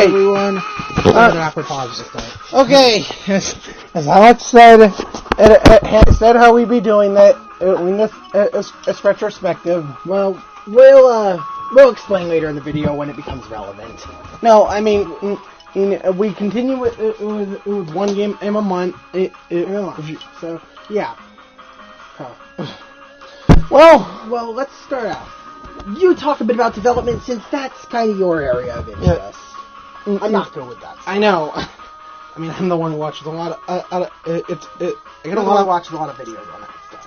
Okay. Everyone. Awkward pause this time. Okay. As Alex said, it said how we be doing that. It's retrospective. Well, we'll explain later in the video when it becomes relevant. No, I mean, we continue with one game in a month. So, yeah. Well, let's start out. You talk a bit about development since that's kind of your area of interest. Yeah. I'm not good with that. I know. I mean, I'm the one who watches a lot of. I watches a lot of videos on that stuff.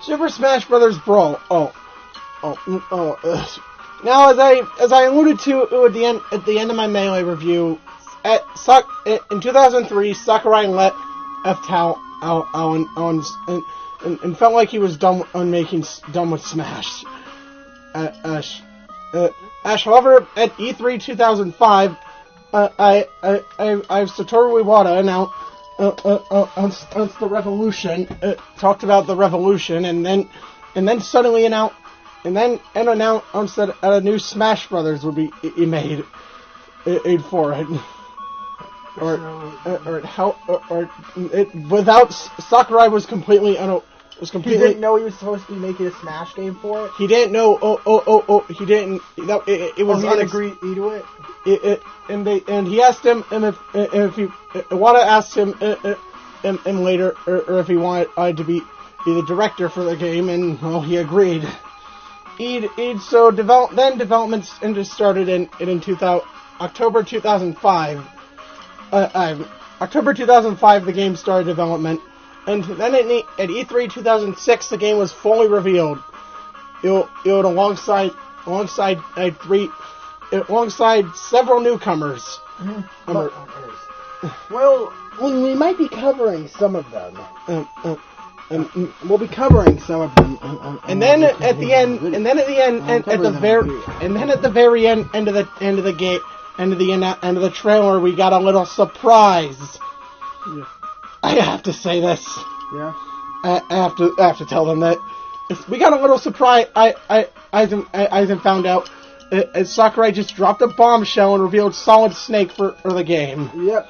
Super Smash Brothers Brawl. Now, as I alluded to at the end of my Melee review, in 2003, Sakurai left Alan and felt like he was done with Smash. However, at E3 2005, Satoru Iwata announced the revolution. Talked about the revolution, and then suddenly announced that a new Smash Brothers would be made for it. Without Sakurai was completely. He didn't know he was supposed to be making a Smash game for it. He didn't know. He didn't. It was. He didn't agree to it. And he asked him, and if he Iwata asked him, and later, or if he wanted to be the director for the game, and well, he agreed. So developments started in October 2005. October 2005, the game started development, and then at E3 2006, the game was fully revealed. Alongside several newcomers. Well, we might be covering some of them. We'll be covering some of them. And then at the end, and at the very end of the game. End of the trailer, we got a little surprise. Yeah. I have to say this. Yeah. I have to tell them that we got a little surprise. I found out Sakurai just dropped a bombshell and revealed Solid Snake for the game. Yep.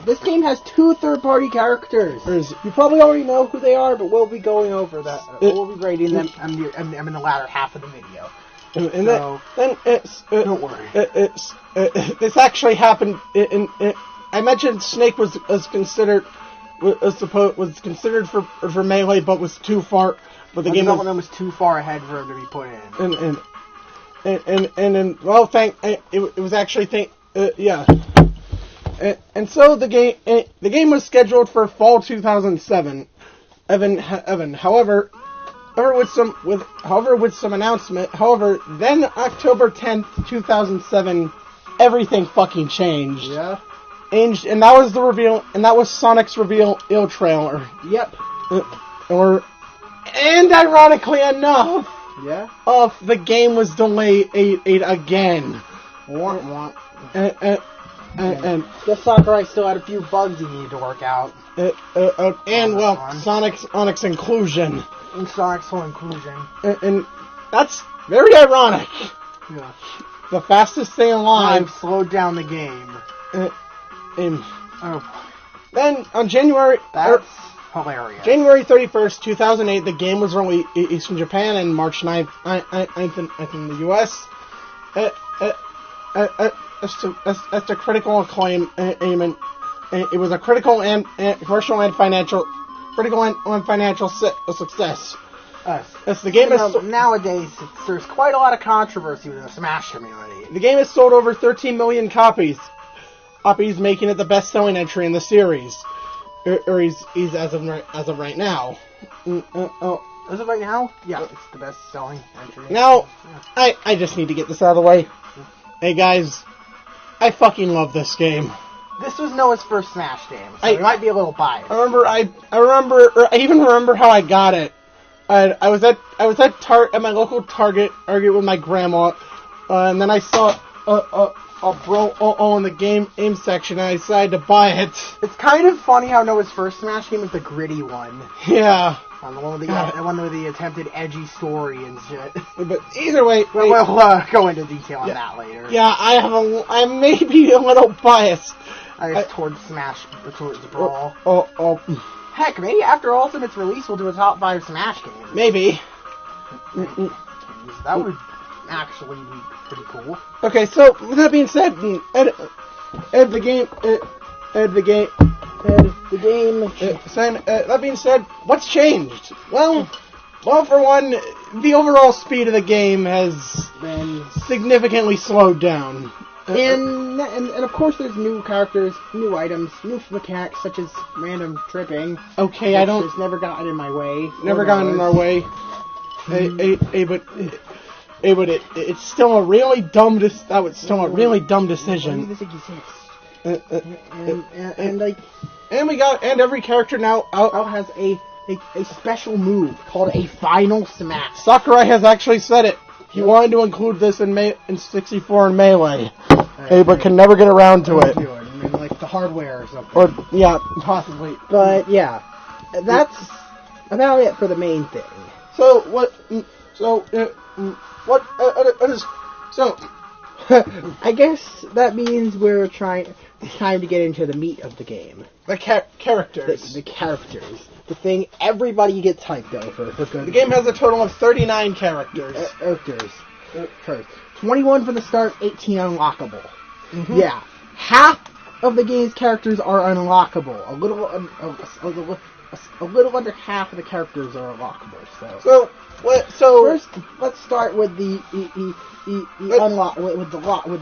This game has 2 third-party characters. You probably already know who they are, but we'll be going over that. We'll be rating them. I'm in the latter half of the video. Don't worry. This actually happened. I mentioned Snake was considered for Melee, but was too far. But the game was too far ahead for him to be put in. It was actually And so the game was scheduled for fall 2007. However, with some announcement. However, then October 10th, 2007, everything fucking changed. Yeah. And that was the reveal, and that was Sonic's reveal trailer. Yep. And ironically enough, yeah, the game was delayed again. And Sakurai still had a few bugs he needed to work out. Sonic's inclusion. And Sonic's whole inclusion. And that's very ironic. Yeah. The fastest thing alive slowed down the game. Then on January... That's hilarious. January 31st, 2008, the game was released in Japan, and March 9th in the US. As to critical acclaim, it was a critical and commercial and financial success. As the game nowadays, there's quite a lot of controversy with the Smash community. The game has sold over 13 million copies, making it the best-selling entry in the series. He's as of right now. As of right now? Yeah, it's the best-selling entry. Now, I just need to get this out of the way. Hey guys, I fucking love this game. This was Noah's first Smash game, so it might be a little biased. I even remember how I got it. I was at my local Target, arguing with my grandma, and then I saw Brawl in the game section, and I decided to buy it. It's kind of funny how Noah's first Smash game was the gritty one. Yeah. The one with the attempted edgy story and shit. But either way, we'll go into detail on that later. Yeah, I may be a little biased. Towards Brawl. Heck, maybe after Ultimate's release, we'll do a top 5 Smash games. Maybe. That would actually be pretty cool. Okay, so with that being said, that being said, what's changed? Well, for one, the overall speed of the game has been significantly slowed down. And of course there's new characters, new items, new mechanics such as random tripping. Okay, It's never gotten in my way. Never gotten in our way. But it's still a really dumb. That was still a really dumb decision. And every character now has a special move called a final smash. Sakurai has actually said it. He wanted to include this in 64 and Melee, but can never get around to it. I mean, like the hardware or something. Or yeah, possibly. But yeah, that's about it for the main thing. So what? I guess that means it's time to get into the meat of the game. The characters. The characters. The thing everybody gets hyped over. The game has a total of 39 characters. 21 from the start, 18 unlockable. Mm-hmm. Yeah. Half of the game's characters are unlockable. A little under half of the characters are unlockable. So first, let's start with the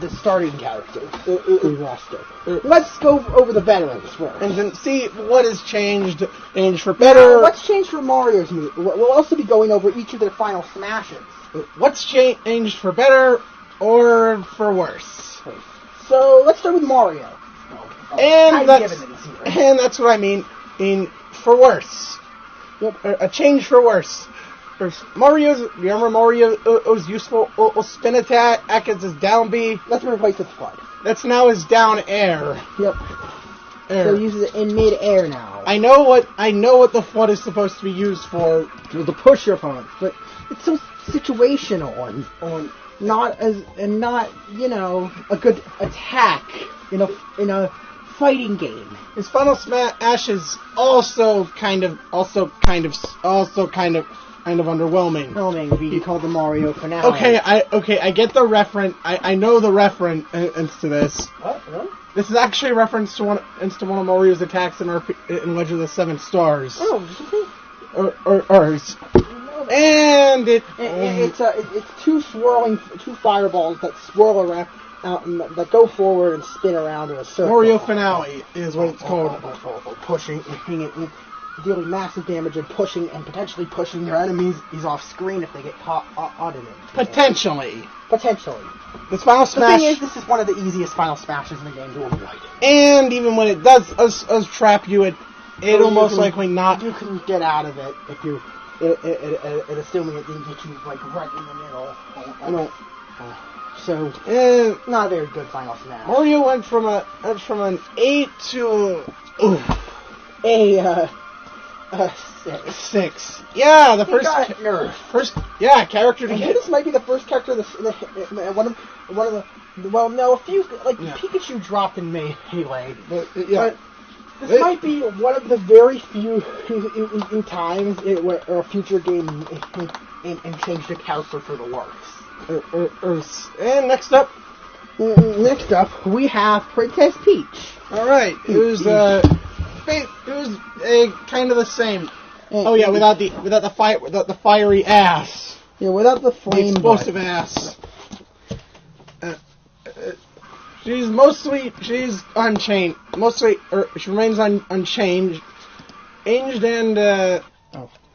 starting character roster. Let's go over the veterans first and then see what has changed for better. What's changed for Mario's move? We'll also be going over each of their final smashes. What's changed for better or for worse? So let's start with Mario. And that's what I mean. For worse. Yep. A change for worse. Remember Mario's useful spin attack as his down B? That's been replaced with FUD. That's now his down air. Yep. So he uses it in mid-air now. I know what the FUD is supposed to be used for. To push your opponent, but it's so situational on not a good attack in a fighting game. His final smash is also kind of underwhelming. Being called the Mario finale. Okay, I get the reference. I know the reference to this. What? Really? This is actually a reference to one of Mario's attacks in Legend of the Seven Stars. Oh, and it's two fireballs that swirl around out and that go forward and spin around in a circle. Mario finale is what it's called. Pushing, dealing massive damage and potentially pushing your enemies off screen if they get caught in it. Potentially. This final smash. The thing is, this is one of the easiest final smashes in the game to avoid. And even when it does trap you, it'll most likely not. You can get out of it if you, assuming it didn't get you like right in the middle. So not a very good final smash. Mario went from an 8 to a 6. Yeah, the first character to hit. This might be the first character a few Pikachu dropped in Melee, but this might be one of the very few times where a future game and changed the character for the worse. And next up, we have Princess Peach. All right, it was kind of the same. Oh yeah, without the fiery ass. Yeah, without the flame. The explosive ass. She's unchanged. She remains unchanged. And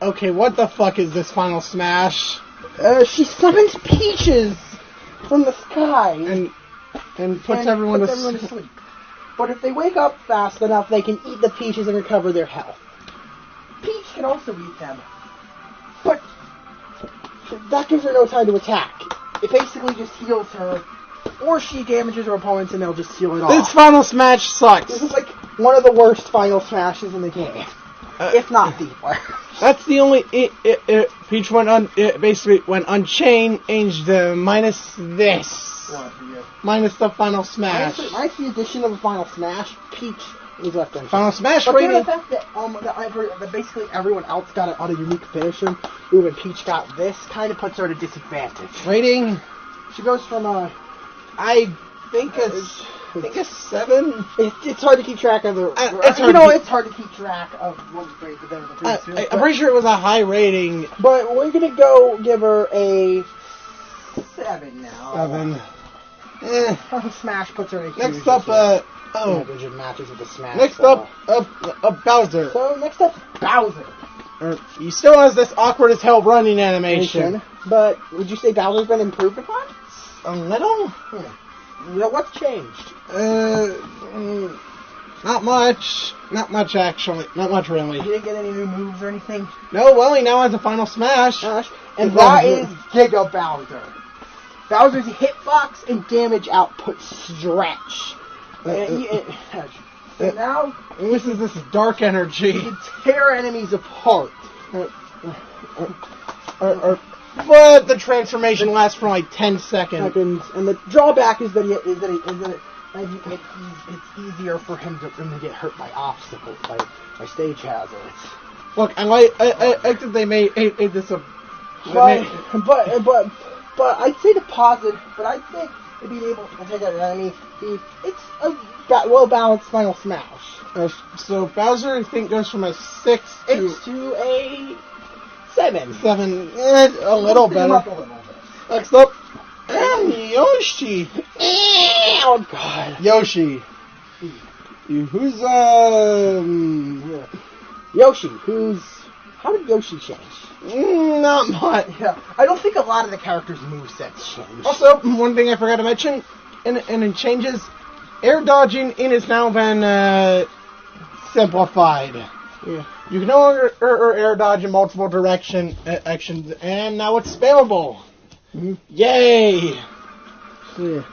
okay, what the fuck is this final smash? She summons peaches from the sky and puts everyone to sleep. But if they wake up fast enough, they can eat the peaches and recover their health. Peach can also eat them, but that gives her no time to attack. It basically just heals her or she damages her opponents and they'll just seal it off. This Final Smash sucks. This is like one of the worst Final Smashes in the game, if not the worst. That's the only. Peach went on. It basically went unchained, changed minus this. Minus the Final Smash. Minus the addition of a Final Smash, Peach was left unchained. Final Smash but rating. Given the fact that I've heard that basically everyone else got it on a unique finisher, and Peach got this, kind of puts her at a disadvantage. Rating. She goes from I think it's 7. It's hard to keep track of the. It's hard to keep track of what was great, but then the previous I'm pretty sure it was a high rating. But we're gonna go give her a 7 now. 7. Smash puts her in a huge. Next up, matches with the Smash. Next up, Bowser. So next up, Bowser. He still has this awkward as hell running animation. But would you say Bowser's been improved upon? A little. What's changed? Not much. Not much, actually. Not much, really. You didn't get any new moves or anything? No, well, he now has a Final Smash. And that is Giga Bowser. Bowser's hitbox and damage output stretch. And now... And this is this dark energy. He can tear enemies apart. But the transformation lasts for like 10 seconds. And the drawback is that it's easier for him to get hurt by obstacles, by stage hazards. Look, I like that they made this a... But I'd say the positive, but I think being able to take out an enemy, it's a well-balanced Final Smash. So Bowser, I think, goes from a 6 to a 7. 7, a little better. Next up, Yoshi. Oh God, Yoshi. Who's Yoshi? How did Yoshi change? Not much. Yeah, I don't think a lot of the characters' movesets changed. Also, one thing I forgot to mention, and it changes, air dodging is now been simplified. Yeah. You can no longer air dodge in multiple actions, and now it's spammable. Mm-hmm. Yay! Yeah.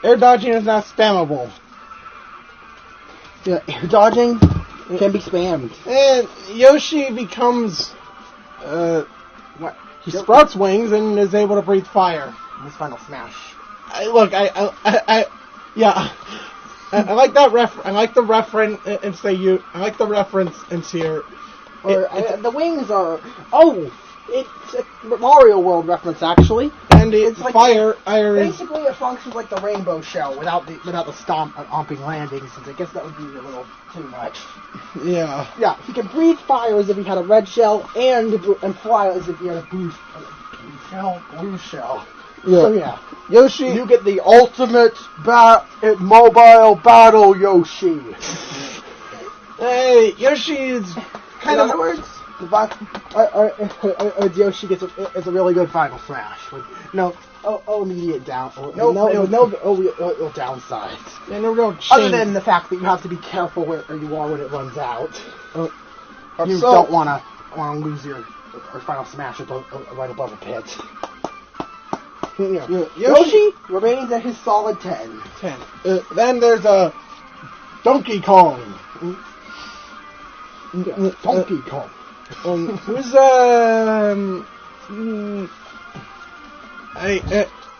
Air dodging is now spammable. Yeah, air dodging can be spammed. And Yoshi becomes... What? He sprouts wings and is able to breathe fire. In his Final Smash. I like that I like the reference and say you. I like the reference and here. The wings are. Oh, it's a Mario World reference actually. And it's like fire. Basically, it functions like the rainbow shell without the stomping landings. Since I guess that would be a little too much. Yeah. Yeah, he can breathe fire as if he had a red shell, and fly as if he had a blue shell. Yeah. So yeah, Yoshi, you get the ultimate mobile battle Yoshi. Hey, Yoshi's kind of. In other words, Yoshi gets a really good Final Smash. With no immediate downsides. Yeah, no real change. Other than the fact that you have to be careful where you are when it runs out. You don't want to lose your Final Smash right above a pit. Yeah. Yoshi remains at his solid 10. Then there's Donkey Kong. Donkey Kong. Who's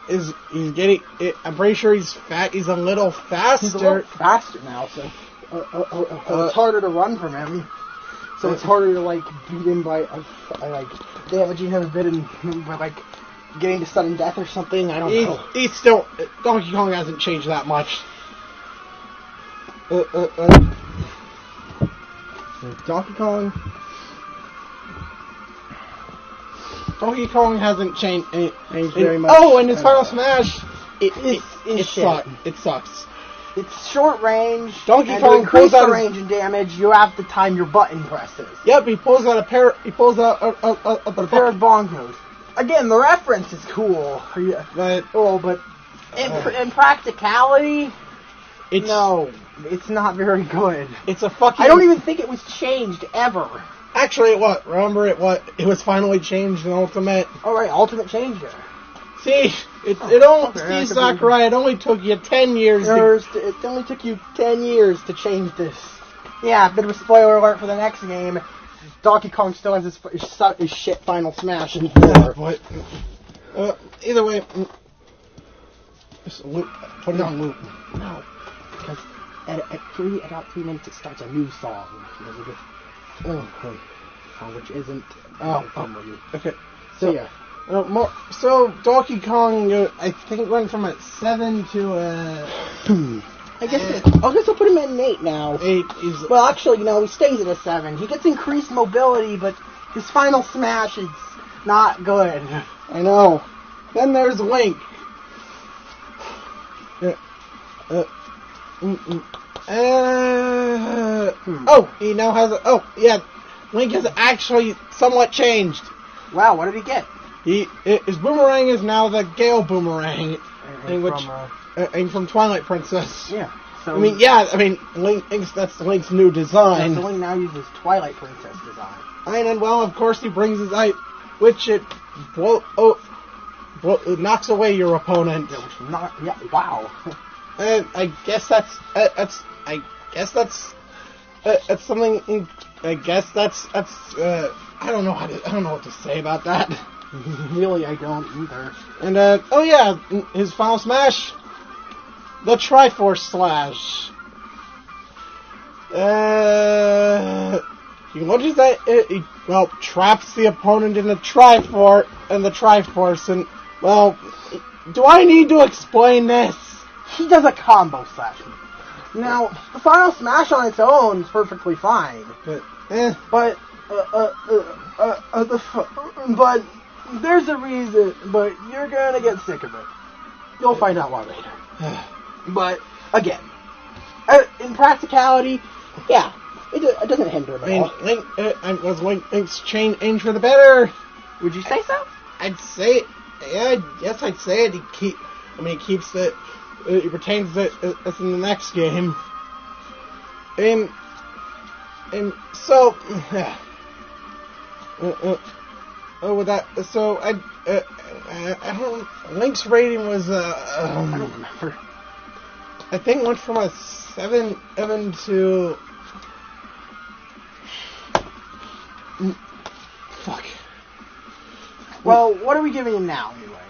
he's getting? I'm pretty sure he's fat. He's a little faster. He's a little faster now, so it's harder to run from him. So it's harder to beat him by damage you haven't bitten by getting to sudden death or something. I don't know. He's still Donkey Kong hasn't changed that much. Donkey Kong hasn't changed very much. Oh, and his Final Smash, it sucks. It's short range. Donkey Kong pulls out range and damage. You have to time your button presses. Yep, he pulls out a pair of bongos. Again, the reference is cool, but in practicality, it's not very good. It's a fucking. I don't even think it was changed ever. Actually, what? Remember it? What? It was finally changed in Ultimate. All right, Ultimate changed it. See, Steve Sakurai, it only took you 10 years. It only took you 10 years to change this. Yeah, bit of a spoiler alert for the next game. Donkey Kong still has his shit Final Smash in 4. But either way, just put it on loop. No, because at about 3 minutes it starts a new song. Which isn't. Okay. So yeah. So Donkey Kong, I think went from a 7 to a. I guess I'll put him at an 8 now. 8 is. Well, actually, he stays at a 7. He gets increased mobility, but his Final Smash is not good. I know. Then there's Link. He now has a. Oh, yeah. Link has actually somewhat changed. Wow, what did he get? His boomerang is now the Gale boomerang, from Twilight Princess. Yeah. So that's Link's new design. So Link now uses Twilight Princess design. And well, of course, he brings his which it knocks away your opponent. Wow. I guess that's something. I guess that's. I don't know what to say about that. Really, I don't either. And his Final Smash, the Triforce Slash. What is that? Traps the opponent in the Triforce, and do I need to explain this? He does a combo slash. Now, the Final Smash on its own is perfectly fine. But there's a reason, but you're gonna get sick of it. You'll find out why later. But, again, in practicality, yeah, it doesn't hinder him at all. Was Link's change for the better? Would you say so? I'd say it. Yeah, yes, I'd say it. He keeps it. He retains it as in the next game. And so, with that, so I don't. Link's rating was I don't remember. I think went from a 7 to. Fuck. Well, what are we giving him now, anyway?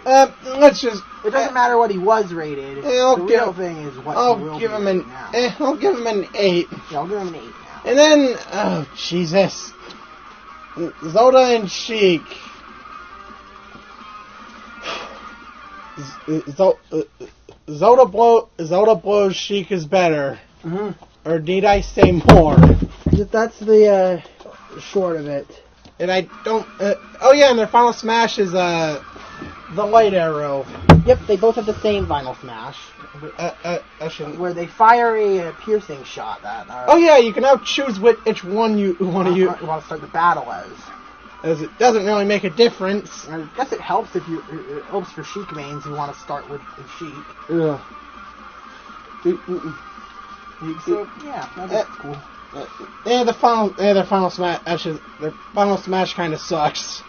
Let's just. It doesn't matter what he was rated. The real thing is what he will be rated now. I'll give him an 8. Yeah, I'll give him an 8 now. And then, oh Jesus, Zelda and Sheik. Zelda blows Sheik is better. Mm-hmm. Or need I say more? That's the short of it. And I don't. And their Final Smash is the light arrow. Yep, they both have the same Final Smash. Where they fire a piercing shot. You can now choose which one you want to use. You want to start the battle as it doesn't really make a difference. I guess it helps it helps for Sheik mains who want to start with Sheik. Yeah. So yeah, that's cool. Their Final Smash kind of sucks.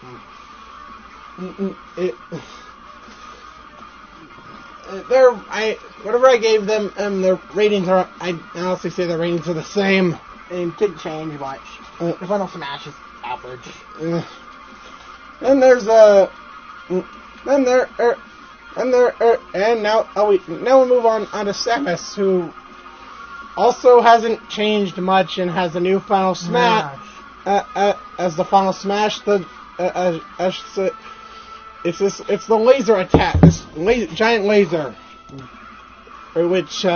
Whatever I gave them, their ratings are. I honestly say their ratings are the same. It didn't change much. The Final Smash is average. And there's now we move on to Samus, who also hasn't changed much and has a new Final Smash. As the Final Smash, it's the laser attack, this giant laser, which you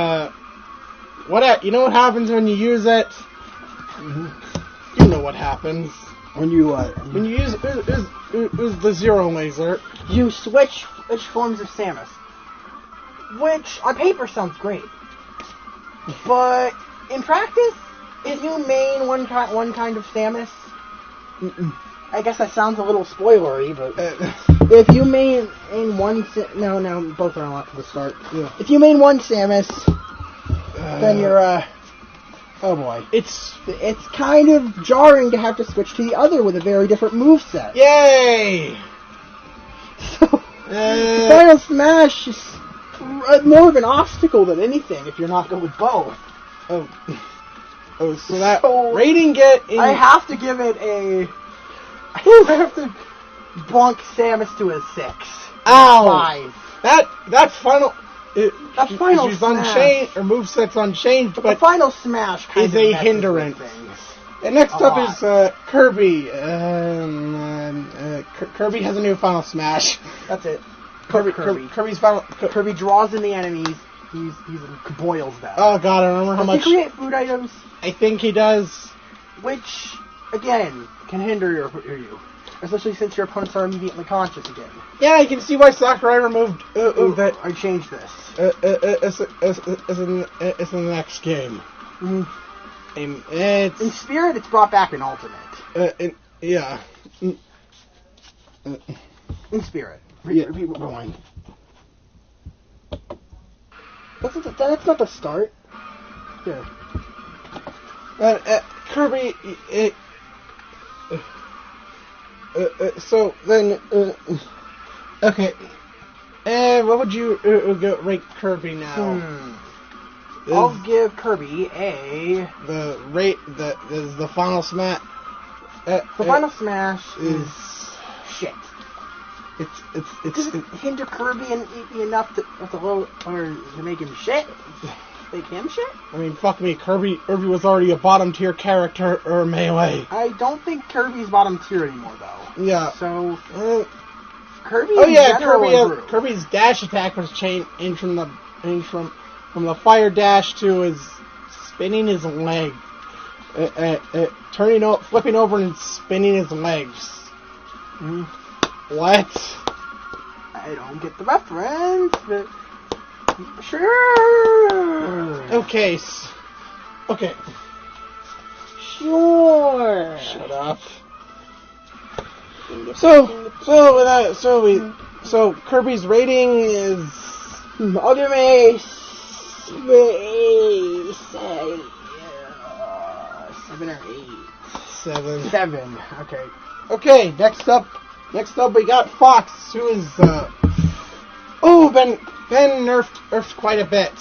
know what happens when you use it. You know what happens when you use the Zero laser. You switch forms of Samus, which on paper sounds great, but in practice, if you main one kind of Samus, I guess that sounds a little spoilery, but if you main in one no, both are unlocked at the start. Yeah. If you main one Samus, then you're Oh boy. It's kind of jarring to have to switch to the other with a very different moveset. Yay! So, Final Smash is more of an obstacle than anything if you're not good with both. So that rating I have to give it a... I have to bonk Samus to a 6. Ow! 5. That final... That Final Smash. Unchanged, or moveset's unchanged, but the Final Smash kind is a hindrance. And next up is Kirby. Kirby has a new Final Smash. That's it. Kirby's final... Kirby draws in the enemies. He boils them. Oh god, I remember how much... Does he create food items? I think he does. Which, again, can hinder you. Especially since your opponents are immediately conscious again. Yeah, I can see why Sakurai removed that. I changed this. It's in the next game. Mm-hmm. In Spirit, it's brought back in Ultimate. Yeah. In Spirit. Rewind. That's not the start. Here. Kirby... so then, okay. What would you rate Kirby now? I'll give Kirby the rate that is the Final Smash. The Final Smash is shit. Does it hinder Kirby enough to make him shit? Make him shit? I mean, fuck me. Kirby was already a bottom tier character or Melee. I don't think Kirby's bottom tier anymore, though. Yeah. So Kirby. Oh yeah, Kirby's dash attack was changed from the fire dash to his spinning his leg, flipping over and spinning his legs. What? I don't get the reference, but sure. Okay. Sure. Shut up. So Kirby's rating is... I'll give him a 7 or 8. 7. Okay. Next up we got Fox, who is been nerfed quite a bit.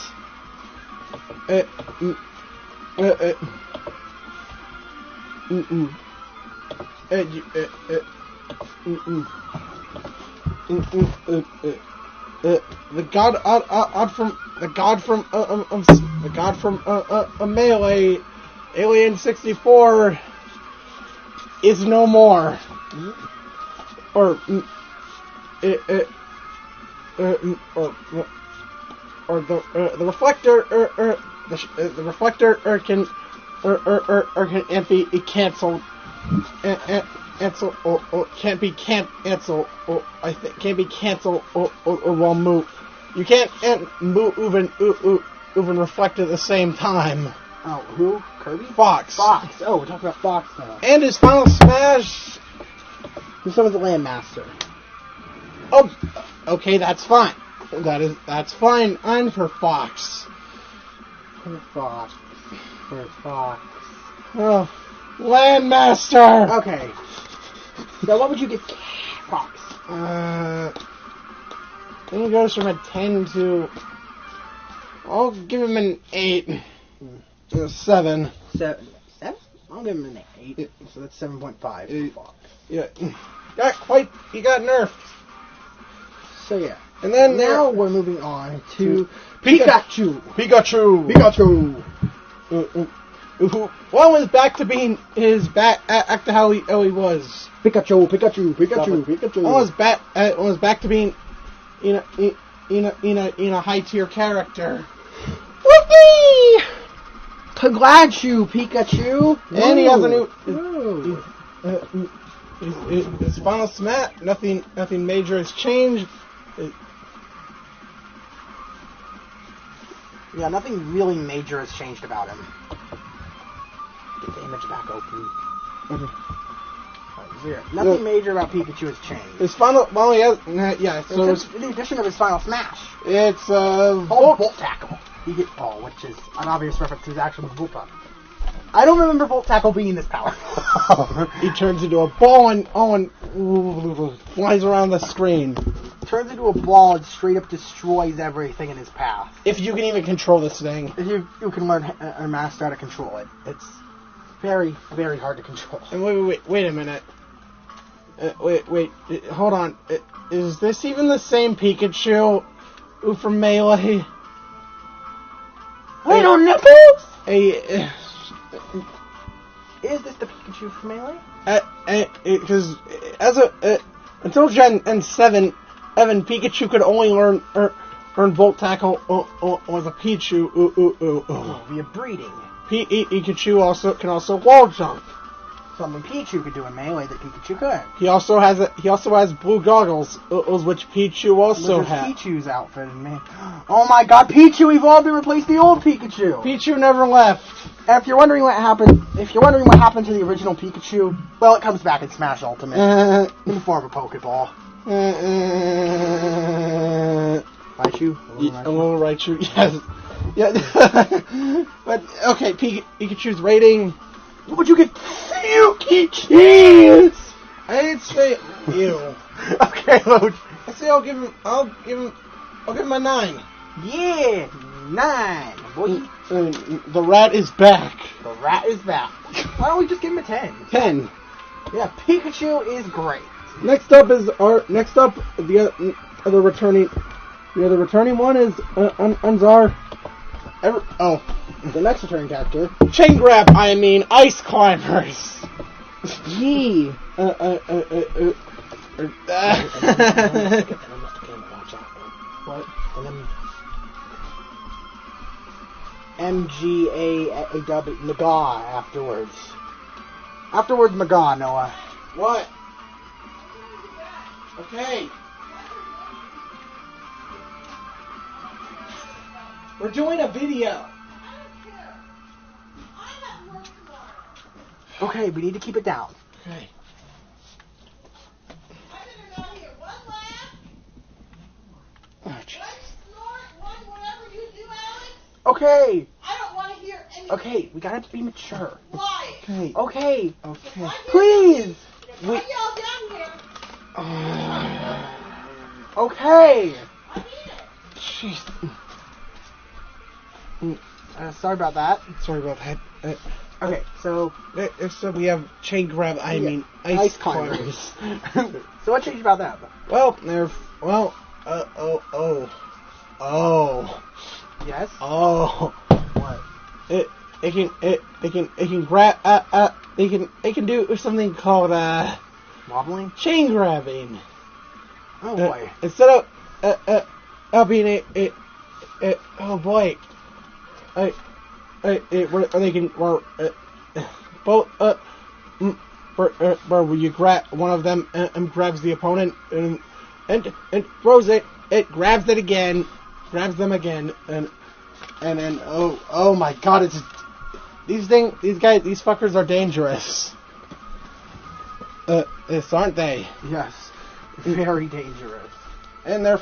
The god from Melee, Alien 64, is no more. Or the reflector the reflector can't be canceled. Can't be canceled while move. You can't move and reflect at the same time. Oh, who? Kirby? Fox. Oh, we're talking about Fox now. And his Final Smash. Who's someone's the Landmaster? Oh, okay, that's fine. That's fine. I'm for Fox. For Fox. Oh, Landmaster. Okay. Now, what would you give Fox? I think it goes from a 10 to... I'll give him an 8. 7. 7? I'll give him an 8. So that's 7.5 for Fox. Yeah. He got nerfed. So yeah. And then now we're moving on to Pikachu. Who was back to being back to how he was. Pikachu. Was back to being in a high tier character. Whoopee! Pikachu. And he has a new his Final Smash. Nothing major has changed. Yeah, nothing really major has changed about him. Get the image back open. Nothing major about Pikachu has changed. His final, he has, so it's the addition of his Final Smash. It's Volt Tackle. Which is an obvious reference to his actual Volt Tackle. I don't remember Volt Tackle being this powerful. He turns into a ball and flies around the screen. Turns into a ball and straight up destroys everything in his path. If you can even control this thing. If you can learn and master how to control it. It's very, very hard to control. And wait a minute. Wait, hold on. Is this even the same Pikachu from Melee? Wait, on nipples? Is this the Pikachu from Melee? Because until Gen 7, Pikachu could only learn Volt Tackle or the Pichu. Via breeding. Pikachu can also wall jump. Something Pichu could do in Melee that Pikachu couldn't. He also has blue goggles, which Pichu also has. Pichu's outfit in Melee. Oh my God! Pichu evolved and replaced the old Pikachu. Pichu never left. And if you're wondering what happened, to the original Pikachu, well, it comes back in Smash Ultimate in the form of a Pokeball. Raichu? A little Raichu, yes. Yeah. But, okay, Pikachu's rating. What would you get? Yuki cheese! I didn't say ew. Okay, Loach. I say I'll give him a 9. Yeah, 9. Boy. The rat is back. The rat is back. Why don't we just give him a 10? 10. Yeah, Pikachu is great. Next up the returning one is Unzar. The next returning character. Chain grab, ice climbers. Yee. What? M-G-A-W, Magaw afterwards. Afterwards, Magaw, Noah. What? Okay. We're doing a video. Okay, we need to keep it down. Okay. Okay. I don't want to hear anything. Okay, we gotta be mature. Why? Okay. Okay. Okay. Please. Why y'all down here? Okay. I need it. Jeez. Sorry about that. Sorry about that. Okay, so we have chain grab. Ice climbers. So what changed about that? Yes. Oh. What? It can grab. It can do something called Wobbling. chain grabbing. Oh boy. Instead of being oh boy. Where you grab one of them and grabs the opponent and throws it. It grabs it again, grabs them again, and then oh my God! These fuckers are dangerous. Yes, aren't they? Yes. Very dangerous. And the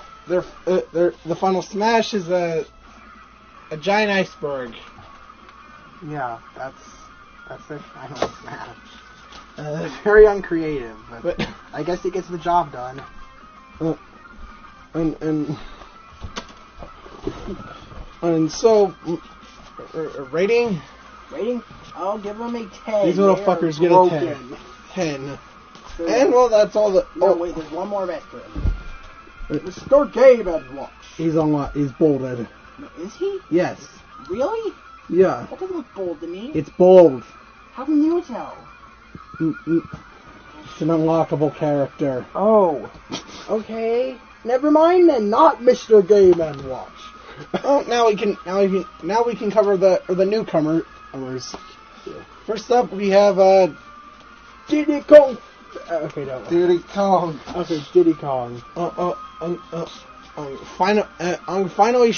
final smash is a giant iceberg. Yeah, that's their final smash. Very uncreative, but I guess it gets the job done. And so rating. I'll give them a 10. These little fuckers get a 10. So, and well, that's all the. No, wait, there's one more veteran. Mr. Game and Watch. He's bolded. Is he? Yes. Really? Yeah. That doesn't look bold to me. It's bold. How can you tell? It's an unlockable character. Oh. Okay. Never mind then. Not Mr. Game and Watch. Oh, now we can cover the newcomers. First up, we have Diddy Kong. Okay, no. Diddy Kong. Okay, Diddy Kong. Finally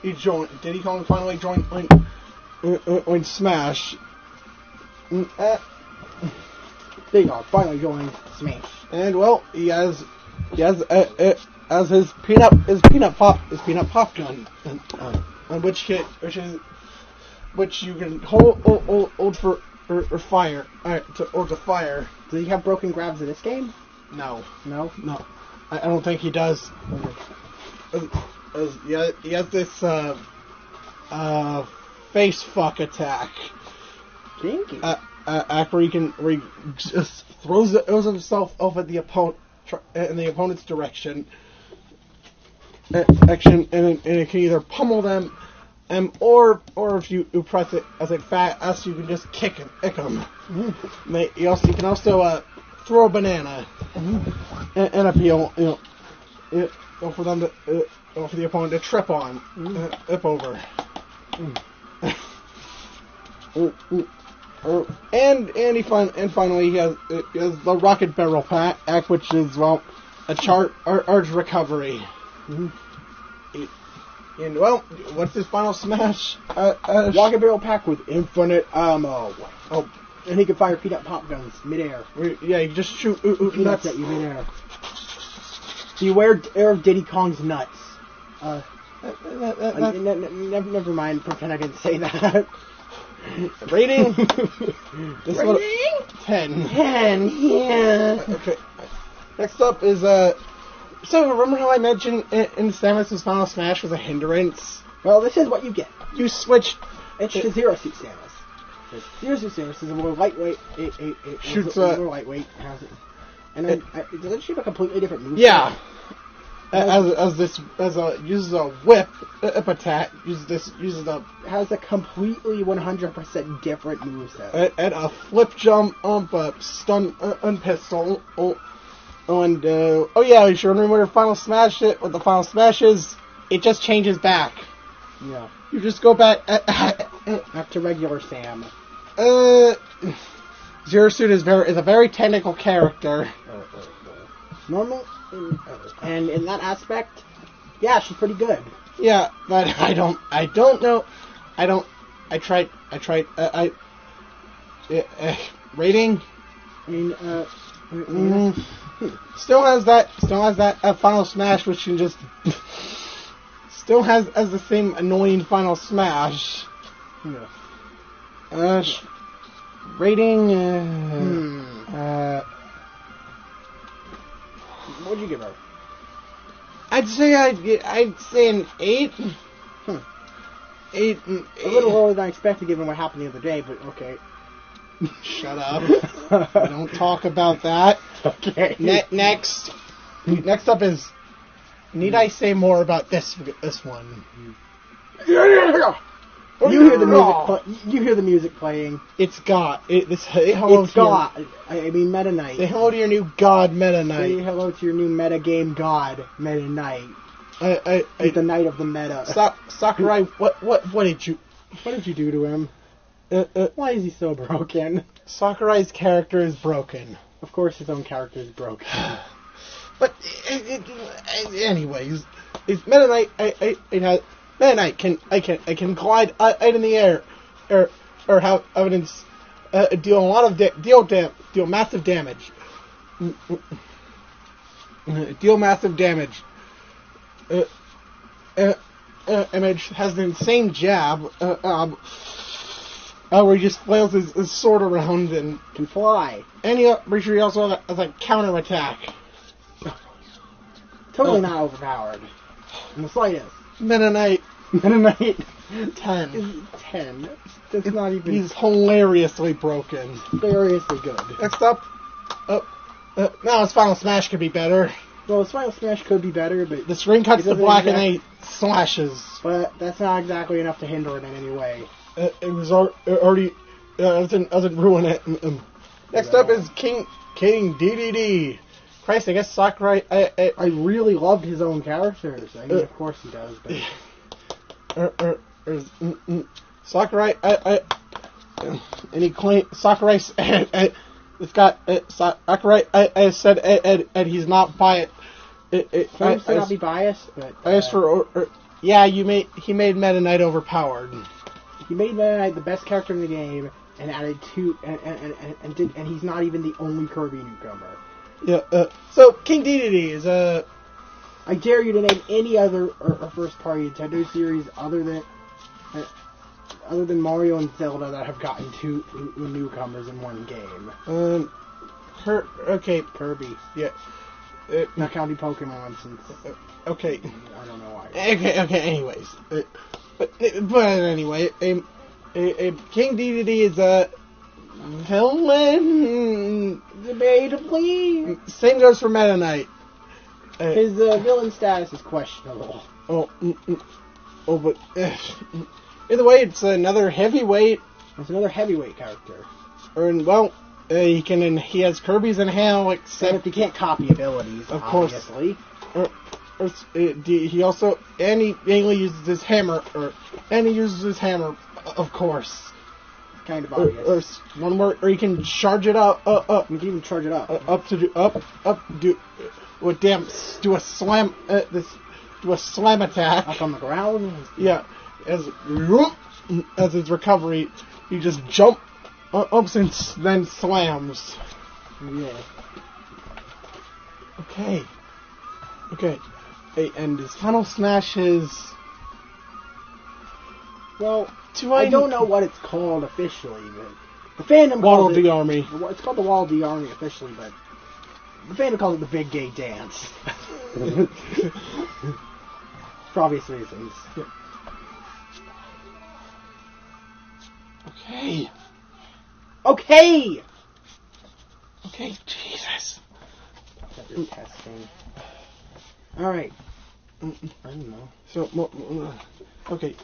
he joined. Diddy Kong finally joined on Smash. Diddy Kong finally joined Smash. And well, he has as his peanut pop gun, which is which you can hold for or fire to fire. Does he have broken grabs in this game? No. No. I don't think he does. Yeah, he has this face fuck attack. Kinky. Where he just throws himself off at the opponent in the opponent's direction. Action, and it can either pummel them, or if you press it as a fast, you can just kick him. Mm-hmm. You can also throw a banana and appeal, for them to for the opponent to trip on, trip over. And finally he has the rocket barrel pack, which is a charge recovery. Mm-hmm. And what's his final smash? Rocket barrel pack with infinite ammo. Oh, and he can fire peanut pop guns midair. Yeah, you just shoot nuts at you midair. Beware of Diddy Kong's nuts. Never mind. Pretend I didn't say that. Rating? Rating? 10. 10. Yeah. Okay. Next up is So remember how I mentioned in Samus's Final Smash was a hindrance? Well, this is what you get. You switch. It's to Zero Suit Samus. Zero Suit Samus is a more lightweight. Shoots more lightweight. And then does it shoot a completely different move? Yeah. Uses a whip attack. Uses a has a completely 100% different moveset. And a flip jump, stun pistol. And you sure remember what the Final Smash is? What the Final Smash is? It just changes back. Yeah. You just go back back to regular Sam. Zero Suit is a very technical character. Normal, and in that aspect, yeah, she's pretty good. Yeah, but I don't know. I tried. Rating. I mean, still has that Final Smash, which can just still has the same annoying Final Smash. Yeah. Rating. What'd you give her? I'd say an 8. 8. A little lower than I expected, given what happened the other day. But okay. Shut up. We don't talk about that. Okay. Next up is. Need I say more about this one? You hear the music. You hear the music playing. It's God. It's God. I mean, Meta Knight. Say hello to your new God, Meta Knight. Say hello to your new meta game God, Meta Knight. He's the knight of the meta. Sakurai, what did you? What did you do to him? Why is he so broken? Sakurai's character is broken. Of course, his own character is broken. But anyways, it's Meta Knight. It has. Meta Knight can glide in the air, or have evidence deal a lot of deal massive damage. Deal massive damage. Image has an insane jab, where he just flails his sword around and can fly. And pretty sure he also has a counter attack. Totally not overpowered in the slightest. Meta Knight. 10. 10. That's not even. He's hilariously broken. Hilariously good. Next up, now his Final Smash could be better. Well, his Final Smash could be better, but the screen cuts to black and he slashes. But that's not exactly enough to hinder it in any way. It was already doesn't ruin it. Next up is King DDD. Christ, I guess Sakurai. I really loved his own characters. I mean, of course he does. But Sakurai. And he claimed Sakurai. It's got Sakurai. I said, and he's not biased. Claims to not be biased, but as for yeah, he made Meta Knight overpowered. He made Meta Knight the best character in the game, and added two, and he's not even the only Kirby newcomer. Yeah. So King Dedede is I dare you to name any other first-party Nintendo series other than other than Mario and Zelda that have gotten two newcomers in one game? Okay. Kirby. Yeah. Not counting Pokemon since... Okay. I don't know why. Okay, anyways. But anyway, King Dedede is a villain. Debatably. Same goes for Meta Knight. His villain status is questionable. But either way, it's another heavyweight. It's another heavyweight character. He has Kirby's and Hale, except he can't copy abilities, of obviously. He also he mainly uses his hammer, of course. Kind of obvious. Or he can charge it up. You can even charge it up. Do a slam. Do a slam attack. Up on the ground. Yeah, as his recovery, he just ups and then slams. Yeah. Okay. And his final smash is... Well, I don't know what it's called officially, but the fandom Waddle calls it... Dee Army. It's called the Waddle Dee Army officially, but the fandom calls it the Big Gay Dance. For obvious reasons. Yeah. Okay, Jesus. You're testing. Alright. I don't know. So, okay.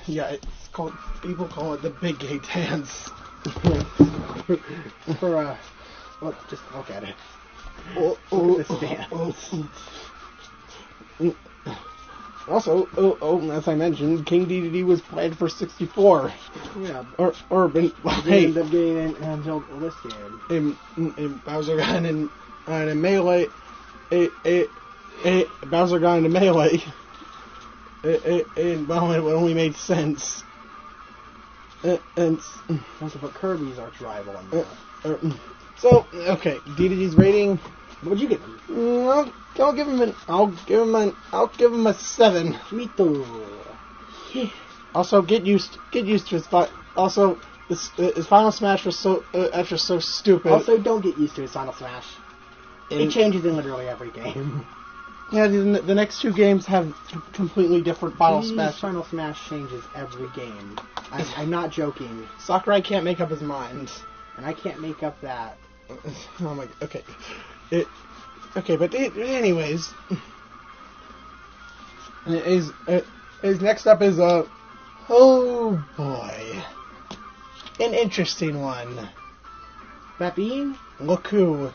It's called, people call it the Big Gay Dance. Just look at it. Look at this dance. Also, as I mentioned, King Dedede was planned for 64. Yeah. Hey, end up getting it until this game. In Bowser got in Melee, Bowser got into Melee, it only made sense. And also put Kirby's arch rival in there. So, okay, Dedede's rating. What'd you give him? I'll give him a 7. Me too. Also, get used to his also his final smash was so stupid. Also, don't get used to his final smash. It changes in literally every game. Yeah, the next two games have completely different final smash. Final smash changes every game. I'm not joking. Sakurai can't make up his mind, and I can't make up that. Oh my. Okay. Anyways, his next up is oh boy, an interesting one. That being Look who,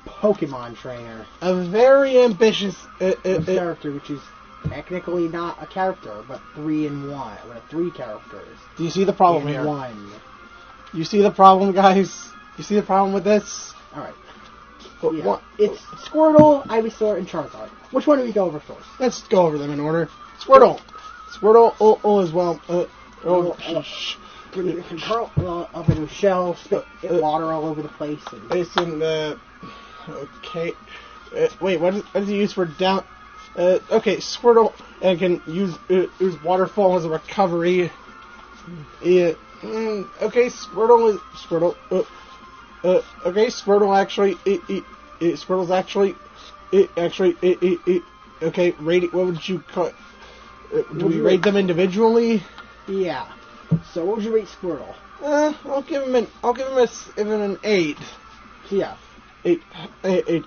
Pokemon trainer, a very ambitious character, which is technically not a character, but 3 in 1. With 3 characters. Do you see the problem in here? One. You see the problem, guys? You see the problem with this? All right. Yeah. It's Squirtle, Ivysaur, and Charizard. Which one do we go over first? Let's go over them in order. Squirtle as well. Curl up in a shell, spit water all over the place. Okay. Wait, what does he use for down? Okay, Squirtle can use waterfall as a recovery. Yeah. Okay, Squirtle. Okay, Squirtle's actually. Okay, rate. What would you call? Do we rate them individually? Yeah. So, what would you rate Squirtle? I'll give him an 8. Yeah. 8.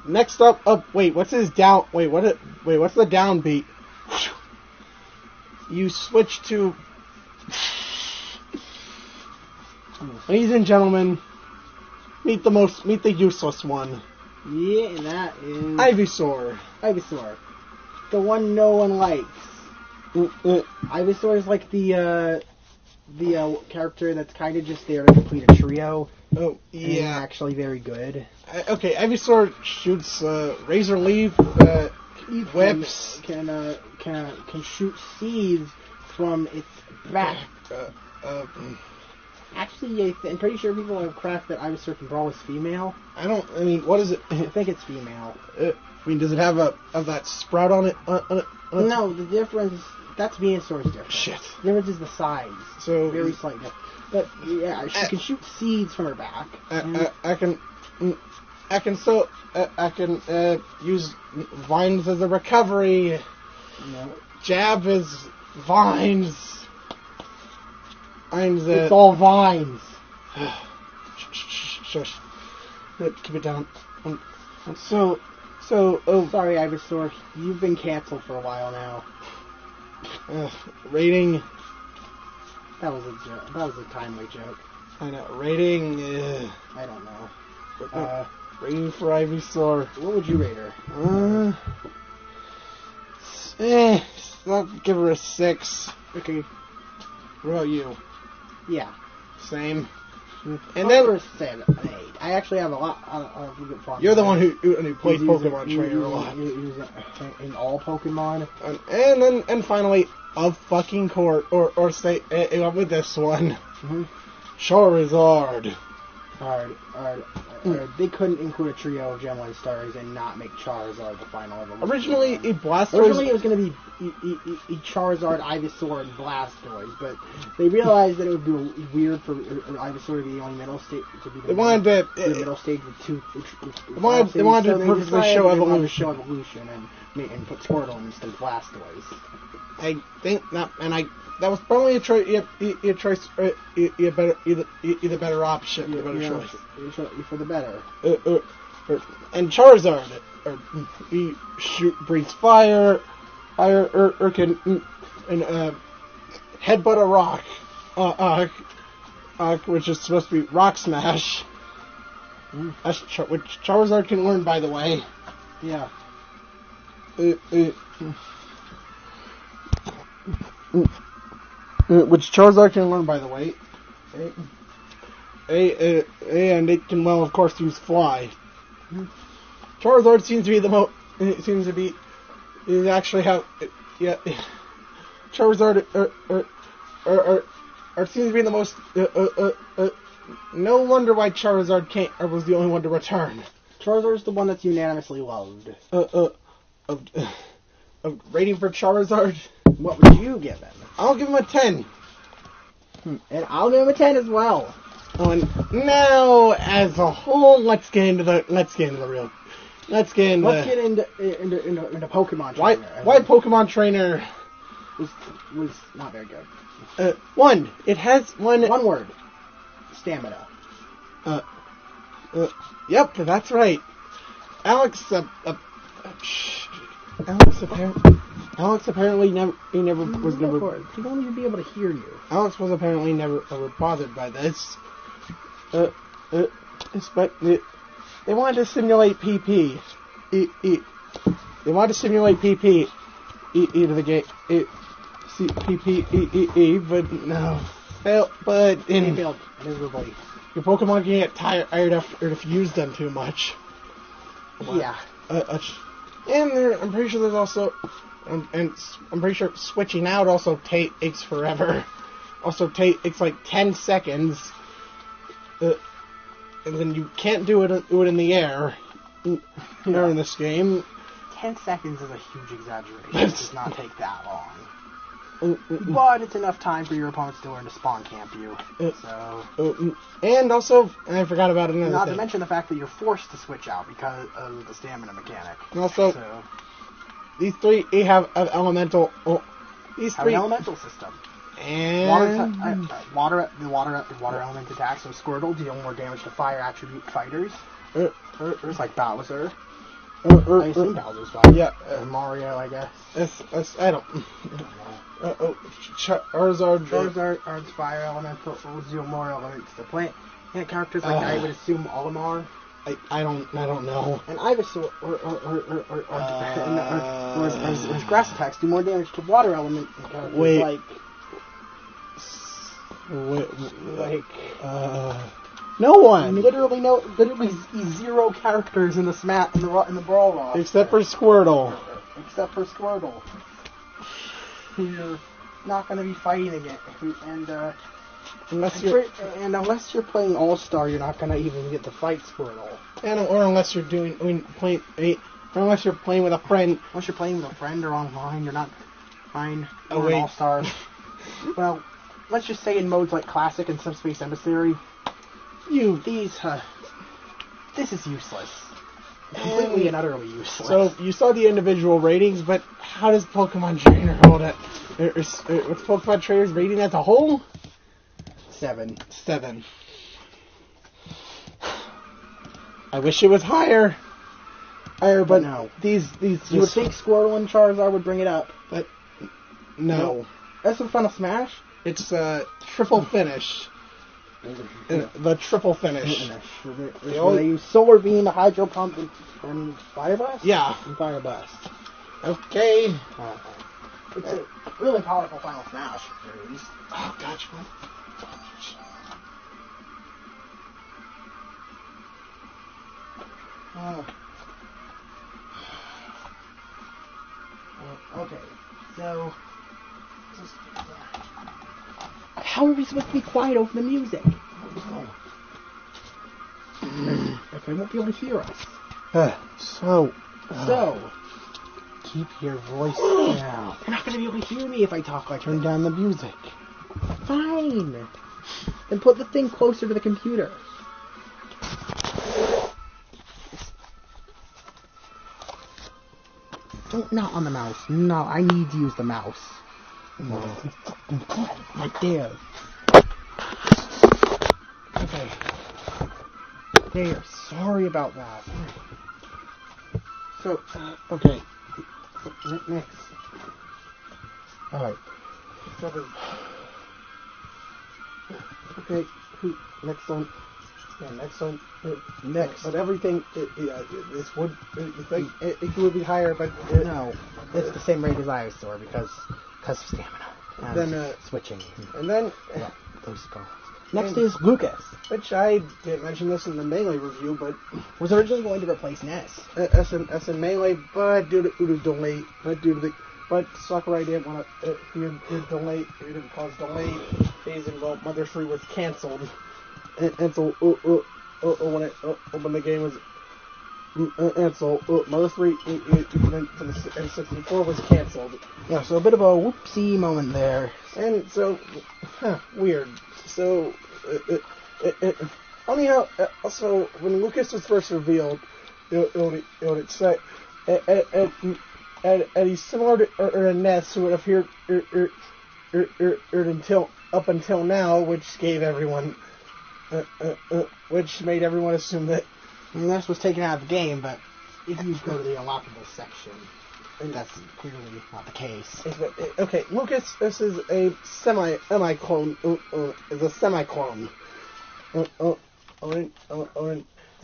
Next up. Wait, what's his down? What's the downbeat? You switch to. Ladies and gentlemen, meet the useless one. Yeah, and that is Ivysaur. The one no one likes. Ivysaur is like the character that's kind of just there to complete a trio. Oh, yeah. Actually very good. Okay, Ivysaur shoots Razor Leaf, whips. Can shoot seeds from its back. Actually, I'm pretty sure people have cracked that Ivysaur from Brawl is female. What is it? I think it's female. Does it have that sprout on it? No, the difference That's Venusaur's different. Shit. The difference is the size. So Very slightly. But yeah, she can shoot seeds from her back. I can use vines as a recovery. No. Jab is vines. It's all vines. Shush. Keep it down. Sorry, Ivysaur. You've been canceled for a while now. Rating. That was a joke. That was a timely joke. I know. Rating. I don't know. Rating for Ivysaur. What would you rate her? I'll give her a 6. Okay. What about you? Yeah. Same. And then an 8. I actually have a lot of good fun. You're the one who plays Pokemon Trainer a lot. In all Pokemon. And finally, of fucking court, or say with this one, Charizard. They couldn't include a trio of Gen 1 stars and not make Charizard the final evolution. Originally, it was going to be Charizard, Ivysaur, and Blastoise, but they realized that it would be weird for Ivysaur to be the only middle stage They wanted the middle stage with two. They wanted to perfectly show evolution and put Squirtle instead of Blastoise. I think that, that was probably a choice. Either better option, the better choice for the better. And Charizard, he breathes fire, or can headbutt a rock, which is supposed to be Rock Smash. Which Charizard can learn, by the way. Yeah. Which Charizard can learn, by the way. And it can, well, of course, use Fly. Charizard seems to be the most. It seems to be. Is actually how. Yeah. Charizard seems to be the most. No wonder why Charizard can't. Or was the only one to return. Charizard's the one that's unanimously loved. Of rating for Charizard. What would you give him? I'll give him a 10. And I'll give him a 10 as well. And now, as a whole, let's get into Pokemon Trainer. Why Pokemon Trainer was not very good. It has one word. Stamina. Yep, that's right. Alex apparently never He won't even be able to hear you. Alex was apparently never bothered by this. But they wanted to simulate PP. They wanted to simulate PP. To the game. PPE, but no. Failed miserably. Your Pokemon can get tired after if you use them too much. Yeah. And I'm pretty sure there's also, and I'm pretty sure switching out also takes forever. Also takes like 10 seconds. And then you can't do it in the air. In this game. 10 seconds is a huge exaggeration. It does not take that long. But it's enough time for your opponents to learn to spawn camp you. And also, I forgot about another thing. Not to mention the fact that you're forced to switch out because of the stamina mechanic. And also, these three have elemental. These three have an elemental system. And water element attacks. So Squirtle deal more damage to fire attribute fighters. It's like Bowser. I assume Bowser's fire. Yeah, Mario, I guess. I don't know. Charizard's fire elemental will deal more elements to plant. And characters like I would assume Olimar. I don't know. And Ivysaur or his grass attacks do more damage to water element characters no one. Literally zero characters in the Brawl roster. Except for Squirtle. You're not going to be fighting again, unless you're playing All Star, you're not going to even get to fight Squirtle. Or unless you're unless you're playing with a friend. Unless you're playing with a friend or online, you're not. Fine. Oh, wait. All-Stars. Well, let's just say in modes like Classic and Subspace Emissary, this is useless. Completely and utterly useless. So, you saw the individual ratings, but how does Pokemon Trainer hold it? What's Pokemon Trainer's rating as a whole? 7. 7. I wish it was higher. But no. These You would think Squirtle and Charizard would bring it up. But no. That's in Final Smash? It's triple finish. The triple finish. They use Solar Beam, a Hydro Pump, and Fire Blast? Yeah. And Fire Blast. Okay. It's a really powerful Final Smash series. Oh, gotcha. Okay, so... How are we supposed to be quiet over the music? If they won't be able to hear us. So... keep your voice down. They're not going to be able to hear me if I talk like Turn down the music. Fine. Then put the thing closer to the computer. Don't not on the mouse. No, I need to use the mouse. Right there. Okay. There. Sorry about that. So, okay. Next. Alright. 7. Okay. Next one. Yeah, next one. Next. But everything, this would, you think it would be higher, but... no. It's the same rate as Ivysaur because of stamina. And then, switching. And then... Yeah, those problems. Next is Lucas. Which I didn't mention this in the Melee review, but... was originally going to replace Ness. S in Melee, but due to Udo's delay, but Sakurai didn't want to, he didn't cause delay phasing while Mother 3 was cancelled. And so, when the game was, and so, Mother 3 and 64 was cancelled. Yeah, so a bit of a whoopsie moment there. And so, weird. So, funny how, also, when Lucas was first revealed, it said, and he's similar to Ness, who would appear up until now, which gave everyone, which made everyone assume that Ness was taken out of the game, but if you go to the unlockable section, that's clearly not the case. Okay, Lucas, this is a semi-clone. Is a semi-clone. The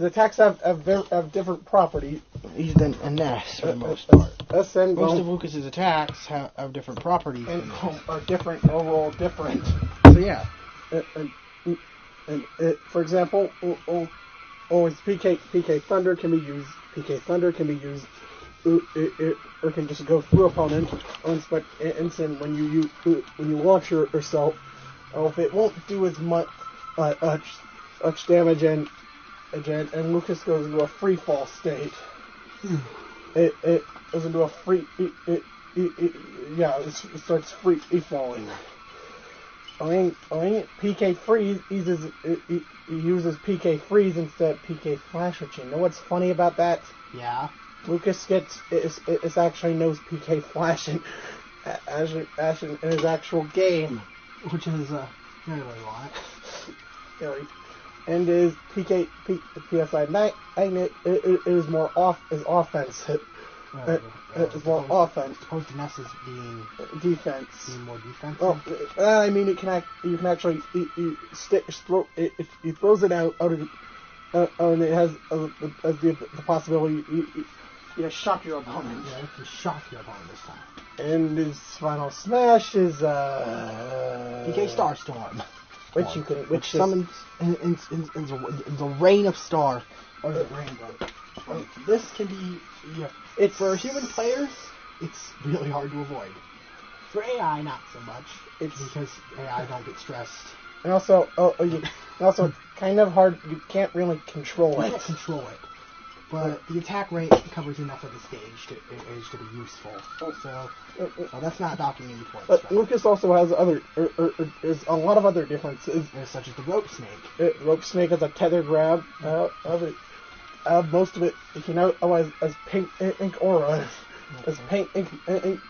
attacks have different properties. He's than Ness for the most part. Most of Lucas's attacks have different properties and are different, overall different. So yeah. For example, it's PK Thunder can be used. PK Thunder can be used. Or can just go through opponent. But instant when you launch yourself, it won't do as much damage and Lucas goes into a free fall state. It goes into a free. It starts free falling. PK Freeze uses PK Freeze instead of PK Flash, which you know what's funny about that? Yeah. Lucas it actually knows PK Flash in his actual game, which is very lot. And his PSI Magnet is more offensive. It's more offense. Opposed to Ness is being defense. Being more defensive. Well, I mean, you can actually he throws it out of, and it has the possibility you shock your opponent. Yeah, you can shock your opponent this time. And his final smash is PK Starstorm, which summons in the rain of stars or the rainbow. This can be it's for human players. It's really hard to avoid. For AI, not so much. It's because AI don't get stressed. And also, kind of hard. You can't really control it. You can't control it. but the attack rate covers enough of the stage to be useful. So that's not docking any points. But Lucas also has there's a lot of other differences, such as the rope snake. Rope snake has a tether grab. Most of it, as pink ink aura, as pink ink.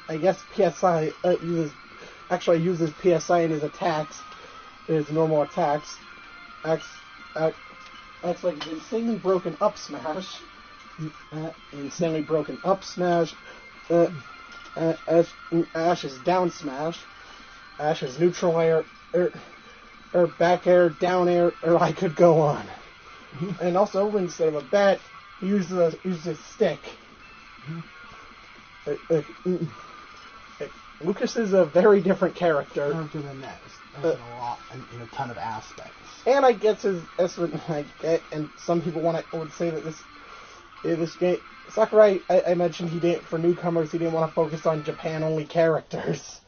I guess PSI uses PSI in his attacks, his normal attacks. Acts like the insanely broken up smash. Insanely broken up smash. Ash's down smash. Ash's neutral air, or back air, down air, or I could go on. And also, instead of a bat, he uses a stick. Lucas is a very different character. Character than that. In a ton of aspects. And I guess and some people would say that this game, Sakurai, I mentioned he didn't, for newcomers, he didn't want to focus on Japan-only characters.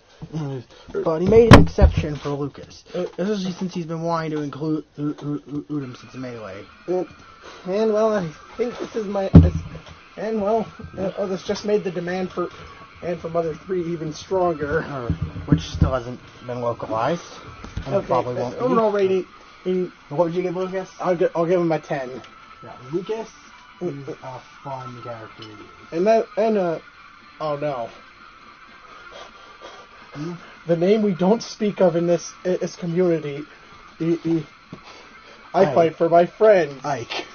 But he made an exception for Lucas, especially since he's been wanting to include him since Melee. And well, I think this is this just made the demand for Mother 3 even stronger. Which still hasn't been localized. And okay, probably won't be. Overall rating. What would you give Lucas? I'll give him a 10. Yeah, Lucas is a fun character to use. Oh no. The name we don't speak of in this community. I fight for my friends. Ike.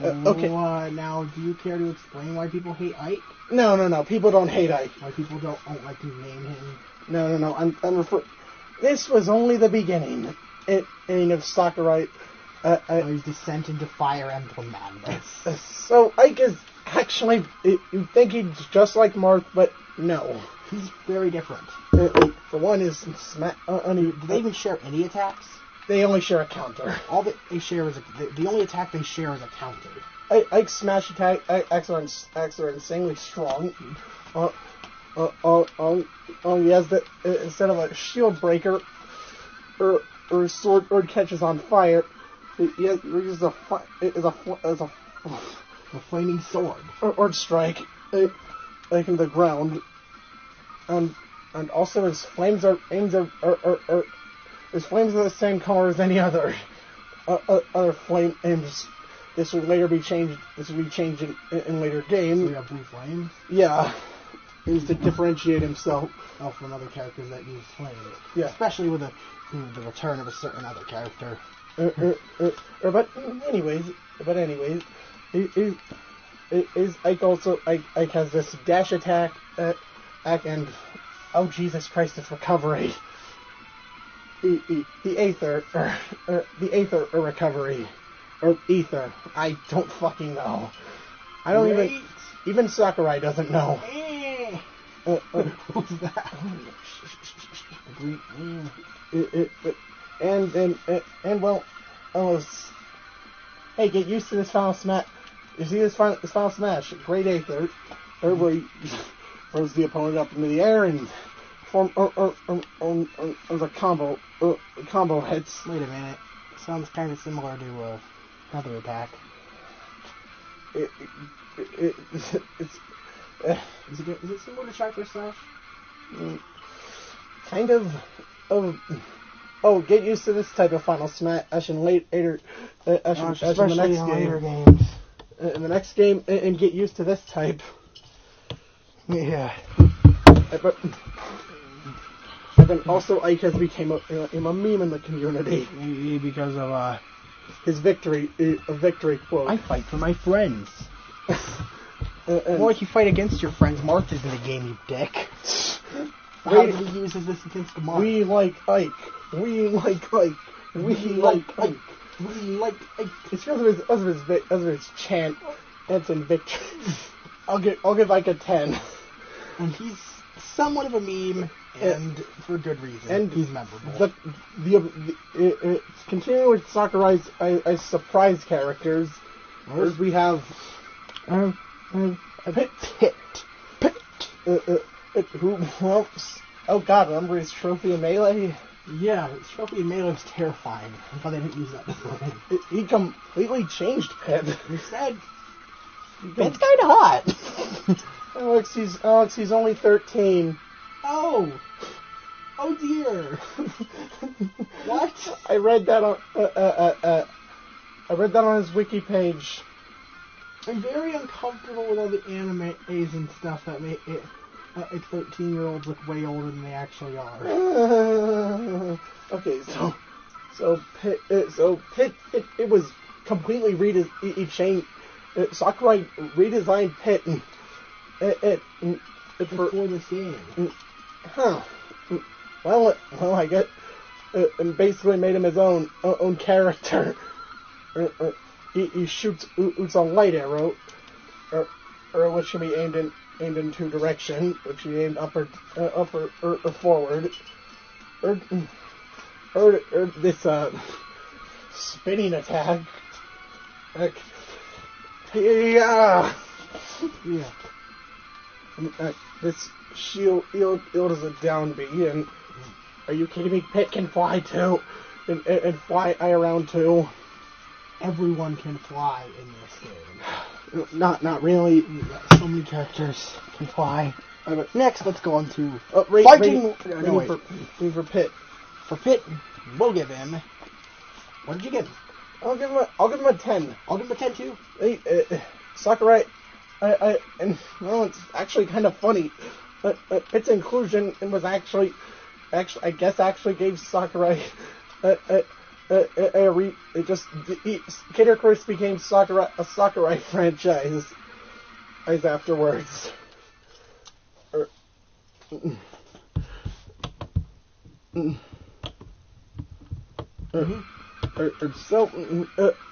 Okay. Now, do you care to explain why people hate Ike? No. People don't hate Ike. Why people don't like to name him? No. I'm referring. This was only the beginning. Of Sakurai. His descent into Fire Emblem madness. So Ike is actually. You think he's just like Marth, but no. He's very different. For one, do they even share any attacks? They only share a counter. All that they share is the only attack they share is a counter. Ike's smash attack acts are insanely strong. He has that instead of a shield breaker or sword or catches on fire. He uses a flaming sword or strike like in the ground. And also his flames are the same color as any other flame aims. This will later be changed. This will be changed in later games. So we have blue flames. Yeah, he needs to differentiate himself from other characters that use flames. Yeah, especially with the return of a certain other character. But anyways, Ike has this dash attack. And oh Jesus Christ, it's recovery. The Aether recovery or Ether. I don't fucking know. I don't even Sakurai doesn't know. What's that? Hey, get used to this final smash. You see this final smash? Great Aether. Everybody throws the opponent up into the air and form the combo hits. Wait a minute. Sounds kind of similar to another attack. Is it similar to Striker Slash? Kind of. Get used to this type of final smash in later. Especially in the next later games. In the next game, and get used to this type. Yeah. But then also Ike has become a meme in the community because of his victory quote. I fight for my friends. More like you fight against your friends. Marth is in the game, you dick. How did he use this against Marth? We like Ike. We like Ike. We like Ike. We like Ike. It's because of his chant. That's in victory. I'll give Ike a 10. And he's somewhat of a meme, and for good reason. And he's memorable. Continuing with Sakurai's surprise characters, first we have Pit. Oh God, remember his trophy in Melee? Yeah, his trophy in Melee was terrifying. I thought they didn't use that. He completely changed Pit. Instead, That's kind of hot. Alex, he's only 13. Oh dear. What? I read that on his wiki page. I'm very uncomfortable with all the animes and stuff that make it 13-year-olds look way older than they actually are. Okay, so Pit, it was completely changed. Sakurai redesigned Pit Before this game. Huh. Well, I guess, and basically made him his own character. He shoots a light arrow, or which can be aimed in two directions, which can be aimed up or forward, or this spinning attack. Yeah. This shield is a down B, and are you kidding me? Pit can fly too, and fly around too. Everyone can fly in this game. Not really. So many characters can fly. Next, let's go on to fighting. For Pit. For Pit, we'll give him. What did you give him? I'll give him a 10. I'll give him a 10 too. Hey, Sakurai, and well, it's actually kind of funny. Its inclusion was actually gave Sakurai Kid Icarus became a Sakurai franchise afterwards.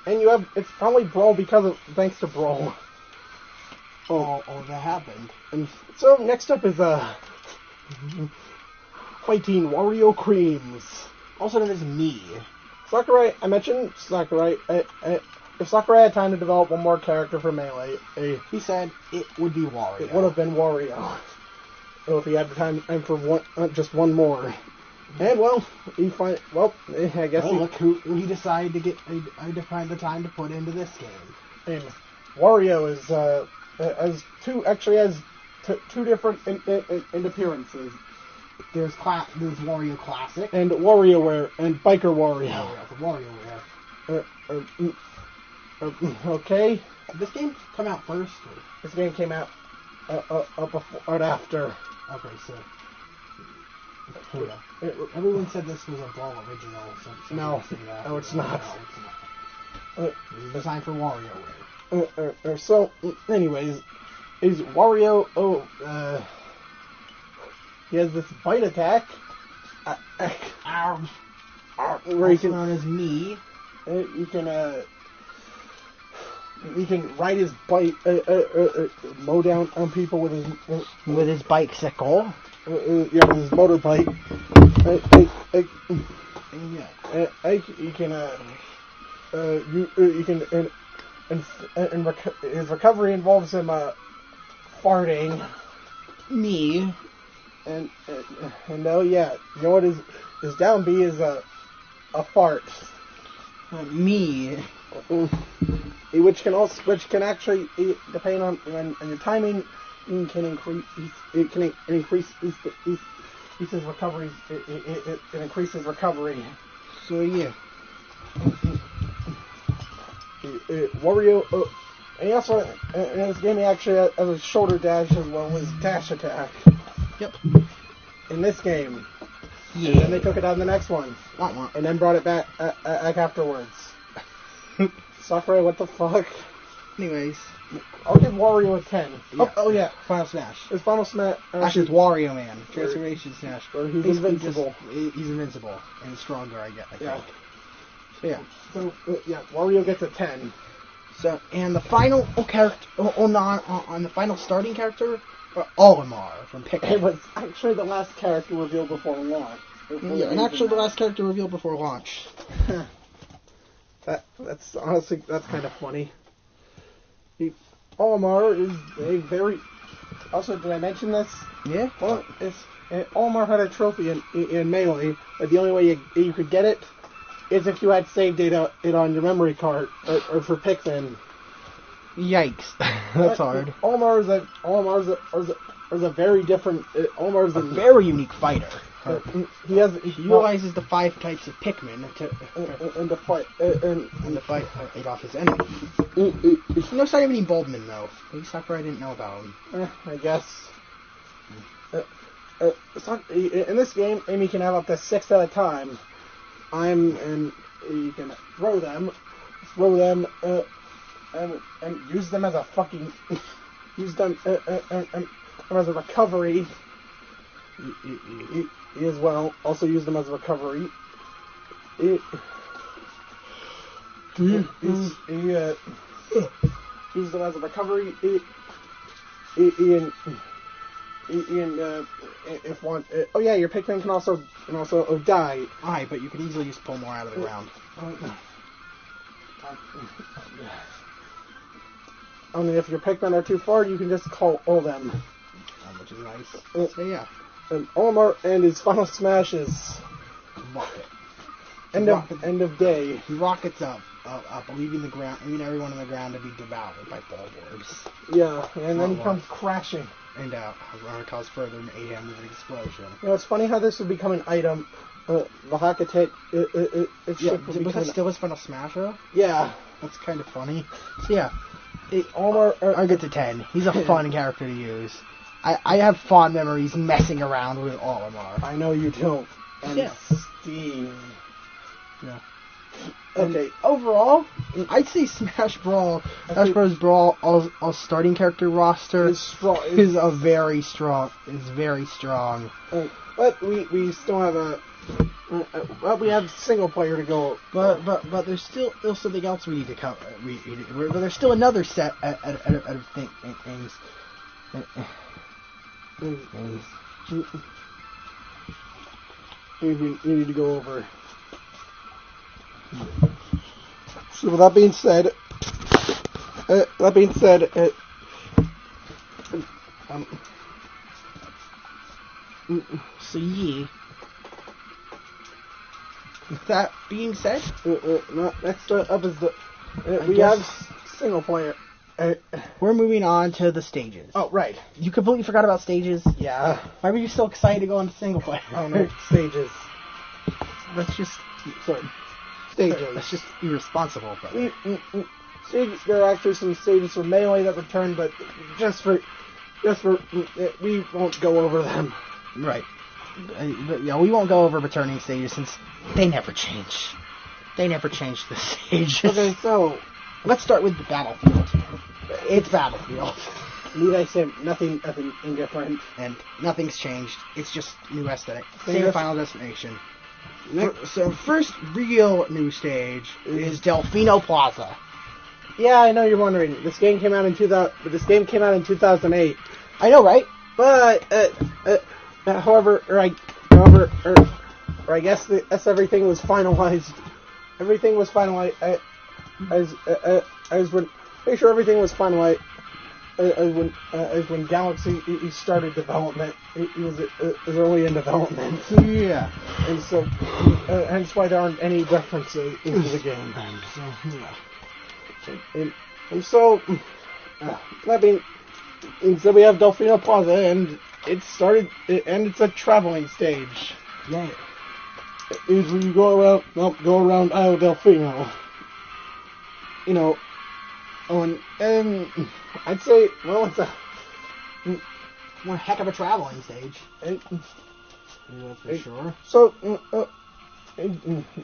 And you have it's probably Brawl thanks to Brawl. Oh, that happened. And so next up is fighting Wario Creams, also known as me. Sakurai. I mentioned Sakurai. If Sakurai had time to develop one more character for Melee, he said it would be Wario. It would have been Wario. So if he had the time for just one more. And I guess look who he decided to get to find the time to put into this game. And Wario has two different in appearances. There's Wario Classic and WarioWare and Biker Wario. WarioWare. Okay. Did this game come out first? Or? This game came out before or after. Okay, so. Everyone said this was a Brawl original. So no, it's not. It's designed for WarioWare. So, anyways, is Wario? He has this bite attack. Where also known as me. He can ride his bike, mow down on people with his bicycle. With his motorbike. His recovery involves him farting. Me. And you know what his down B is a fart. Me. Which can actually, depending on your timing, can increase his recovery. It increases recovery. So yeah. Wario, and he also in this game he actually has a shoulder dash as well as dash attack. Yep. In this game. Yeah. And then they took it out in the next one. And then brought it back afterwards. Sakurai, what the fuck? Anyways. I'll give Wario a 10. Yeah. Oh yeah. Final Smash. His Final Smash. Actually, it's Wario Man. Transformation Smash. He's invincible. He's invincible. And stronger, I think. Yeah. So, Wario gets a 10. So, and the final character, on the final starting character, Olimar from Pikmin. It was actually the last character revealed before launch. The last character revealed before launch. That's kind of funny. Olimar is a very... Also, did I mention this? Yeah. Well, Olimar had a trophy in Melee, but the only way you could get it is if you had saved it on your memory card, or for Pikmin. Yikes. That's hard. Omar's a very different. Omar's A very unique fighter. He utilizes the 5 types of Pikmin to fight fight off his enemies. No sign of any Bulbmin though. Maybe Sakura didn't know about him. I guess. In this game, Amy can have up to 6 at a time. And you can throw them, and use them as a fucking use them as a recovery. As well, also use them as a recovery. Use them as a recovery. If one, oh yeah, your Pikmin can also die. Aye, but you can easily just pull more out of the ground. Only if your Pikmin are too far, you can just call all them. Which is nice. So yeah. And Olimar and his final smash is rocket. End of day. He rockets up, leaving everyone on the ground to be devoured by ball orbs. Yeah, and then he comes crashing. And cause further mayhem with an explosion. You know, it's funny how this would become an item. The Hakatet, was that still his final smash though? Yeah. That's kind of funny. So yeah, Olimar, I get to 10. He's a fun character to use. I have fond memories messing around with Olimar. I know you do. And yeah. Steve. Yeah. Okay. And overall, I'd say Smash Bros. Brawl, all starting character roster is very strong. But we still have we have single player to go. But there's still something else we need to cover. But there's still another set of things. You need to go over. So with that being said, so yeah. With that being said, next up is we have single player. We're moving on to the stages. Oh, right. You completely forgot about stages? Yeah. Why were you so excited to go into single player? Oh, no. Stages. That's just... Sorry. Stages. That's just irresponsible, brother. Stages, there are actually some stages for Melee that return, but just for... We won't go over them. Right. But, yeah, we won't go over returning stages since they never change. They never change the stages. Okay, so... Let's start with the Battlefield. It's Battlefield. Need I say nothing indifferent. And nothing's changed. It's just new aesthetic. Same Final Destination. So first real new stage is Delfino Plaza. Yeah, I know you're wondering. This game came out in 2008. I know, right? But however, I guess everything was finalized. Everything was finalized. Pretty sure everything was finalized as when Galaxy started development. It was early in development. Yeah, and so hence why there aren't any references into the game. So yeah, so we have Delfino Plaza, and it's a traveling stage. Yeah, is where you go around Isle Delfino. You know, and I'd say, well, it's one heck of a traveling stage. Yeah, for sure. So,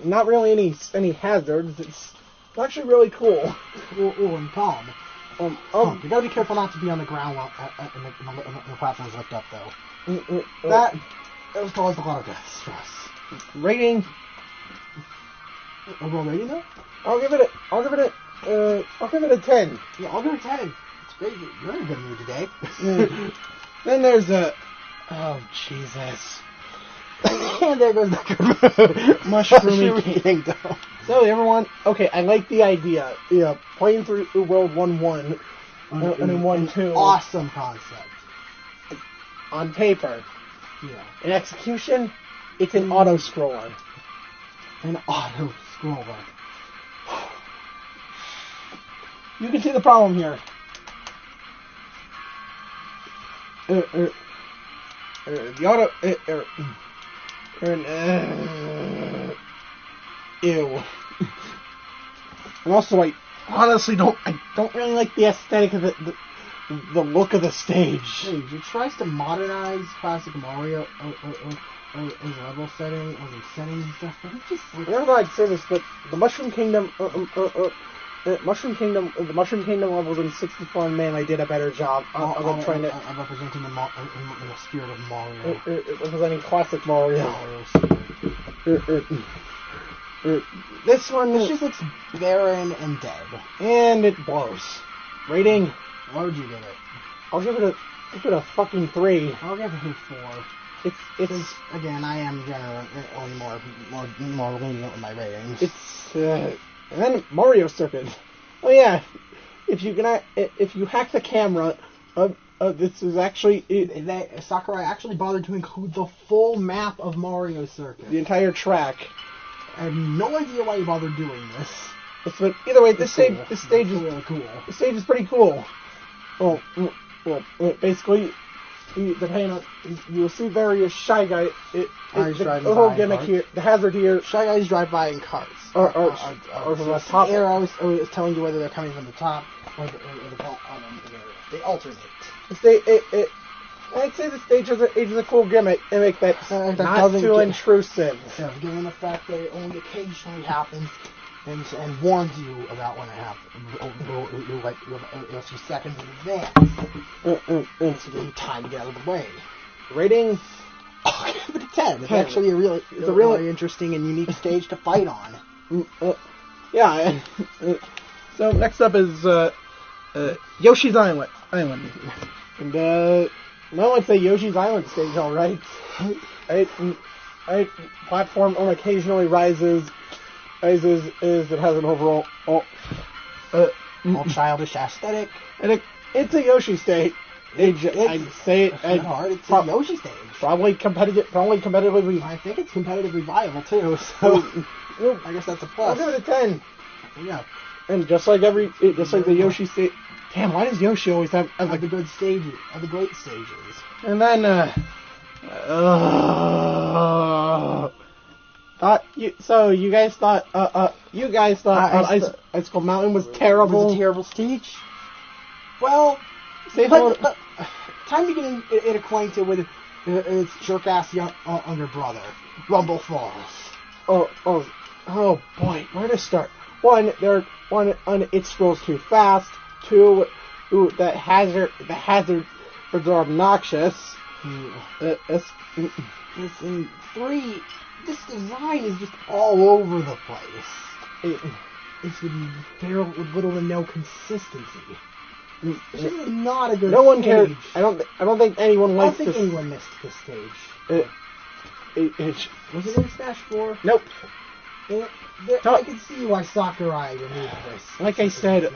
not really any hazards. It's actually really cool. And calm. You gotta be careful not to be on the ground while the platform's lift up, though. That was caused a lot of deaths for us. Rating. Overall rating, though? I'll give it a 10. Yeah, I'll give it a 10. It's great. You're in a good mood today. Then there's oh, Jesus. And there goes the mushroom kingdom. So everyone, okay, I like the idea. Yeah, playing through World 1-1 and then 1-2. Awesome concept. On paper. Yeah. In execution, it's an auto-scroller. An auto-scroller. You can see the problem here. The auto. Ew. And also, I honestly don't really like the aesthetic of the look of the stage. Hey, it tries to modernize classic Mario as level setting, settings and stuff, but it just... I don't know I'd say this, but the Mushroom Kingdom, the Mushroom Kingdom levels in 64, man, I did a better job of trying to... representing the spirit of Mario. Representing classic Mario. Mario This one... This just looks barren and dead. And it blows. Rating? What would you give it? I'll give it a fucking 3. I'll give it a 4. It's again, I am generally more lenient with my ratings. It's and then Mario Circuit. Oh yeah, if you hack the camera, this is actually Sakurai actually bothered to include the full map of Mario Circuit, the entire track. I have no idea why you bothered doing this. But either way, this stage really cool. The stage is pretty cool. Well, basically, depending on, you'll see various Shy Guy. The whole gimmick here, the hazard here. Shy Guys drive by in carts. Or from the top. Arrows is telling you whether they're coming from the top or the bottom. They alternate. I'd say the stage is a cool gimmick that's not too intrusive. Yeah, given the fact that it only occasionally happens and warns you about when it happens, like a few seconds in advance, to give you time to get out of the way. Rating? I'll give it a 10. It's actually a really interesting and unique stage to fight on. Yeah. So next up is Yoshi's Island. And no, I'd say Yoshi's Island stage, all right. Platform occasionally rises. It has an overall all childish aesthetic. And it's a Yoshi stage. I'd say it. It's a Yoshi stage. Probably competitively. I think it's competitively viable too. So I guess that's a plus. I'll give it a 10. Yeah. And just like the Yoshi stage. Damn, why does Yoshi always have the good stages? The great stages. And then you guys thought Ice Cold Mountain was terrible. Was a terrible stage. Well, time to get it acquainted with its jerk-ass younger brother, Rumble Falls. Oh boy, where to start? One, it scrolls too fast. 2, the hazards are obnoxious. And 3, this design is just all over the place. It's with little to no consistency. This is not a good. No one cares. I don't think anyone likes this. I don't think anyone missed this stage. Was it in Smash 4? Nope. I can see why Sakurai removed this. Like I said,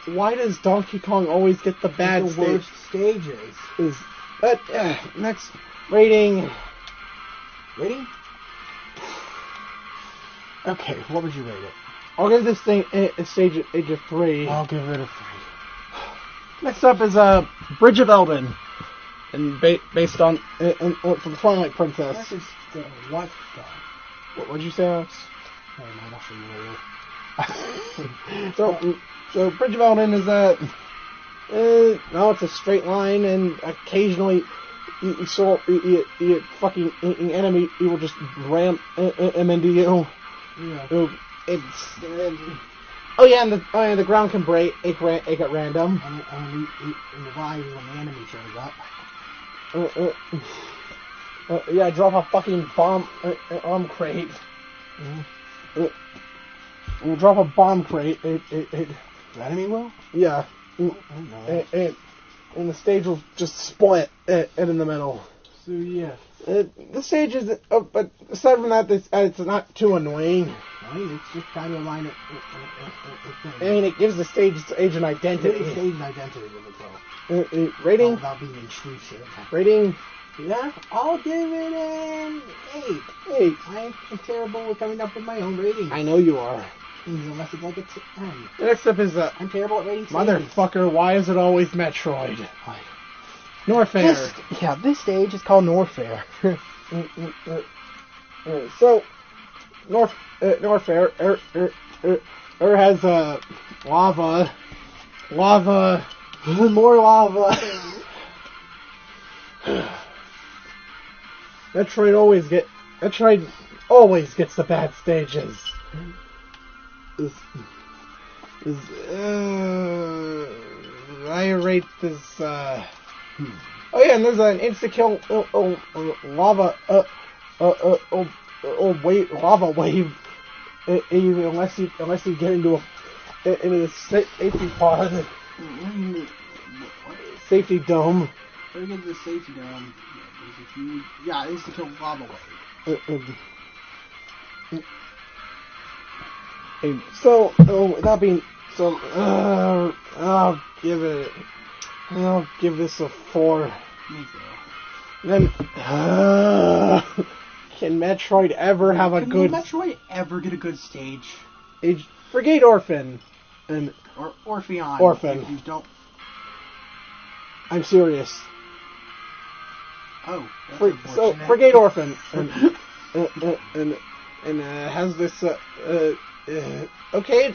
why does Donkey Kong always get the bad the worst stages? Next rating. Rating? Okay, what would you rate it? I'll give this thing a stage a 3. I'll give it a 3. Next up is Bridge of Eldin, and based on from Twilight Princess. What what'd you say, Alex? Oh, I'll show you later. So Bridge of Eldin is no, it's a straight line, and occasionally you fucking enemy, you will just ram him into you. Yeah. And the ground can break at random. And revive when the enemy shows up. Yeah, drop a fucking bomb crate. We'll drop a bomb crate. The enemy will? Yeah. And the stage will just split in the middle. So yeah. The stage is, but aside from that, it's not too annoying. I mean, it's just kind of a line of. I mean, it gives the stage an identity. It gives an identity with it, though. Rating? Without being intrusive. Rating? Yeah, I'll give it an 8. 8. I'm terrible with coming up with my own rating. I know you are. Unless it's like it's Next up is I'm terrible at rating stages. motherfucker. Why is it always Metroid? Norfair. This stage is called Norfair. So, Norfair has lava, More lava. Metroid always gets the bad stages. I rate this. Oh yeah, and there's an insta-kill lava lava wave. Even unless you get into the safety pod, safety dome. Better get to the safety dome. Insta-kill lava wave. So, I'll give this a 4. Me too. Then, can Metroid ever have a good? Can Metroid ever get a good stage? Forget Orphan, and or Orpheon. Orphan. If you don't. I'm serious. Oh. So forget Orphan, and has this okay?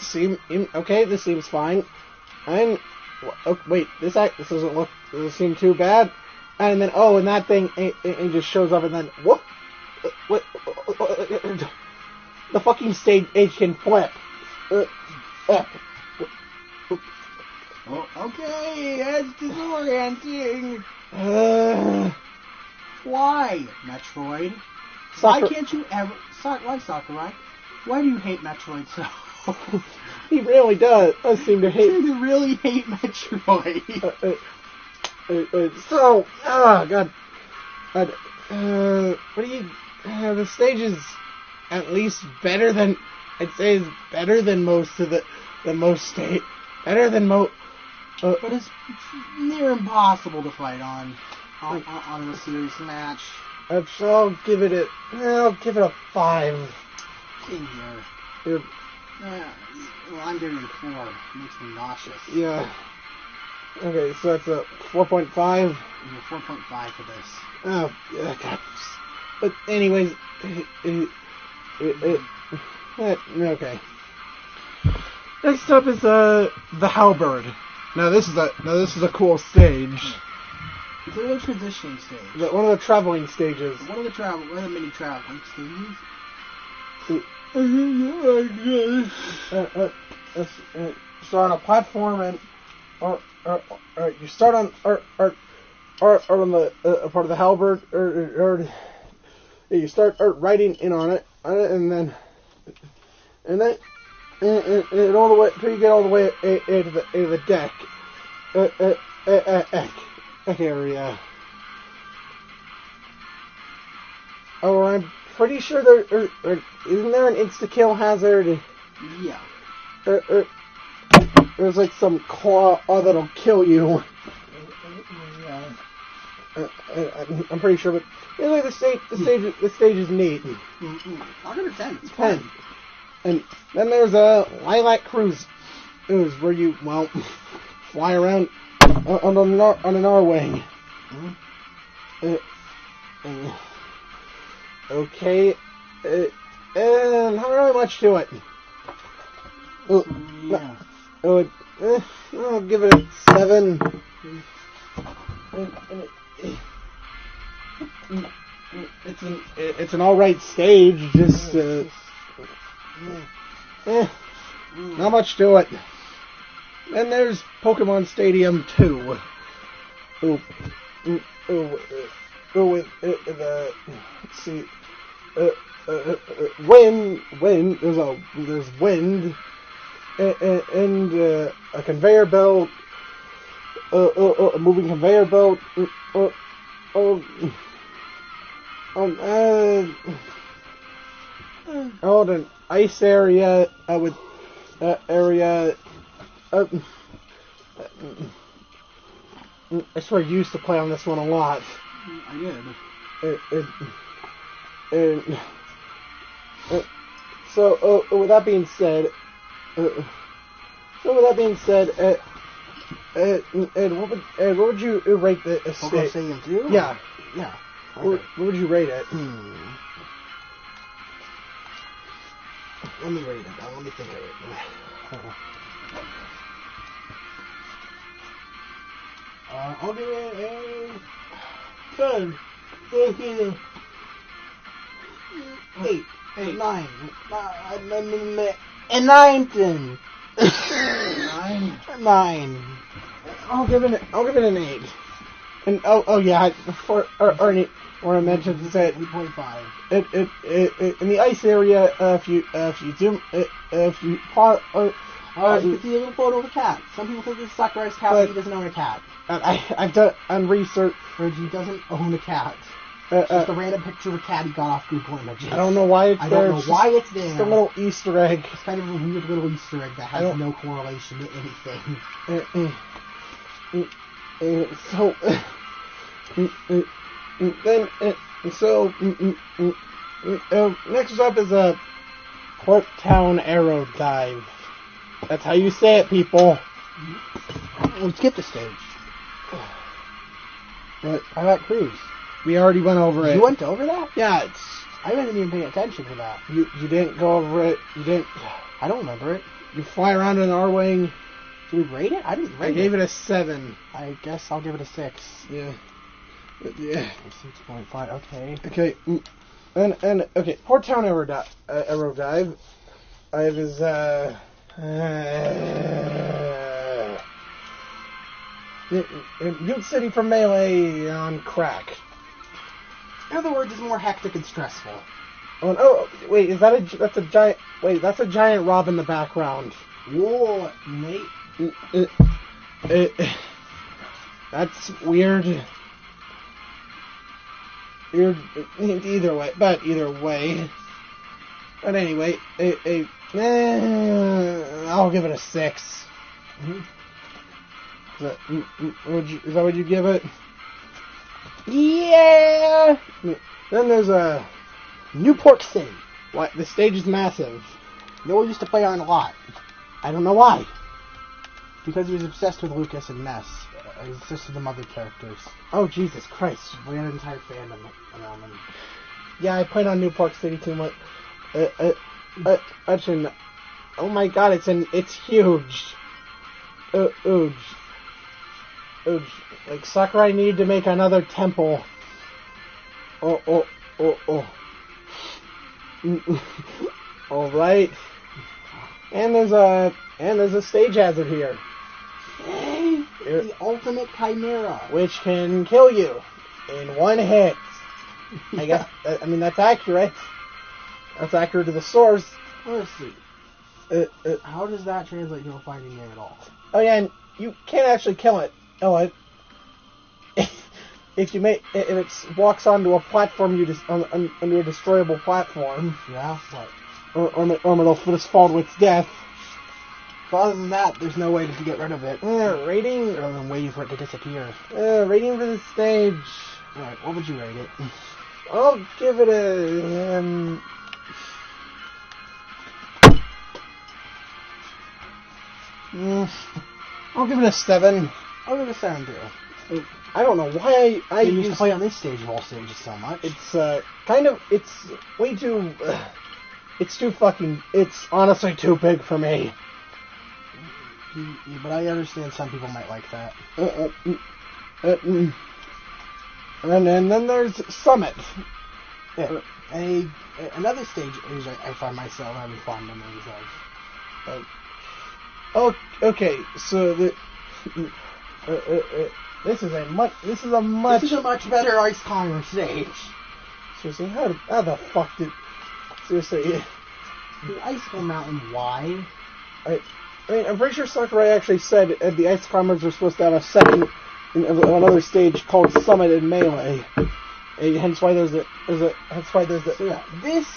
This seems fine. And wait, this doesn't seem too bad. And then and that thing it just shows up, and then what? The fucking stage can flip. Okay, that's disorienting. Why, Metroid? Why can't you ever... Why, Sakurai? Why do you hate Metroid so? He really does seem to hate... You really hate Metroid. God. What do you... the stage is at least better than... I'd say is better than most of the most state... Better than most... but it's near impossible to fight on a serious match. I'll give it a 5. In here. Well, I'm giving it a 4. It makes me nauseous. Yeah. Okay, so that's a 4.5. 4.5 for this. Oh, yeah, God. But anyways, okay. Next up is the Halberd. Now this is a cool stage. It's a little transitioning stage. One of the traveling stages. One of the mini traveling stages. So on a platform, and or you start on or on the part of the halberd, or you start riding in on it, and then all the way until you get all the way into the deck area. Oh, I'm pretty sure isn't there an insta-kill hazard? Yeah. There's like some claw that'll kill you. I'm pretty sure, but anyway, the stage is neat. I'll give it 10. It's 10. fun. And then there's a Lilac Cruise, where you fly around on an R-wing. Okay, and not really much to it. Yeah. I'll give it a 7. It's an alright stage, just not much to it. Then there's Pokemon Stadium 2. Let's see. Wind. There's wind, and a conveyor belt, a moving conveyor belt. An ice area with area. I swear you used to play on this one a lot. I did. So, with that being said, So with that being said, Ed, what would you rate the What stage? Stadium 2? Yeah. Yeah. What Okay. would you rate it? Let me rate it. Let me think of it. I'll give it a 7. 8. 9. And 9 then. 9. I'll give it an 8. And oh yeah, or I mentioned to say 8.5. it in the ice area. If you zoom, if you pause, You can see a little photo of a cat. Some people think this is Sakurai's cat, but he doesn't own a cat. I've done research. Or he doesn't own a cat. It's just a random picture of a cat he got off Google Images. I don't know why it's there. I don't know why it's there. It's a little Easter egg. It's kind of a weird little Easter egg that has no correlation to anything. Next up is a Port Town Arrow Dive. That's how you say it, people. Let's skip the stage. But How about Cruise? we already went over it. You went over that? Yeah, I wasn't even paying attention to that. you didn't go over it. You didn't. I don't remember it. You fly around in an R-wing. Did we rate it? I didn't rate I gave it a 7. I guess I'll give it a 6. Yeah. Yeah. 6.5. Okay. Okay. And okay. Port Town Arrow Dive. It is Mute City from Melee on crack. In other words, it's more hectic and stressful. Oh, wait, that's a giant, that's a giant Rob in the background. Whoa, Nate. That's weird. Either way. But anyway, I'll give it a 6. Mm-hmm. Is that what you give it? Yeah. Then there's a Newport City. what? The stage is massive. Noah used to play on a lot. I don't know why. Because he was obsessed with Lucas and Ness. He was obsessed with the mother characters. Oh Jesus Christ! We had an entire fandom around them. Yeah, I played on New Park City too much. Actually, oh my God, it's huge. Huge. Like Sakurai needed to make another temple. Oh. All right. And there's a stage hazard here, The ultimate chimera. which can kill you in one hit. I guess. I mean, that's accurate. That's accurate to the source. Let's see. How does that translate to a fighting game at all? Oh yeah, and you can't actually kill it. If it walks onto a platform, onto a destroyable platform. Yeah, what? Or it'll just fall to its death. But other than that, there's no way to get rid of it. Rating. Other than waiting for it to disappear. Rating for the stage. Alright, what would you rate it? I'll give it a. I'll give it a 7. I'll give it a 7 too. I don't know why I You used use to play on this stage of all stages so much. It's it's way too. It's too fucking. It's honestly too big for me. But I understand some people might like that. And then there's Summit. Yeah. Another stage I find myself having fond memories of. Oh, okay. So this is a much better ice climber stage. Seriously, how the fuck did seriously? The Icicle Mountain, why? I mean, I'm pretty sure Sakurai actually said the Ice Climbers were supposed to have a second, another stage called Summit in Melee. Hence why there's a. So yeah, this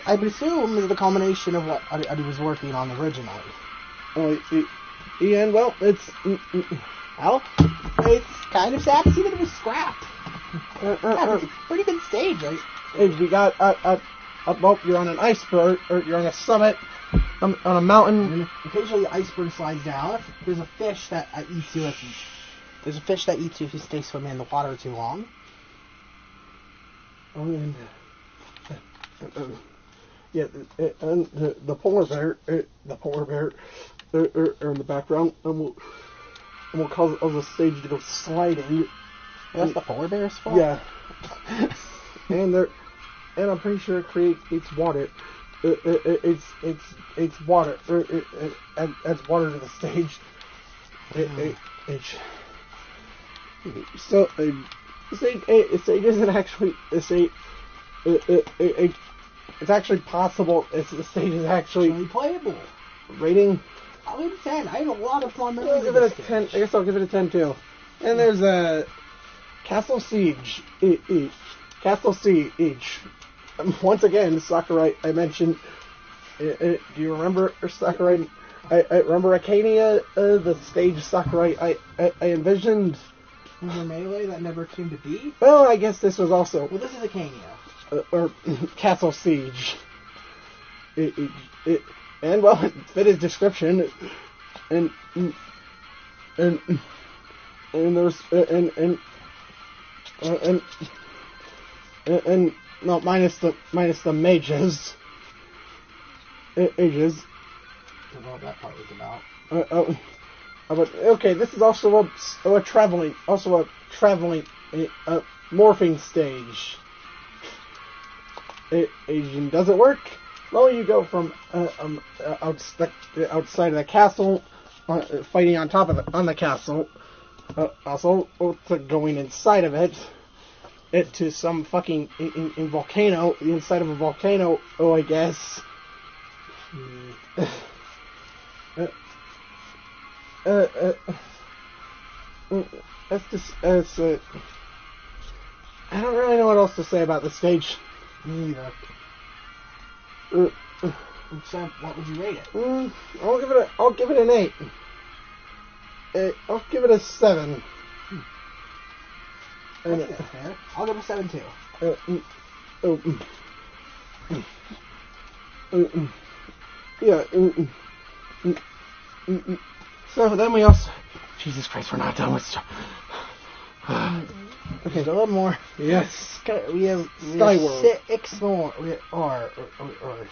I would assume is the culmination of what Adi was working on originally. Oh, yeah, well, it's. Well, it's kind of sad to see that it was scrapped. It's a pretty good stage, right? We got well, you're on an iceberg, or you're on a summit, on a mountain. And occasionally, the iceberg slides down. There's a fish that eats you. There's a fish that eats you if you stay swimming in the water too long. And the polar bear, are in the background, and will cause the stage to go sliding. That's the polar bear's fault. Yeah, and I'm pretty sure it creates water. It's water. It adds water to the stage. So the stage isn't actually the stage. It's actually possible. The stage is actually playable. Rating. I'll give it a 10. I had a lot of fun. I'll give it a 10. I guess I'll give it a 10 too. And there's a Castle Siege. Castle Siege. Once again, Sakurai. I mentioned. Do you remember Sakurai? I remember Arcadia. The stage Sakurai. I envisioned. The Melee that never came to be? Well, I guess this was also. Well, this is Arcadia. Or Castle Siege. And well, it fit his description, and there's and no, minus the mages. Ages. I don't know what that part was about. But okay, this is also a traveling morphing stage. Does it work? Well, you go from outside of the castle, fighting on the castle, also to going inside of it to some fucking in volcano, inside of a volcano. Oh, I guess. That's just I don't really know what else to say about the stage. Me either. So, what would you rate it? I'll give it an 8. I'll give it a 7. That's fair. I'll give it a 7 too. Yeah. So then we also. Jesus Christ, we're not done with stuff. Okay, a little more. Yes. We have Skyworld. 6 more.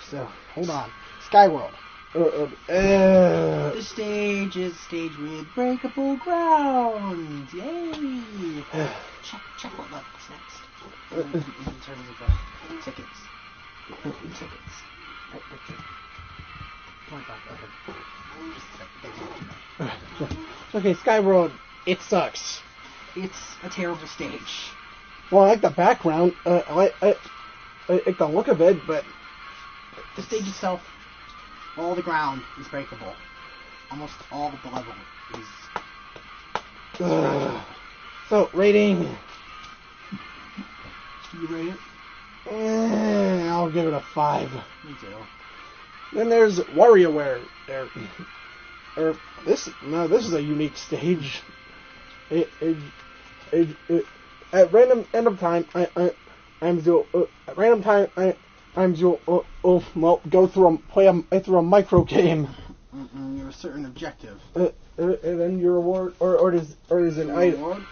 So, hold on. Skyworld. The stage is stage with breakable ground. Yay! check what level's next. In terms of tickets. Tickets. Right there. 25. Okay, Skyworld. It sucks. It's a terrible stage. Well, I like the background. I like the look of it, but the stage itself, all the ground is breakable. Almost all of the level is. So rating. You rate it? I'll give it a 5. Me too. Then there's WarioWare. This is a unique stage. At random end of time, go through play through a micro game. You have a certain objective. And then your reward, or is an item. Reward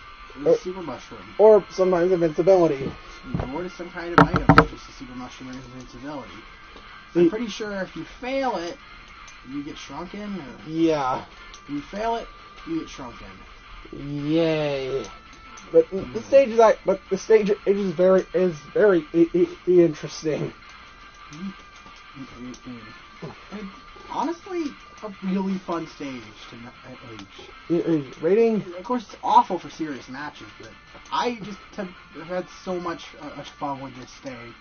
is super mushroom. Or sometimes invincibility. Your reward is some kind of item, which is a super mushroom or invincibility. I'm pretty sure if you fail it, you get shrunken. Or Yeah. If you fail it, you get shrunken. Yay. But the stage is very interesting. Honestly, a really fun stage to age. Rating? Of course, it's awful for serious matches, but I just have had so much fun with this stage.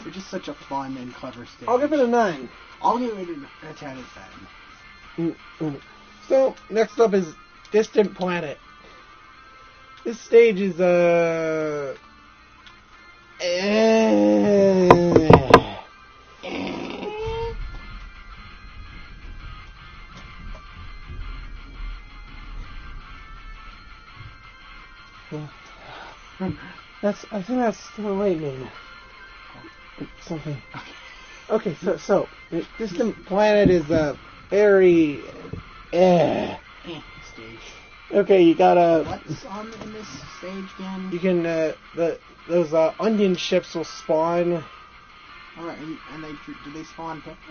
It's just such a fun and clever stage. I'll give it a 9. I'll give it a 10 out of 10. So, next up is Distant Planet. This stage is, I think that's the lightning. Something. Okay, so distant planet is a very Stage. Okay, you got What's on in this stage again? You can those onion ships will spawn. Alright, and do they spawn pellets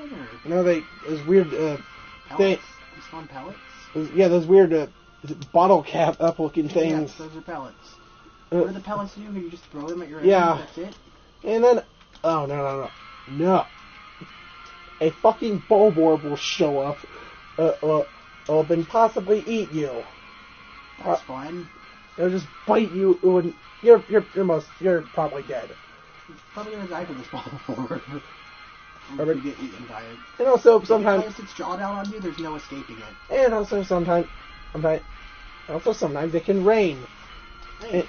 or? No, those weird Pellets? They spawn pellets? those weird bottle cap up looking things. Yeah, those are pellets. What do the pellets do? Can you just throw them at your Yeah. enemy? That's it? And then no. A fucking bulborb will show up, and possibly eat you. That's fine. It'll just bite you, and you're probably dead. You're probably gonna die from this bulborb. Or you get eaten by it. And also If sometimes, it plants its jaw down on you, there's no escaping it. and also sometimes it can rain. Hey,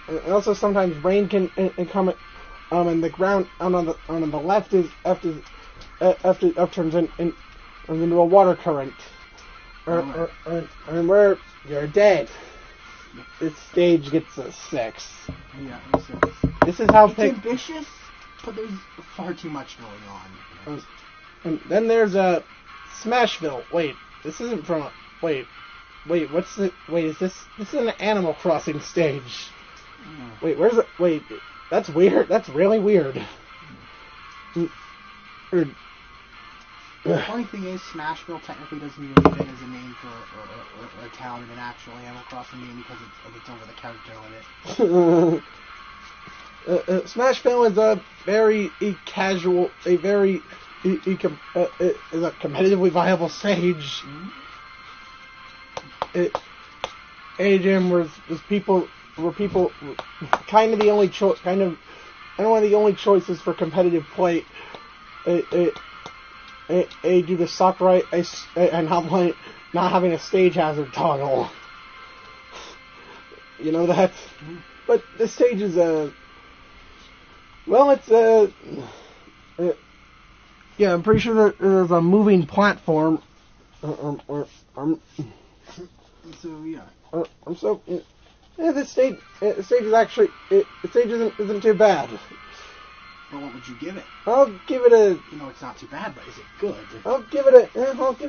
And also sometimes rain can come. And the ground on the left is after turns into a water current, and where you're dead. This stage gets a 6. Yeah, This is how it's ambitious, but there's far too much going on. And then there's a Smashville. Wait, this isn't from. Wait, what's the? Wait, is this? This is an Animal Crossing stage. Wait, where's it? Wait. That's weird. That's really weird. The funny thing is, Smashville technically doesn't even fit as a name for a town in an actual Animal Crossing game because it's over the character limit. Smashville is a very casual, is a competitively viable stage. AGM were people kind of the only choice, one of the only choices for competitive play. Due to Sakurai and not having a stage hazard toggle. You know that? But the stage is yeah, I'm pretty sure there's a moving platform. So yeah. The stage is actually the stage isn't too bad. But what would you give it? I'll give it a. You know, it's not too bad, but is it good? I'll give it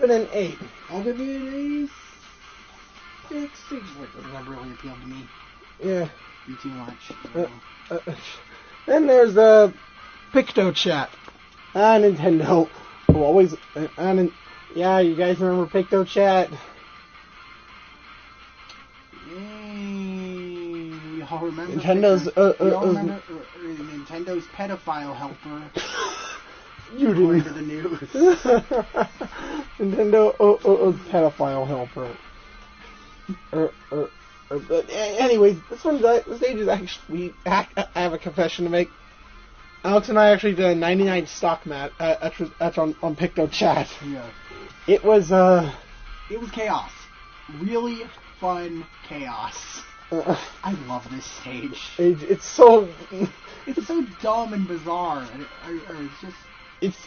an 8. I'll give it a 6. Stage doesn't ever really appeal to me. Yeah. Be too much. Then there's Picto Chat. Nintendo will always. Yeah, you guys remember Picto Chat? We all remember. Nintendo Nintendo's pedophile helper. You According didn't. to the news. Nintendo pedophile helper. But anyways, this stage is actually. I have a confession to make. Alex and I actually did a 99 stock match on Picto Chat. Yeah. It was chaos. Really fun chaos. I love this stage. It's so dumb and bizarre, and it's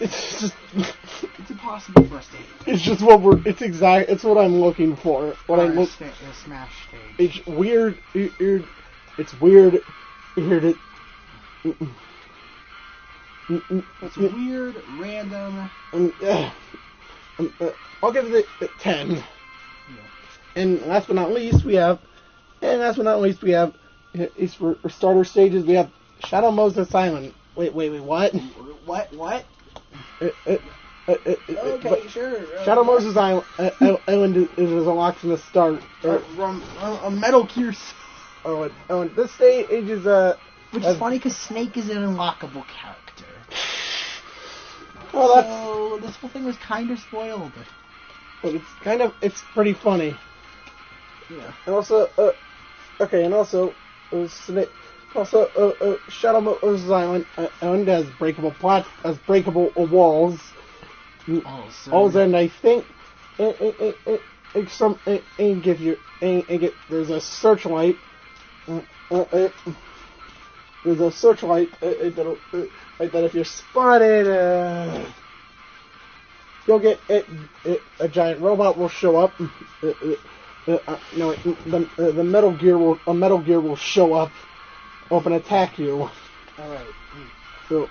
impossible for a stage. It's just it's what I'm looking for. A Smash stage. It's weird. It's weird. It's weird, random. I'll give it a 10. Yeah. And last but not least, we have is for starter stages. We have Shadow Moses Island. Wait, what? What? Okay, sure. Shadow Moses Island is unlocked from the start. From a Metal Gear. And this stage is which is funny because Snake is an unlockable character. Well, so this whole thing was kind of spoiled. But it's pretty funny. Yeah. And also, Shadow Moses Island has breakable walls. And I think there's a searchlight. There's a searchlight that if you're spotted, you'll get a giant robot will show up. The Metal Gear will show up and attack you. All right. So,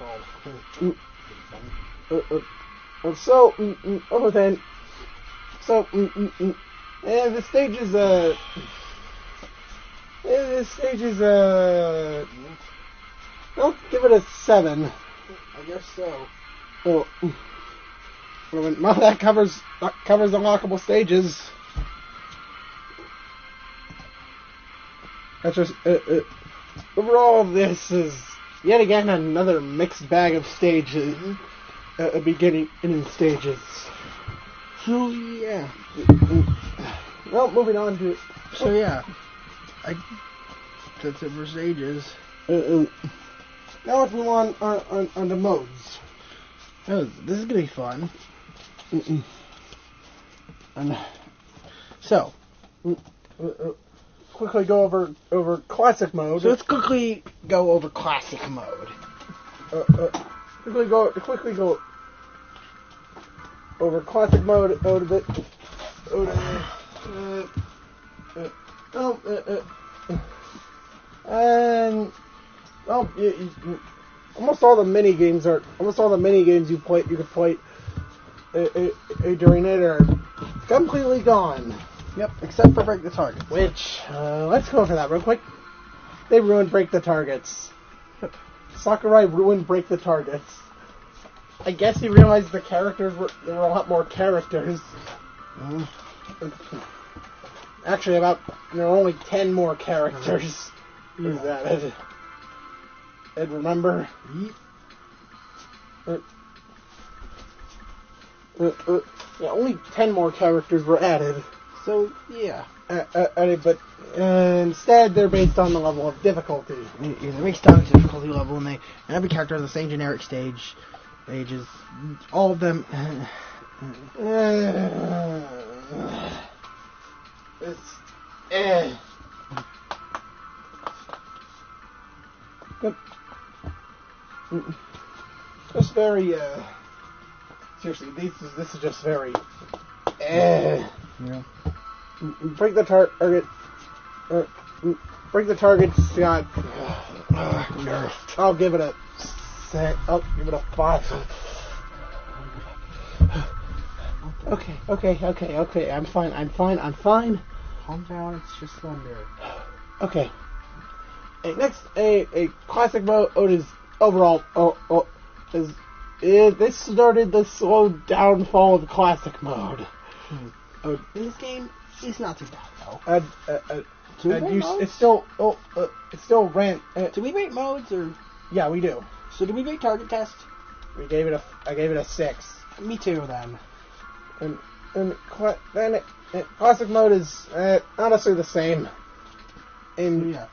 And the stage is I'll give it a 7. I guess so. Well, that covers unlockable stages. That's just overall. This is yet again another mixed bag of stages, beginning stages. So yeah. Well, moving on to. So yeah, that's it for stages. Now let's move on to modes. Oh, this is gonna be fun. And so, quickly go over classic mode. let's quickly go over classic mode. Quickly go over classic mode a bit. And almost all the mini games you could play during it are completely gone. Yep, except for Break the Target. Which let's go over that real quick. They ruined Break the Targets. Sakurai ruined Break the Targets. I guess he realized there were a lot more characters. Actually, there are only 10 more characters. Is that it? Ed, remember? Yeah, only 10 more characters were added. So yeah, But instead, they're based on the level of difficulty. they're based on difficulty level, and every character has the same generic stages. All of them. Just very seriously, this is just very Yeah. Break the target. Break the target's got. I'll give it a 5. Okay. I'm fine. Calm down. It's just thunder. Okay. Next, a classic mode is overall. This started the slow downfall of classic mode. This game is not too bad though. It still ran. Do we rate modes or? Yeah, we do. So do we rate target test? I gave it a 6. Me too then. And classic mode is honestly the same. Yeah.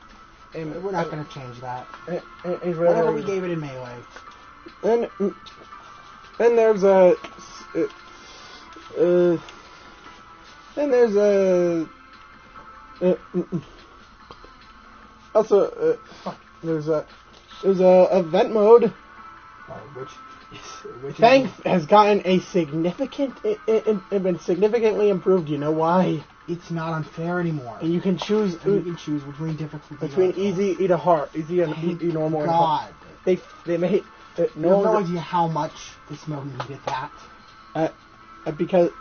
We're not going to change that. Whatever we gave it in Melee. And there's a. Also, there's a event mode. Which has gotten a been significantly improved. You know why? It's not unfair anymore. And you can choose. Between difficulty. Between easy to hard, easy and normal. God, they made no idea how much this mode needed that. Because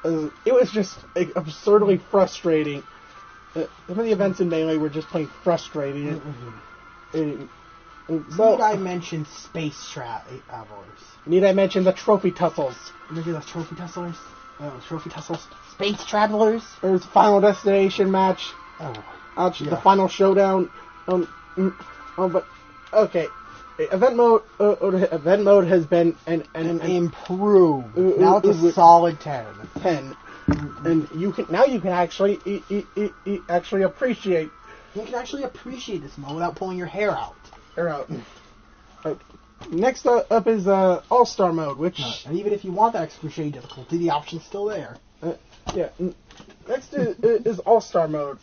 it was just absurdly frustrating. Some of the events in Melee were just plain frustrating. So, need I mention space travelers? Need I mention the trophy tussles? Maybe those trophy tusslers? Trophy tussles? Space travelers? There's Final Destination match. The final showdown. But okay. Event mode has been an improved. Now it's a solid 10. And you can actually appreciate. You can actually appreciate this mode without pulling your hair out. Next up is All-Star mode, which and even if you want that excruciating difficulty, the option's still there. Next is All-Star mode,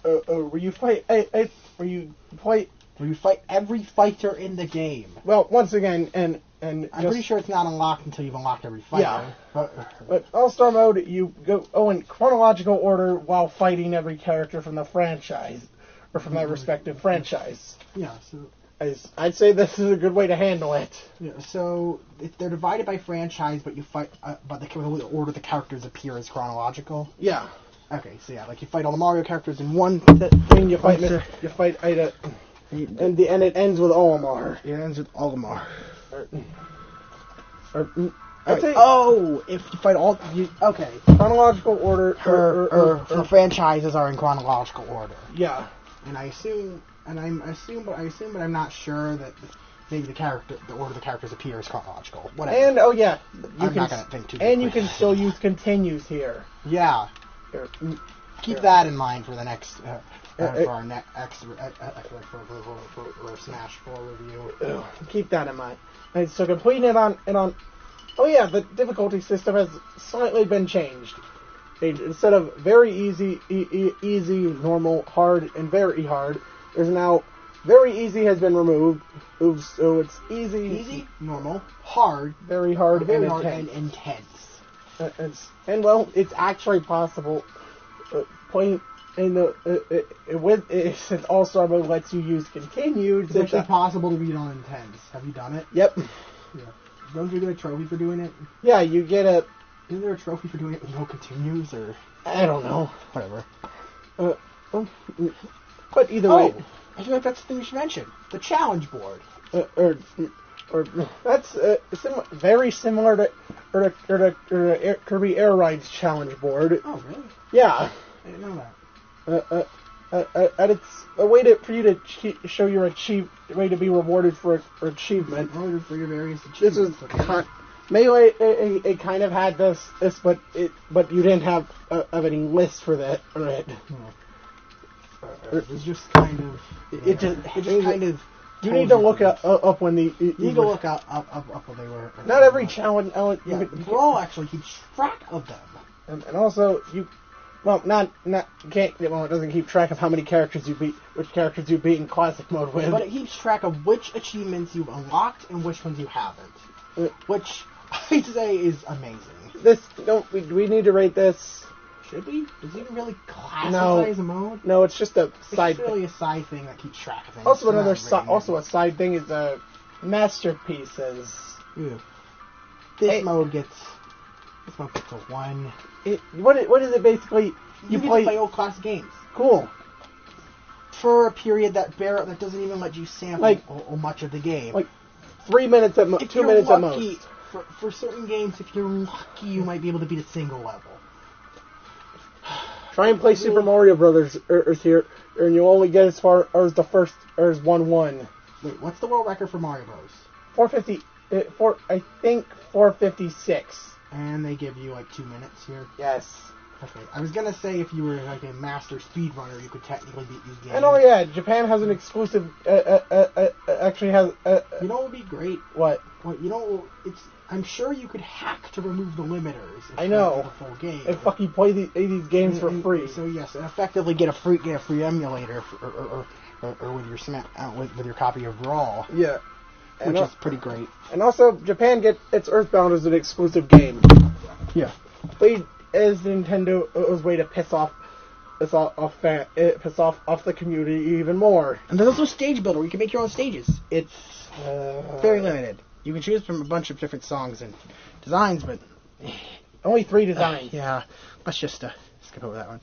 where you fight every fighter in the game. Well, once again, and I'm pretty sure it's not unlocked until you've unlocked every fighter. Yeah. But All-Star mode, you go in chronological order while fighting every character from the franchise or from their respective franchise. Yeah. So I'd say this is a good way to handle it. Yeah, so they're divided by franchise, but you fight. But the order the characters appear is chronological. Yeah. Okay, so yeah, like you fight all the Mario characters in one thing. You fight Ida, and it ends with Olimar. It ends with Olimar. If you fight all, okay. Chronological order, or franchises are in chronological order. Yeah. And I assume, but I'm not sure that maybe the order the characters appear is chronological. Whatever. And I'm not gonna think too. And you can still use continues here. Yeah. Keep that in mind for the next for our next for Smash 4 review. Keep that in mind. And so completing it on. Oh yeah, the difficulty system has slightly been changed. Instead of very easy, easy, normal, hard, and very hard, there's now very easy has been removed. So it's easy, normal, hard, very hard, and intense. It's actually possible playing in the with since All Star Mode lets you use continued. It's actually possible to beat on intense. Have you done it? Yep. Yeah. Don't you get a trophy for doing it? Yeah, you get a. Isn't there a trophy for doing it with no continues, or I don't know. Whatever. But either way, I feel like that's the thing you should mention. The challenge board. Or that's very similar to Kirby Air Ride's challenge board. Oh, really? Yeah. I didn't know that. And it's a way for you to show your way to be rewarded for achievement. Rewarded for your various achievements. This is Melee. It kind of had this, but you didn't have any list for that. Right. It's just kind of. It just kind of. You need to look up when the. You need to look up when they were. Not every challenge. Brawl actually keeps track of them. And also you. Well, you can't. Well, it doesn't keep track of how many characters you beat, which characters you beat in classic mode with. But it keeps track of which achievements you've unlocked and which ones you haven't. Which I'd say is amazing. We need to rate this. Should we? Does it even really classify as a mode? No, it's just a side. It's really a side thing that keeps track of things. Also, a side thing is masterpieces. Yeah. This mode gets a 1. What is it basically? You play old classic games. Cool. For a period that doesn't even let you sample much of the game. Like 3 minutes at most. 2 minutes at most. For certain games, if you're lucky, you might be able to beat a single level. Try and play Super Mario Brothers Earth here, and you'll only get as far as the first, or as 1-1. Wait, what's the world record for Mario Bros? 450. I think 456. And they give you like 2 minutes here. Yes. Okay. I was gonna say if you were like a master speedrunner, you could technically beat these games. And oh yeah, Japan has an exclusive. Actually has. You know what would be great? What? Well, I'm sure you could hack to remove the limiters. I know. The full game. And fucking play these games for free. So yes, and effectively get a free emulator or with your copy of Brawl. Yeah. Which is pretty great. And also, Japan gets its Earthbound as an exclusive game. Yeah. Played as Nintendo's way to piss off the community even more. And there's also Stage Builder. You can make your own stages. It's very limited. You can choose from a bunch of different songs and designs, but only 3 designs. Yeah, let's just skip over that one.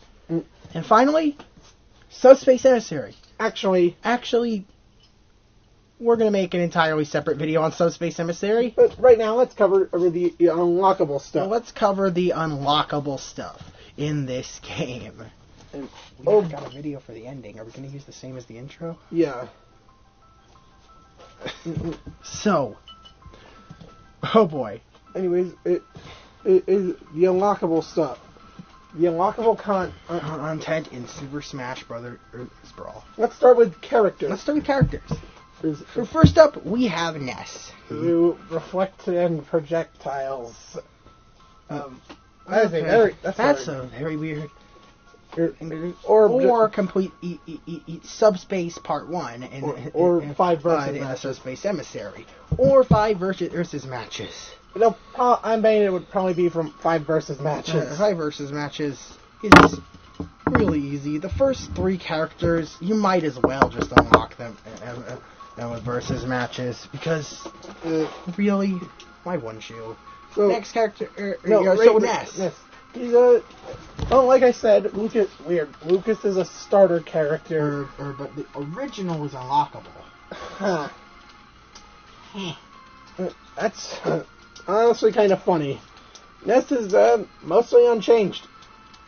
And finally, Subspace Emissary. Actually, we're going to make an entirely separate video on Subspace Emissary. But right now, let's cover the unlockable stuff. Well, let's cover the unlockable stuff in this game. And we got a video for the ending. Are we going to use the same as the intro? Yeah. So, oh boy. Anyways, it is the unlockable stuff. The unlockable content in Super Smash Bros. Brawl. Let's start with characters. So first up, we have Ness. Who reflect and projectiles. That's very weird. Or complete Subspace Part 1 or 5 versus in a Subspace Emissary. Or 5 versus matches. No, I'm betting it would probably be from 5 versus matches. 5 versus matches is really easy. The first 3 characters, you might as well just unlock them with versus matches because really, why wouldn't you? So, Next character, Ness. He's like I said, Lucas. Weird. Lucas is a starter character, but the original is unlockable. Huh. That's honestly kind of funny. Ness is mostly unchanged.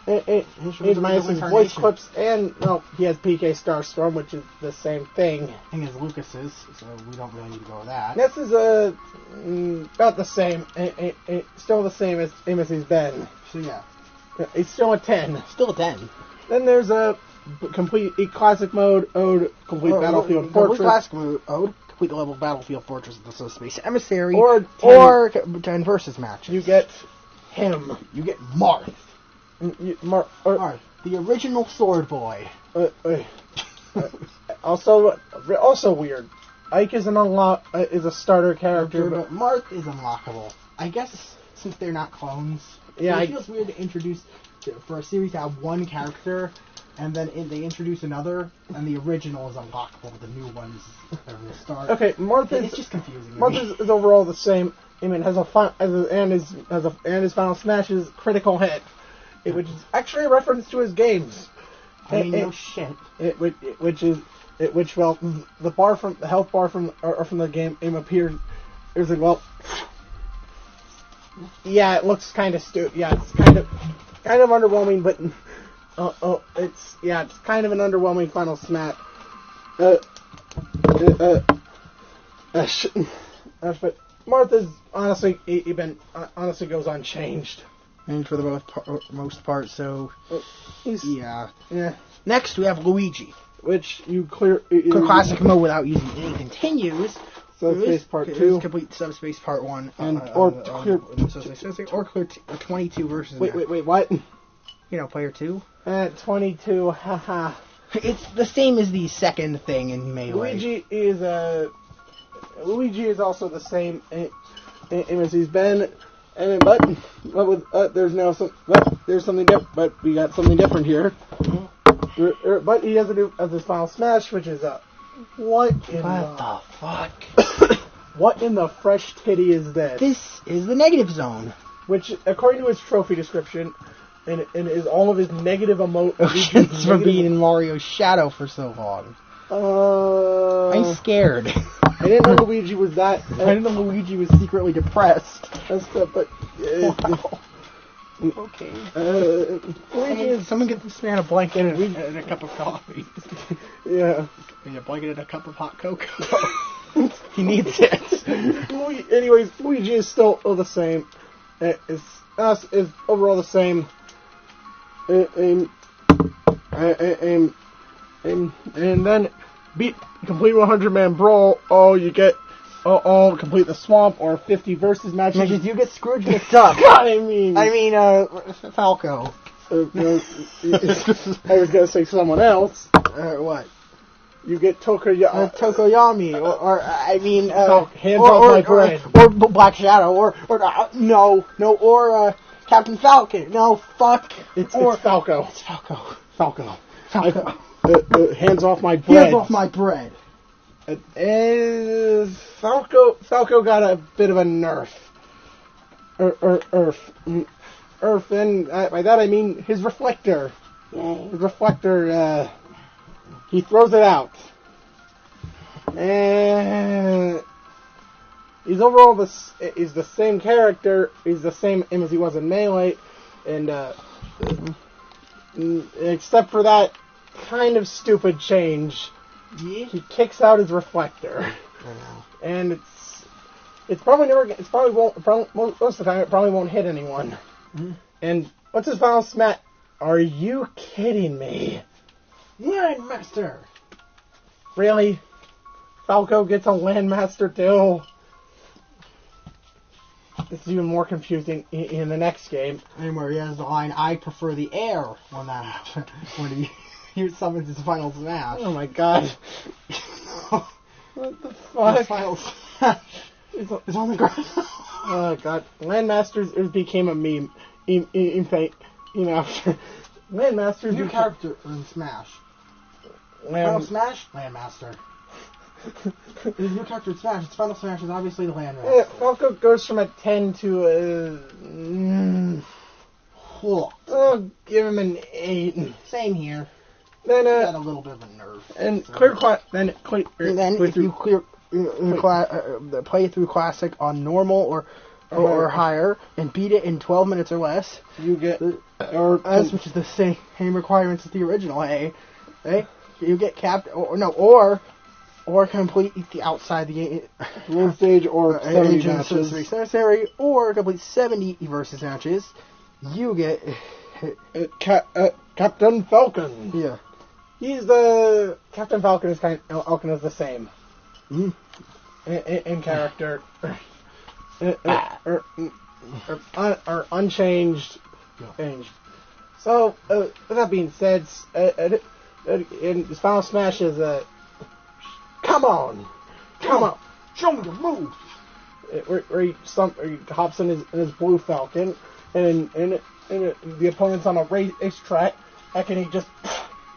He's minus his voice clips, and he has PK Starstorm, which is the same thing. Thing as Lucas's, so we don't really need to go with that. Ness is about the same, still the same as he's been. So yeah, he's still a 10. Still a 10. Then there's a classic mode, complete battlefield fortress. Classic mode, complete the level battlefield fortress of the Subspace Emissary, or 10 versus matches. You get him. You get Marth. Marth, the original Sword Boy. Also weird. Ike is is a starter character, but Marth is unlockable. I guess since they're not clones. Yeah, it feels weird to introduce for a series to have one character, and then they introduce another, and the original is unlockable. The new ones are the start. Okay, it's just confusing. Marth is overall the same. I mean, has his final smash is critical hit. Which is actually a reference to his games. No shit. The health bar from the game appears. It was yeah, it looks kind of stupid. Yeah, it's kind of underwhelming, but it's kind of an underwhelming final smash. But Martha's honestly goes unchanged. And for the most part, so yeah. Next, we have Luigi, which you clear classic mode without using any continues. Subspace Part 2, complete Subspace Part 1, or clear 22 versus. Wait, what? Player 2. 22, haha. It's the same as the second thing in Melee. Luigi is also the same as he's been. But there's something different. But we got something different here. Mm-hmm. But he has his final smash, which is what the fuck? What in the fresh titty is this? This is the negative zone, which, according to his trophy description, and is all of his negative emotions from being in Mario's shadow for so long. I'm scared. I didn't know Luigi was that. I didn't know Luigi was secretly depressed. That's the, but. Okay. Someone get this man a blanket and a cup of coffee. Yeah. And a blanket and a cup of hot cocoa. He needs it. Anyways, Luigi is still the same. Is overall the same. And then complete 100-man brawl. You get complete the swamp or 50 versus matches. You get Scrooge mixed up. I mean, Falco. I was gonna say someone else. What? You get Tokoyami, or hands off my bread, or Black Shadow, or Captain Falcon. No, fuck. It's Falco. It's Falco. Falco. Hands off my bread. Hands off my bread. Falco got a bit of a nerf. Earth, and by that I mean his reflector. His reflector, he throws it out. And he's overall is the same character. He's the same as he was in Melee, and except for that kind of stupid change. Yeah. He kicks out his reflector, and it's probably most of the time it probably won't hit anyone. Mm-hmm. And what's his final smash? Are you kidding me? Landmaster. Really? Falco gets a Landmaster too. It's even more confusing in the next game. And where he has the line, "I prefer the air," when he summons his final smash. Oh my god. What the fuck? His final smash is on the ground. Oh god. Landmasters became a meme. After Landmasters. New character in Smash. Final Smash? Landmaster. His new character in Smash. His final Smash is obviously the land. Falco goes from a 10 to a... I'll give him an 8. Same here. Then got a little bit of a nerve. And so. then if you play through Classic on normal or higher and beat it in 12 minutes or less, you get which is the same requirements as the original. You get capped or complete the outside the one stage or 70 matches necessary, or complete 70 versus matches. You get Captain Falcon. Yeah, he's the Captain Falcon is Falcon is the same in character, or unchanged. Changed. So with that being said, in his final smash is come on, show me your moves. Where he hops in his blue Falcon, and the opponent's on a racetrack, and he just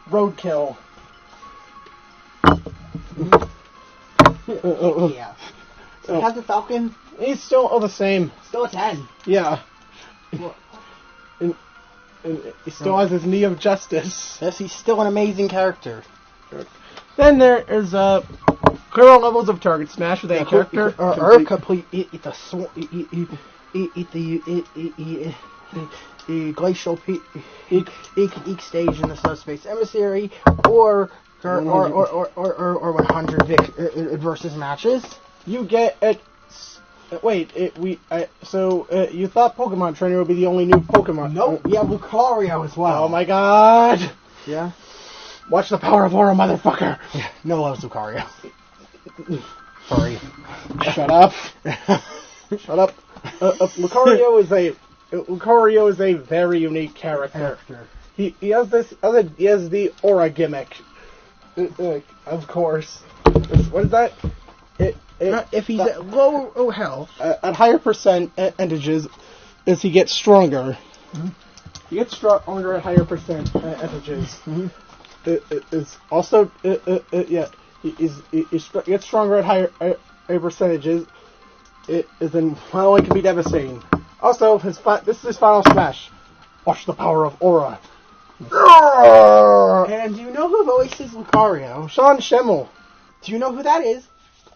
roadkill. Yeah. So Captain Falcon, he's still the same. Still a 10. Yeah. And he still has his knee of justice. Yes, he's still an amazing character. Then there is current levels of target smash with a character. Or complete glacial peak stage in the subspace emissary, or 100 versus matches. You get it. Wait, you thought Pokemon Trainer would be the only new Pokemon? Nope, we have Lucario as well. Oh my god! Yeah. Watch the power of Aura, motherfucker! Yeah, no loves Lucario. Sorry. Shut up. Shut up. Lucario is a very unique character. He has the Aura gimmick. Of course. What is that? If he's at low health, at higher percentages, as he gets stronger. Mm-hmm. He gets stronger at higher percentages. Mm-hmm. It's also he gets stronger at higher percentages. It can be devastating. Also, this is his final smash. Watch the power of Aura. And do you know who voices Lucario? Sean Schemmel. Do you know who that is?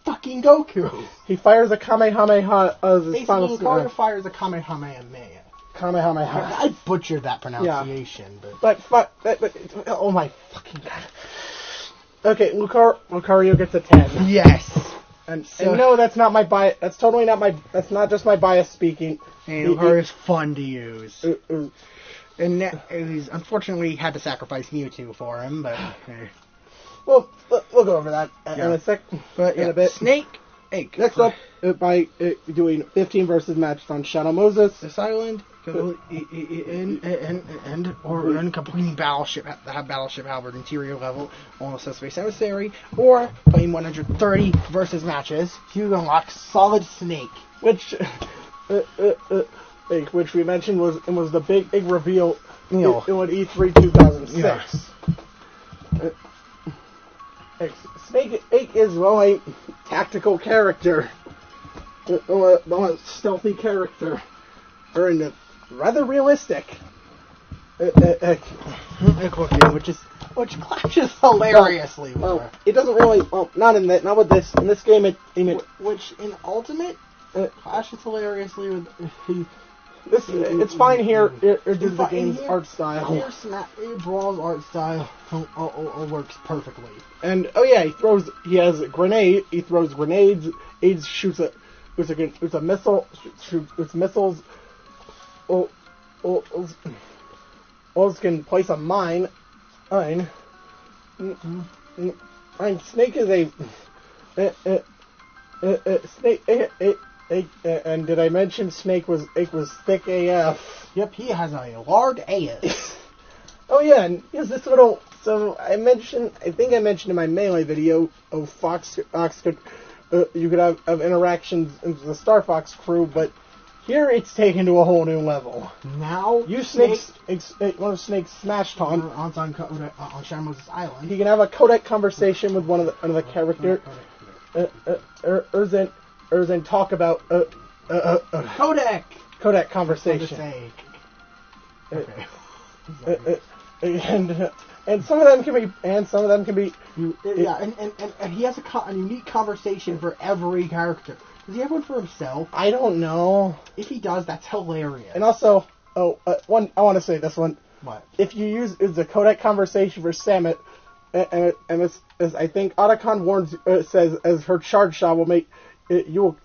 Fucking Goku. He fires a Kamehameha as his final smash. Lucario fires a Kamehameha. Kamehameha. I butchered that pronunciation, but oh my fucking god. Okay, Lucario gets a 10. Yes. And no, that's not my bias. That's totally not my. That's not just my bias speaking. And Lucario's fun to use. And he's unfortunately had to sacrifice Mewtwo for him, but. Well, we'll go over that in a sec. But in a bit. Snake. Next up, by doing 15 versus matches on Shadow Moses, this island, and completing Battleship Halberd interior level on the subspace emissary, or playing 130 versus matches, you unlock Solid Snake, which we mentioned was the big reveal in E3 2006. Snake is a tactical character, a stealthy character, and rather realistic. Which clashes hilariously. Well, it doesn't really. Well, not with this. In this game, which in Ultimate clashes hilariously with. It's fine here due to the game's art style. Here, Brawl's art style works perfectly. And he has a grenade. He throws grenades. Aids shoots a missile. Shoots missiles. Oz can place a mine. Snake is a Snake. And did I mention Snake was thick AF? Yep, he has a large ass. Oh yeah, and he has this little. So I think I mentioned in my Melee video, Fox could, you could have interactions with the Star Fox crew, but here it's taken to a whole new level. Now, one of Snake's smashed on Shadow Moses Island. He can have a codec conversation with one of the character. Urzen talk about Codec conversation. Okay. And some of them can be and he has a unique conversation for every character. Does he have one for himself? I don't know. If he does, that's hilarious. And also, one I want to say this one. What? If you use the codec conversation for Samus, and it's as I think Otacon warns says as her charge shot will make the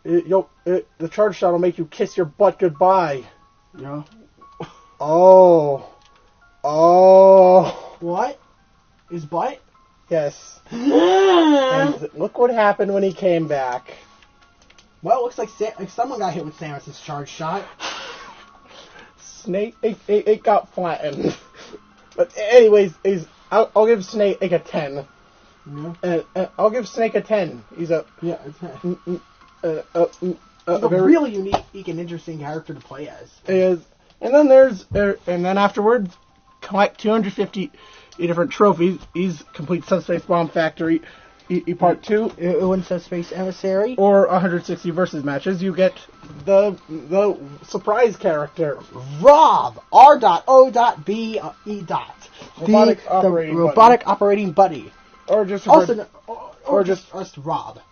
charge shot will make you kiss your butt goodbye. Yeah. Oh. What? His butt? Yes. And look what happened when he came back. Well, it looks like someone got hit with Samus's charge shot. Snake, it got flattened. But anyways, I'll give Snake a 10. Yeah. I'll give Snake a 10. He's a really unique and interesting character to play as. And then afterwards, collect 250 different trophies. He's complete Subspace Bomb Factory. Part 2, in Subspace Emissary, or 160 versus matches, you get the surprise character, Rob R.O.B.E. Robotic Operating Buddy, or just Rob.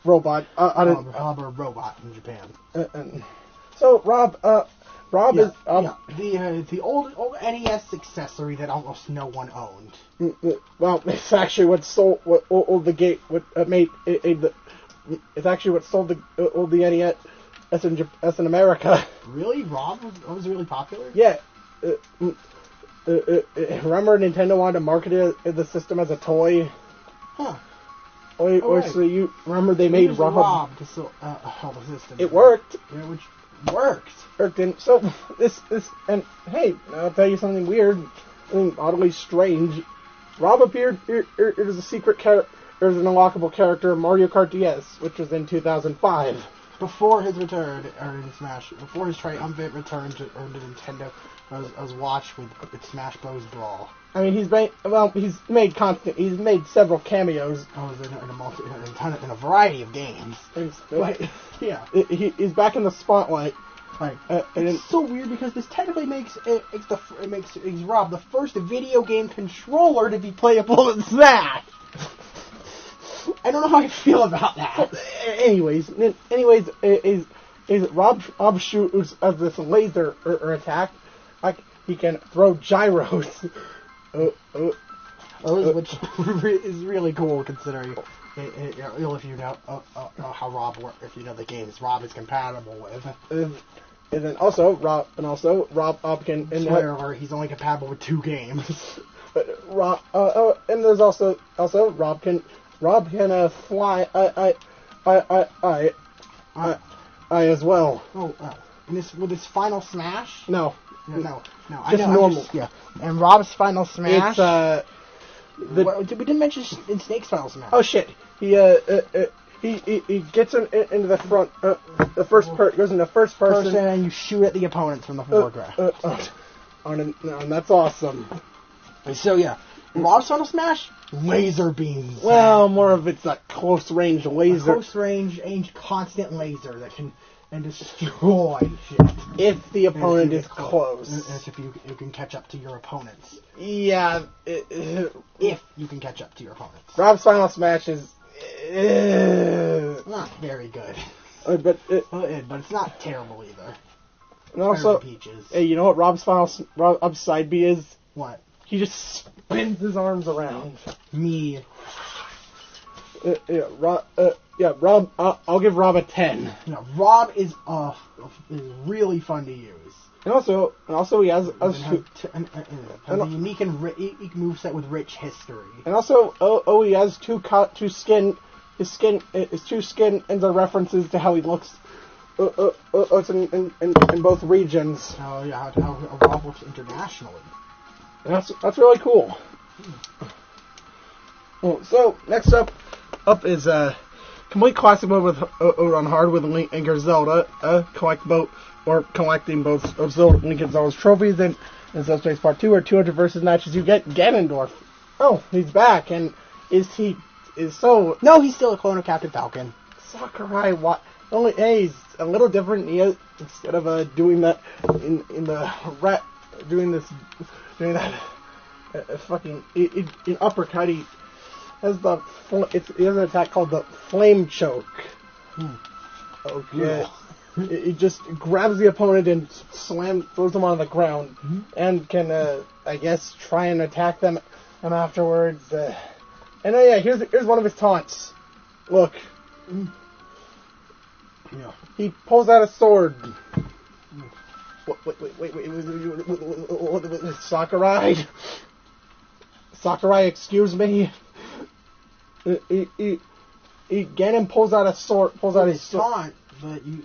Robot. Rob or Robot in Japan. So Rob is the old NES accessory that almost no one owned. Well, it's actually what sold the game. It's actually what sold the NES in America. Really, Rob was really popular. Yeah. Remember, Nintendo wanted to market the system as a toy. Huh. So you remember they made Rob to sell the system. It worked. Yeah, which worked. And so this and hey, I'll tell you something weird, oddly strange. Rob appeared as a secret character, as an unlockable character in Mario Kart DS, which was in 2005. Before his return, or in Smash, before his triumphant return to Nintendo, as watched with Smash Bros. Brawl. I mean, he's made several cameos. In a variety of games. But, yeah, he's back in the spotlight. Right. It's so weird because this technically makes Rob the first video game controller to be playable in Smash. I don't know how I feel about that. Anyways, is Rob shoots as this laser attack, like he can throw gyros. Which is really cool considering if you know how Rob works, if you know the games Rob is compatible with. And then also Rob can. Spoiler alert: he's only compatible with 2 games. And there's also Rob can fly. I as well. With this final smash? No. No. Just normal. Yeah. And Rob's final smash. It's we didn't mention in Snake's final smash. Oh shit! He gets into the front. The first goes into first person, and you shoot at the opponents from the foreground. And that's awesome. So yeah, Rob's final smash, laser beams. Well, more of it's a close range laser. A close range, constant laser that can destroy shit. If the opponent is close. If you can catch up to your opponents. Yeah. If you can catch up to your opponents. Rob's final smash is not very good. But it's not terrible either. And also, hey, you know what Rob's side B is? What? He just spins his arms around. Me. Rob. I'll give Rob a 10. Yeah, Rob is really fun to use. And also he has a unique and moveset with rich history. And also, he has two skin. His skin and the references to how he looks. In both regions. Oh yeah, how Rob looks internationally. And that's really cool. Well, so next up is complete classic mode with on hard with Link and Zelda. Collecting both of Link and Zelda's trophies in Subspace Part 2 or 200 versus matches. You get Ganondorf. Oh, he's back, and no, he's still a clone of Captain Falcon. Sakurai, what? Only he's a little different. He has, instead of doing that in the doing that fucking in uppercut, he has he has an attack called the flame choke. Okay. He just grabs the opponent and throws them on the ground, and can, I guess, try and attack them afterwards. And yeah, here's one of his taunts. Look. Yeah. He pulls out a sword. Wait. Sakurai? Sakurai, excuse me. Ganon pulls out a sword. Pulls out his taunt, but you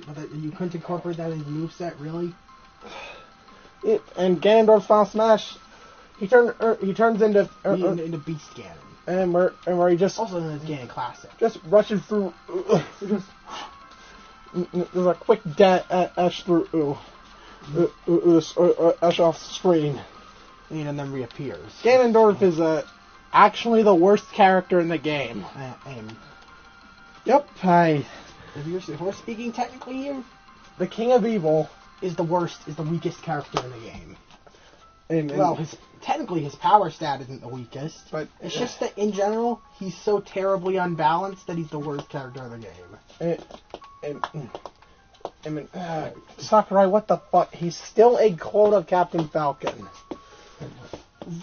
couldn't incorporate that in the moveset, really? And Ganondorf's Final Smash, he turns into Beast Ganon. And where he just also known as Ganon Classic. Just rushes through. There's a quick dash through dash off the screen, and then reappears. Ganondorf is actually the worst character in the game. Yep, If we're speaking technically here, the King of Evil is the weakest character in the game. And technically his power stat isn't the weakest, but it's just that in general he's so terribly unbalanced that he's the worst character in the game. Sakurai, what the fuck? He's still a clone of Captain Falcon.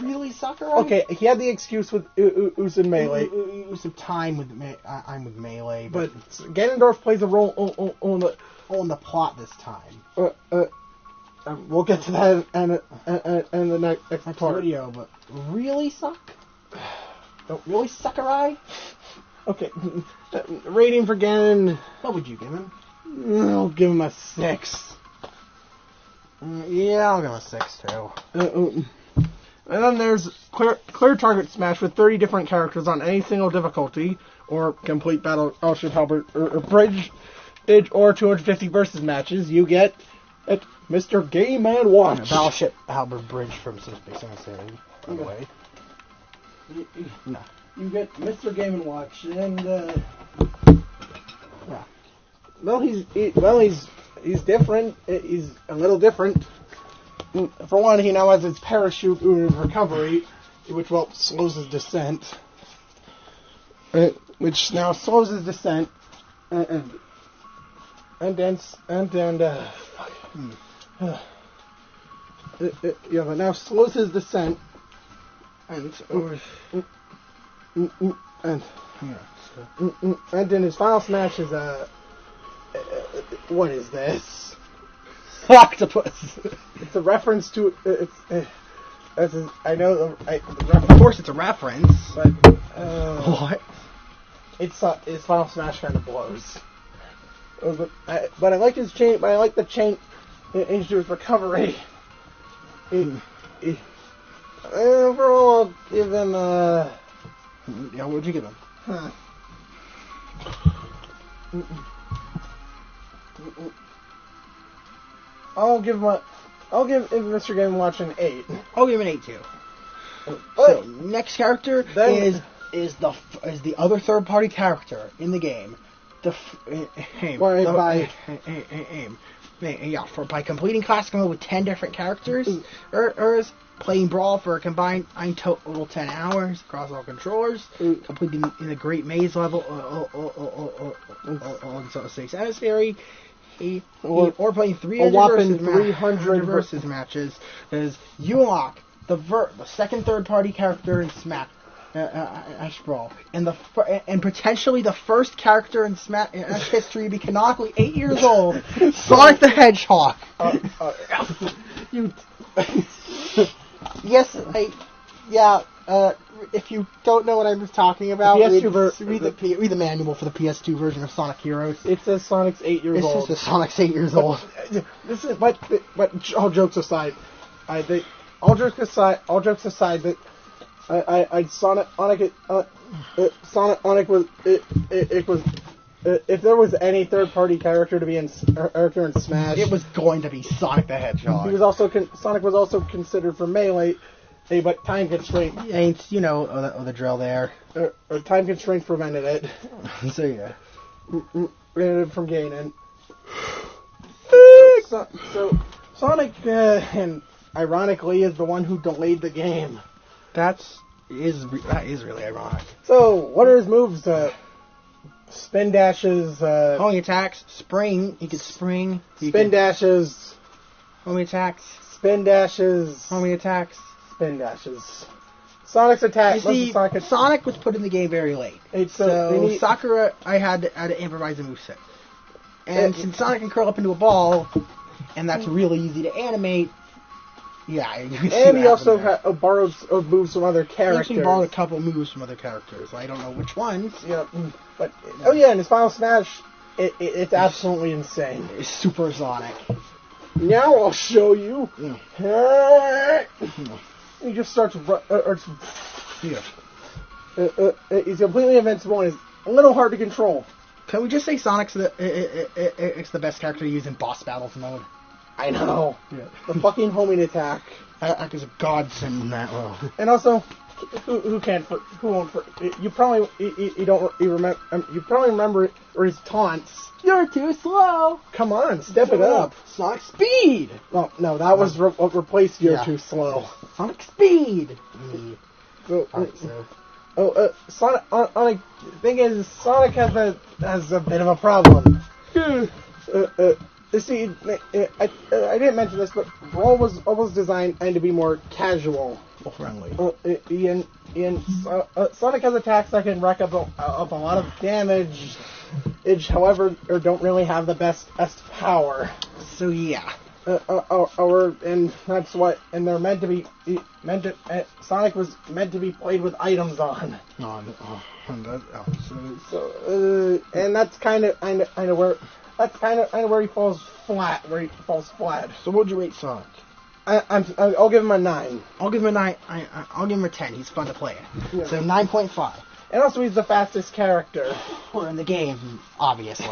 Really, Sakurai? Okay, he had the excuse with Us in Melee. It was some time with I'm with Melee, but Ganondorf plays a role on the plot this time. We'll get to that in the next part. Video, but really, Really, Sakurai? Okay, rating for Ganon. What would you give him? I'll give him a 6. Yeah, I'll give him a 6 too. And then there's clear target smash with 30 different characters on any single difficulty, or complete battleship halberd or bridge, or 250 versus matches. You get at Mr. Game & Watch. Battleship halberd bridge from Space Emissary, by the way. No. You get Mr. Game & Watch, and he's different. He's a little different. For one, he now has his parachute recovery, which slows his descent. Which now slows his descent, but now slows his descent, and then his final smash is what is this? Octopus. It's a reference to I know. Of course, it's a reference. But what? His final smash kind of blows. But I like his chain. But I like the chain into his recovery. Overall, I'll give him yeah, what would you give him? I'll give Mr. Game & Watch an 8. I'll give him an 8 too. So next character is the other third party character in the game. By completing classic mode with 10 different characters, or playing Brawl for a combined total 10 hours across all controllers, completing in the Great Maze level on Space Emissary, or playing 300 versus matches. Is Yulok, the second third party character in Smash Brawl, and potentially the first character in Smash history to be canonically 8 years old, Sonic the Hedgehog. Yes, if you don't know what I'm talking about, read the manual for the PS2 version of Sonic Heroes. It says Sonic's 8 years old. It's just Sonic's 8 years old. But all jokes aside, all jokes aside, that Sonic was if there was any third party character to be in Smash, it was going to be Sonic the Hedgehog. Sonic was also considered for Melee, but time constraint. Ain't the drill there. Or time constraints prevented it. So yeah. from Ganon. So Sonic, and ironically, is the one who delayed the game. That is really ironic. So, what are his moves? Spin dashes, Homing attacks, spring. He could spring. spin dashes, Homing attacks, spin dashes, homing attacks. spin dashes. Sonic's attack. You see, Sonic was put in the game very late. So Sakura, I had to improvise a moveset. And since Sonic can curl up into a ball, and that's really easy to animate, yeah. And he also borrowed moves from other characters. He borrowed a couple moves from other characters. I don't know which ones. Yeah, but in his Final Smash, it's absolutely insane. It's Super Sonic. Now I'll show you. He just starts. He's completely invincible and is a little hard to control. Can we just say Sonic's it's the best character to use in boss battles mode? I know. Yeah. The fucking homing attack. That is a godsend in that world. And also, who won't? You probably remember his taunts. You're too slow. Come on, step it up. Sonic speed. Well, no, that was what replaced You're too slow. Sonic speed. Sonic. Thing is, Sonic has a bit of a problem. See, I didn't mention this, but Brawl was always designed to be more casual, friendly. Sonic has attacks that can rack up a lot of damage, however, or don't really have the best power. So yeah. And that's what, and they're meant to be Sonic was meant to be played with items on. And that's kind of where he falls flat. So what'd you rate Sonic? I'll give him a 9. I'll give him a 9. I'll give him a 10. He's fun to play. Yeah. So 9.5. And also, he's the fastest character. We're in the game, obviously.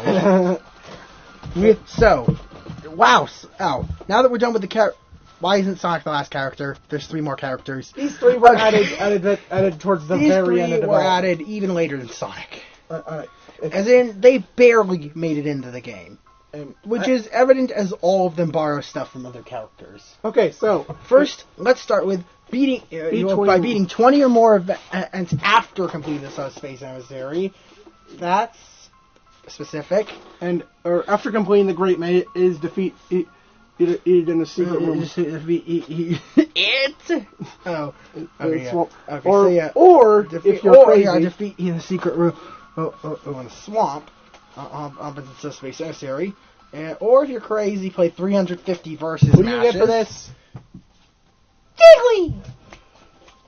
So, wow. Oh, now that we're done with the character, why isn't Sonic the last character? There's 3 more characters. These 3 were added towards the very end of the These 3 were added even later than Sonic. As in, they barely made it into the game. Which is evident as all of them borrow stuff from other characters. Okay, so first, let's start with beating 20 or more events after completing the Subspace Emissary. That's specific. Or after completing the Great Maze is defeated in a secret room. Oh. Okay, yeah. Or if you're crazy, defeat in a secret room. In a swamp. Up in the Subspace Emissary. Or if you're crazy, play 350 versus matches. What do you get for this? Jiggly!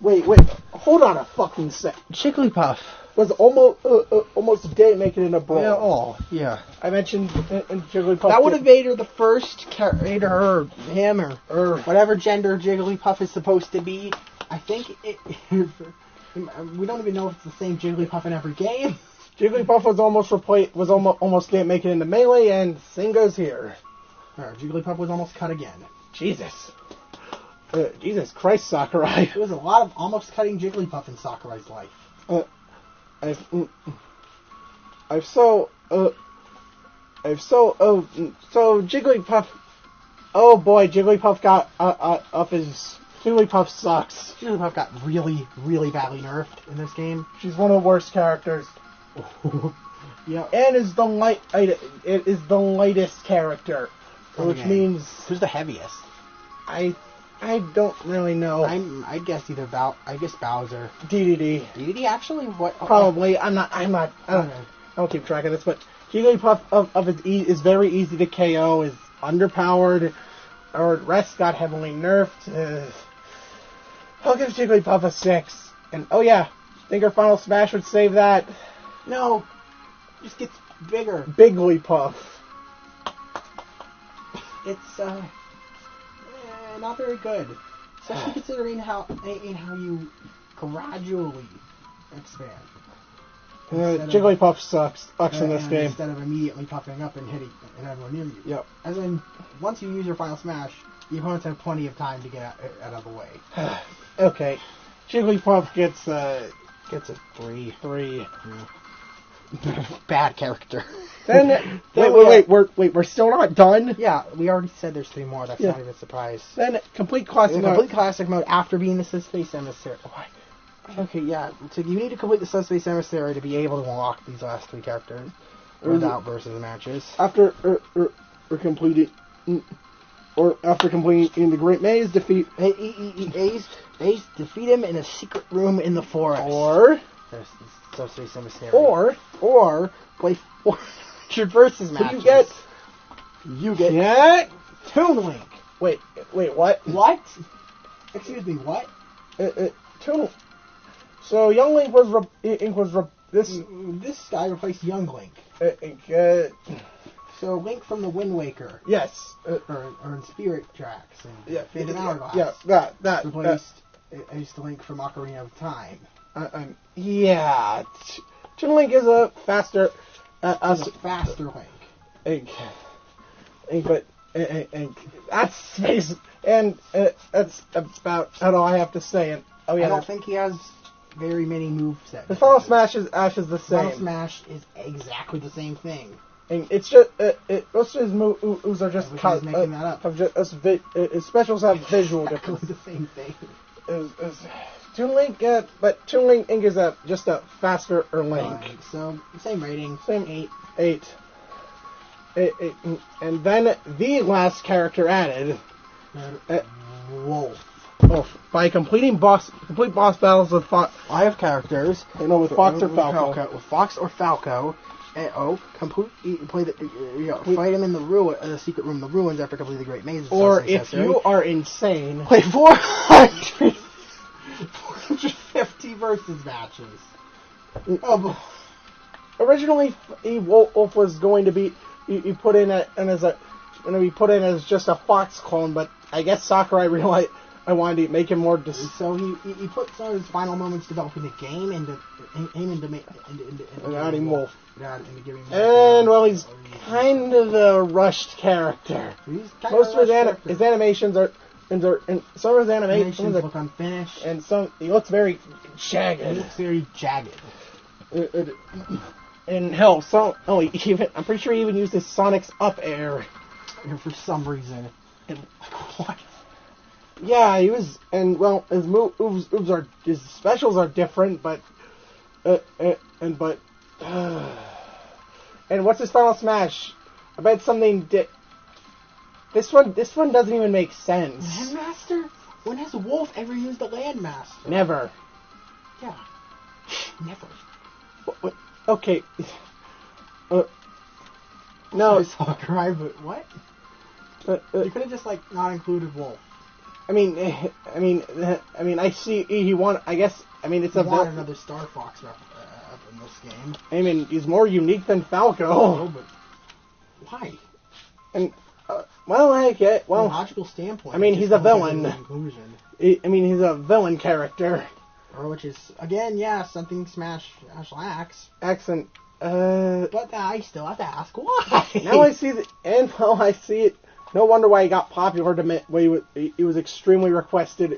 Wait, hold on a fucking sec. Jigglypuff was almost a day making it in a Brawl. Yeah. I mentioned in Jigglypuff. That would have made her the first character, or him, or whatever gender Jigglypuff is supposed to be. I think we don't even know if it's the same Jigglypuff in every game. Jigglypuff was almost didn't make it into Melee, and same goes here. Jigglypuff was almost cut again. Jesus Christ, Sakurai. There was a lot of almost cutting Jigglypuff in Sakurai's life. So Jigglypuff. Oh boy, Jigglypuff got up his. Jigglypuff sucks. Jigglypuff got really, really badly nerfed in this game. She's one of the worst characters. Yeah, and is the lightest character, which means who's the heaviest? I don't really know. I guess Bowser. DDD actually? What? Probably. I don't keep track of this, but Jigglypuff is very easy to KO. Is underpowered, or rest got heavily nerfed. I'll give Jigglypuff a 6. And oh yeah, think our Final Smash would save that. No, just gets bigger. Bigglypuff. It's not very good, especially considering how you gradually expand. Jigglypuff sucks in this game. Instead of immediately puffing up and hitting everyone near you. Yep. As in, once you use your Final Smash, the opponents have plenty of time to get out of the way. Okay. Jigglypuff gets a 3. 3. Bad character. Then wait, we're still not done. Yeah, we already said there's 3 more. That's not even a surprise. Then complete classic mode. Complete classic mode after being the Subspace Emissary. Why? Okay, yeah. So you need to complete the Subspace Emissary to be able to unlock these last 3 characters without versus matches. After completing the Great Maze, defeat defeat him in a secret room in the forest. Or Subspace Emissary. Or play 400 versus matches. You get Toon Link. Wait, what? What? Excuse me, what? Toon. So Young Link this guy replaced Young Link. So Link from the Wind Waker. Yes. Or in Spirit Tracks and Faded Hourglass. Yeah, that replaced the Link from Ocarina of Time. Yeah. Toon Link is a faster faster Link. But that's that's about all I have to say. And I don't think he has very many movesets. The Final Smash is the same. Final Smash is exactly the same thing. And it's just most of his moves are just making that up. His specials have visual difference. The same thing. Toon Link, but Toon Link is just a faster Link. So same rating. Same 8. And then the last character added, Wolf. By complete boss battles with Fox. I have characters. With Fox or Falco. With Fox or Falco. Fight him in the secret room, the ruins after completing the Great Maze. Or if you are insane, play 450 versus matches. Originally, Wolf was going to be he put in as just a Fox clone, but I guess Sakurai realized I wanted to make him more. So he put some of his final moments developing the game into adding Wolf. And he's kind of a rushed character. Most of his animations are. And some of his animations look unfinished, and he looks very jagged. And hell, I'm pretty sure he even used his Sonic's up air. For some reason. What? Yeah, he was, and his his specials are different, but and what's his Final Smash? I bet something This one doesn't even make sense. Landmaster? When has Wolf ever used a Landmaster? Never. Yeah. Never. What? Okay. No. Sakurai, but what? You could have just not included Wolf. I mean, I see he won. I guess. I mean, it's he wanted another Star Fox rep in this game. I mean, he's more unique than Falco. Oh, but why? And from a logical standpoint. I mean, he's a villain. He's a villain character. Which is again, something Smash lacks. Accent. But I still have to ask why. Now I see I see it. No wonder why he got popular. He was extremely requested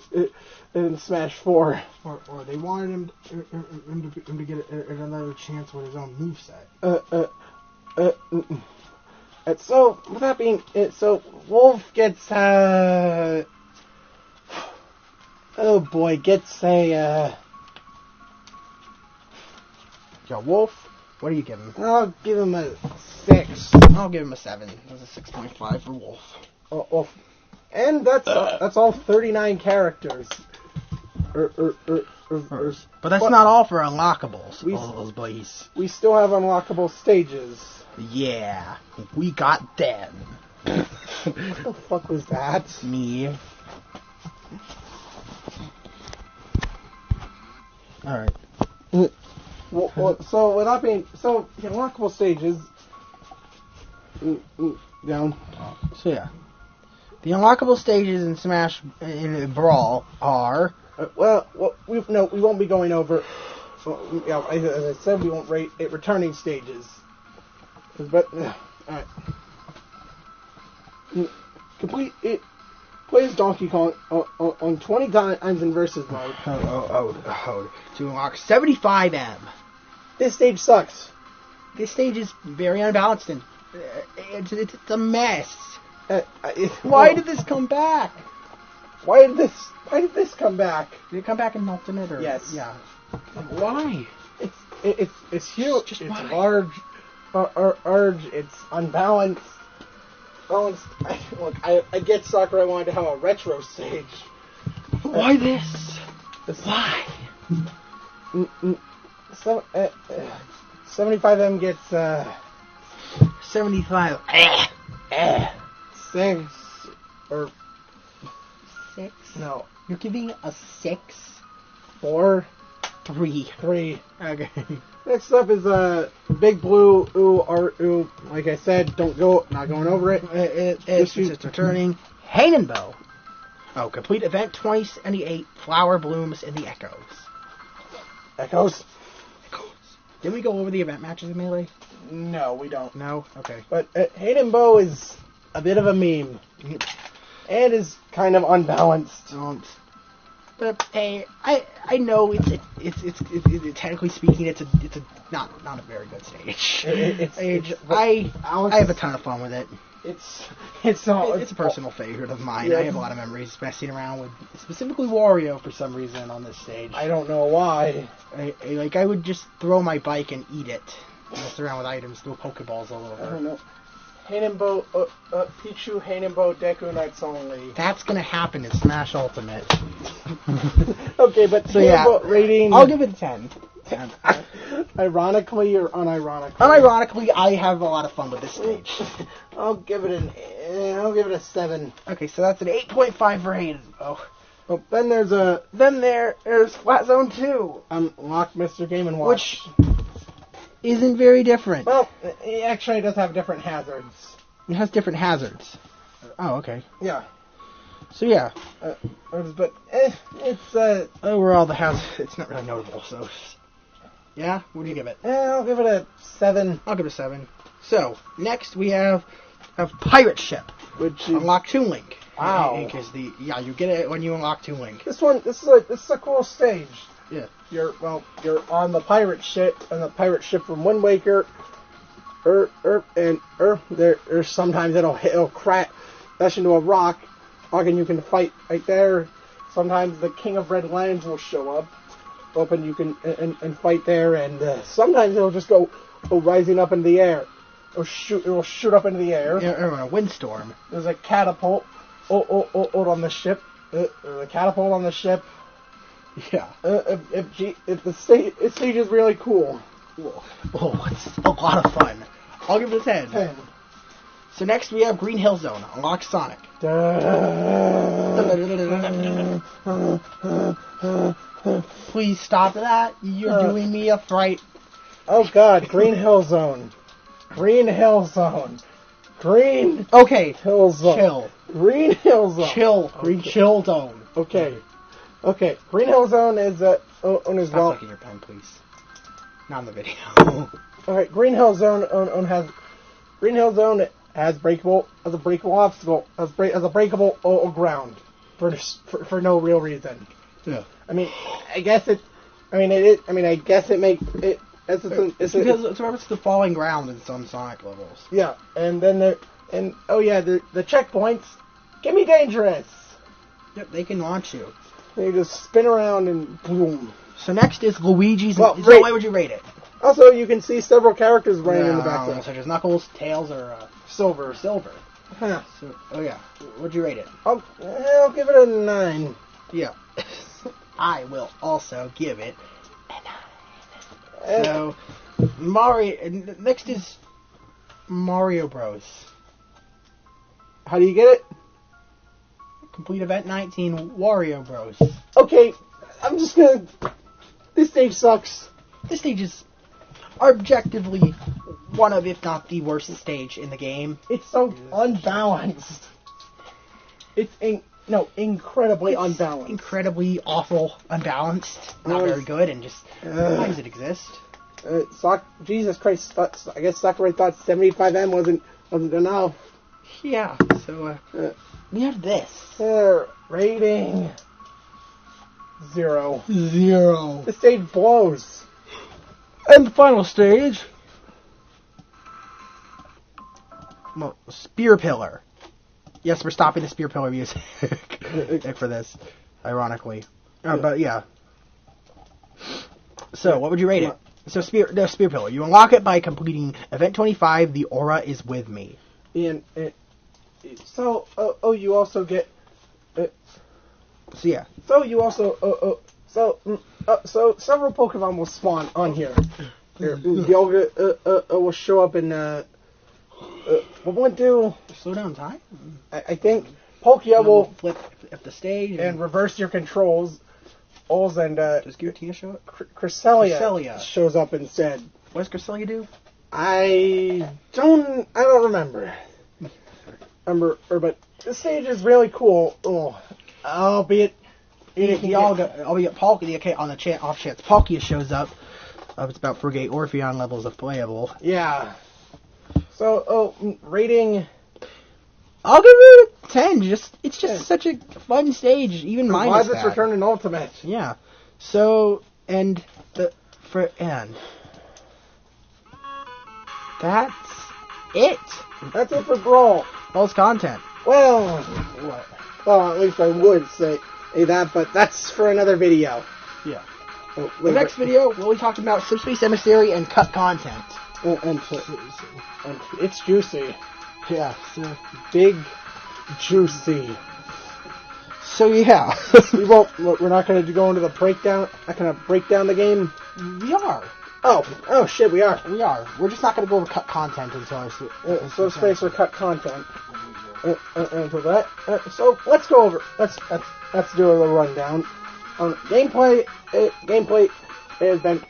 in Smash 4. Or they wanted him to get another chance with his own moveset. So with that being so Wolf gets Wolf. What do you give him? I'll give him a 6. I'll give him a 7. That's a 6.5 for Wolf. And that's all 39 characters. But that's not all for unlockables. We still have unlockable stages. Yeah, we got them. What the fuck was that? Me. Alright. So without being the unlockable stages down. So yeah, the unlockable stages in Smash in Brawl are we won't be going over. As I said, we won't rate it returning stages. But alright, complete it. Plays Donkey Kong on 20 times in versus mode. To unlock 75M. This stage sucks. This stage is very unbalanced and it's a mess. Why did this come back? Why did this come back? Did it come back in alternate or? Yes. Yeah. Why? It's huge. Just it's why? large. Urge. It's unbalanced. Look, I get Sakura wanted to have a retro stage. Why this? Why? 75M gets 75. 6 or 6? no You're giving a 6? 4, 3. 3. Okay. Next up is Big Blue. Ooh. Like I said, not going over it. It's returning. Hainenbow. Oh, complete event 2078. Flower blooms in the echoes. Echoes. Didn't we go over the event matches in Melee? No, we don't. No? Okay. But Hayden Bow is a bit of a meme. And is kind of unbalanced. But hey, I know it's technically speaking it's not a very good stage. I have a ton of fun with it. It's a personal favorite of mine. Yeah. I have a lot of memories messing around with specifically Wario for some reason on this stage. I don't know why. I would just throw my bike and eat it. Mess around with items, throw Pokeballs all over. I don't know. Hainenbow, Pichu, Hainenbow, Deku Knights only. That's gonna happen in Smash Ultimate. Okay, but so rating. I'll give it a 10. 10. Ironically or unironically? Unironically, I have a lot of fun with this stage. I'll give it a 7. Okay, so that's an 8.5 for Hayden. Oh. Well, then there's Flat Zone 2. Unlock Mr. Game & Watch. Which isn't very different. Well, actually it does have different hazards. It has different hazards. Oh, okay. Yeah. So yeah. But it's overall the hazard, it's not really notable, so yeah? What do you give it? I'll give it a 7. I'll give it a 7. So, next we have a pirate ship. Which is unlock Toon Link. Wow. You get it when you unlock Toon Link. This is a cool stage. Yeah. You're on the pirate ship, from Wind Waker. There's sometimes it'll crash into a rock, and you can fight right there. Sometimes the King of Red Lands will show up, and you can and fight there. And sometimes it'll just go rising up in the air. It will shoot up into the air. Yeah, or a windstorm. There's a catapult on the ship. The catapult on the ship. Yeah. If the stage is really cool. Oh, it's a lot of fun. I'll give it a 10. 10. So next we have Green Hill Zone. Unlock Sonic. Please stop that. You're doing me a fright. Oh God, Green Hill Zone. Green Hill Zone. Green. Okay. Hill Zone. Chill. Green Hill Zone. Chill. Green Chill Zone. Okay. Green Hill Zone is Stop sucking your pen, please. Not in the video. Alright, Green Hill Zone has a breakable obstacle, has a breakable ground for no real reason. Yeah. I guess it makes it. It's the falling ground in some Sonic levels. Yeah, and then the checkpoints can be dangerous. Yep, they can launch you. They just spin around and boom. So next is Luigi's. Well, so why would you rate it? Also, you can see several characters running in the background, such as Knuckles, Tails, or Silver. Huh. So, what'd you rate it? I'll give it a 9. Yeah. I will also give it a 9. So, next is Mario Bros. How do you get it? Complete Event 19, Wario Bros. Okay, I'm just gonna... This stage sucks. This stage is objectively one of, if not the worst stage in the game. It's so unbalanced. It's incredibly unbalanced. Incredibly awful, unbalanced, not very good, and just why does it exist? Jesus Christ! I guess Sakurai thought 75M wasn't enough. Yeah. So we have this. Rating 0. 0. The stage blows. And the final stage Spear Pillar. Yes, we're stopping the Spear Pillar music for this, ironically. But yeah. So, what would you rate it? So, Spear Pillar. You unlock it by completing Event 25, The Aura is With Me. And you also get... So, yeah. So, you also... So, several Pokemon will spawn on here. Dialga will show up in... what will it do? Slow down time? I think Palkia will flip the stage and reverse your controls. And does Giratina show up? Cresselia shows up instead. What does Cresselia do? I don't remember. But this stage is really cool. Oh, albeit Palkia. On the off chance Palkia shows up, it's about Frigate Orpheon levels of playable. Yeah. So, rating. I'll give it a 10. It's just such a fun stage, even minus that. Why this return in Ultimate? Yeah. So, and that's it. That's it for Brawl. Brawl's content. Well, what? Well, at least I would say that, but that's for another video. Yeah. The next video, we'll be talking about Subspace Emissary and cut content. And it's juicy. Yeah, so big, juicy. So yeah, we're not going to go into the breakdown. Not going to break down the game. We are. Oh shit, we are. We are. We're just not going to go over cut content until Subspace or cut content. And for that, so let's go over. Let's do a rundown. Gameplay has been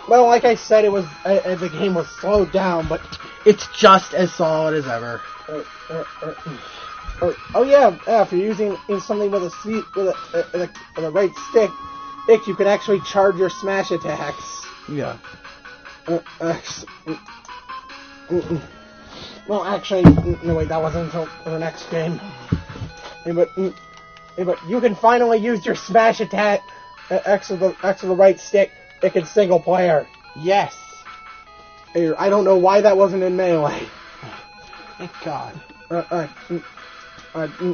well, like I said, it was the game was slowed down, but it's just as solid as ever. Oh yeah, if you're using something with a right stick, you can actually charge your smash attacks. Yeah. Well, actually, no wait, that wasn't until the next game. But you can finally use your smash attack X with the right stick. It can single player. Yes. I don't know why that wasn't in Melee. Thank God.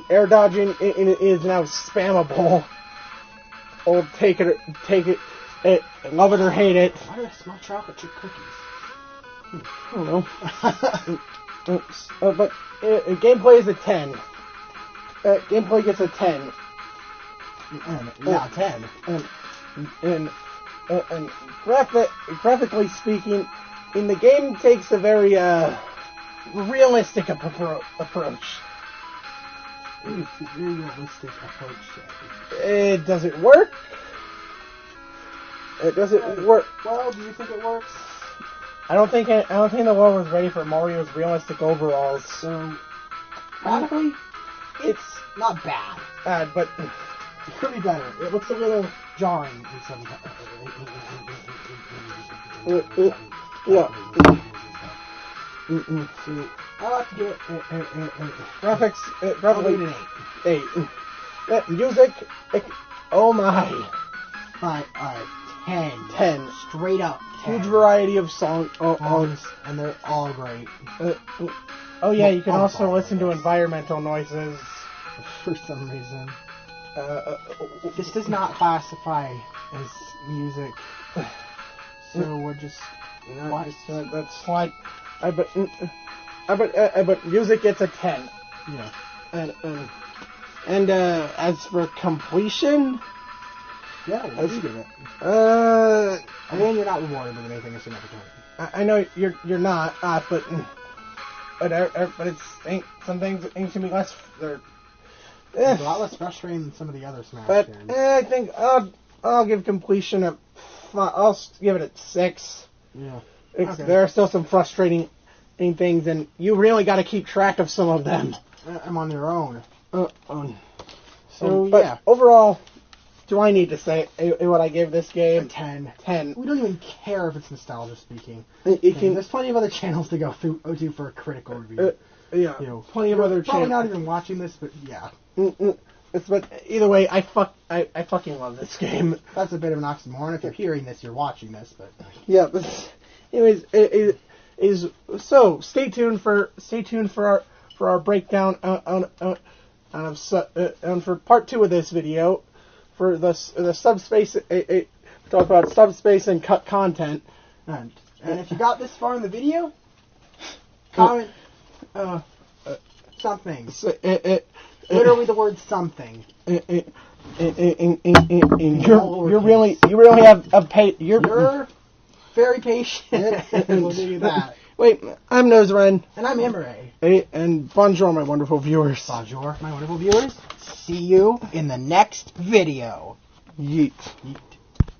Air dodging is now spammable. Or take it, love it or hate it. Why do I smell chocolate chip cookies? I don't know. But gameplay is a 10. Gameplay gets a 10. Yeah, 10. And graphically speaking, the game takes a very realistic approach. Very realistic approach. It doesn't work. It doesn't work. Well, do you think it works? I don't think the world was ready for Mario's realistic overalls. So, graphically, it's not bad. But it could be better. It looks a little jarring in some. Yeah. So, I like to give it graphics. Probably an 8. Music. Oh my. Alright, 10. 10. Straight up 10. Huge variety of songs, and they're all great. Oh yeah, you can also listen to environmental noises. For some reason. This does not classify as music. So we're just... that's why... But music gets a 10. Yeah. And as for completion... Yeah, what do you give it? I mean, you're not rewarded with anything significant. I know you're not, but it's some things can be less. It's a lot less frustrating than some of the other Smash games. I think I'll give completion I'll give it a 6. Yeah. Okay. There are still some frustrating things, and you really got to keep track of some of them. I'm on their own. So yeah. Overall, do I need to say what I gave this game? 10. 10. We don't even care if it's nostalgia speaking. There's plenty of other channels to go through for a critical review. Yeah. Plenty of other channels. Probably not even watching this, but yeah. But either way, I fucking love this game. That's a bit of an oxymoron. If you're hearing this, you're watching this, but yeah. But anyways, So stay tuned for our breakdown on for part 2 of this video for the subspace. Talk about subspace and cut content. And if you got this far in the video, comment something. Literally the word something. You really have paid. You're very patient. We'll give you that. Wait, I'm Nozren. And I'm Imre. And bonjour, my wonderful viewers. Bonjour, my wonderful viewers. See you in the next video. Yeet. Yeet.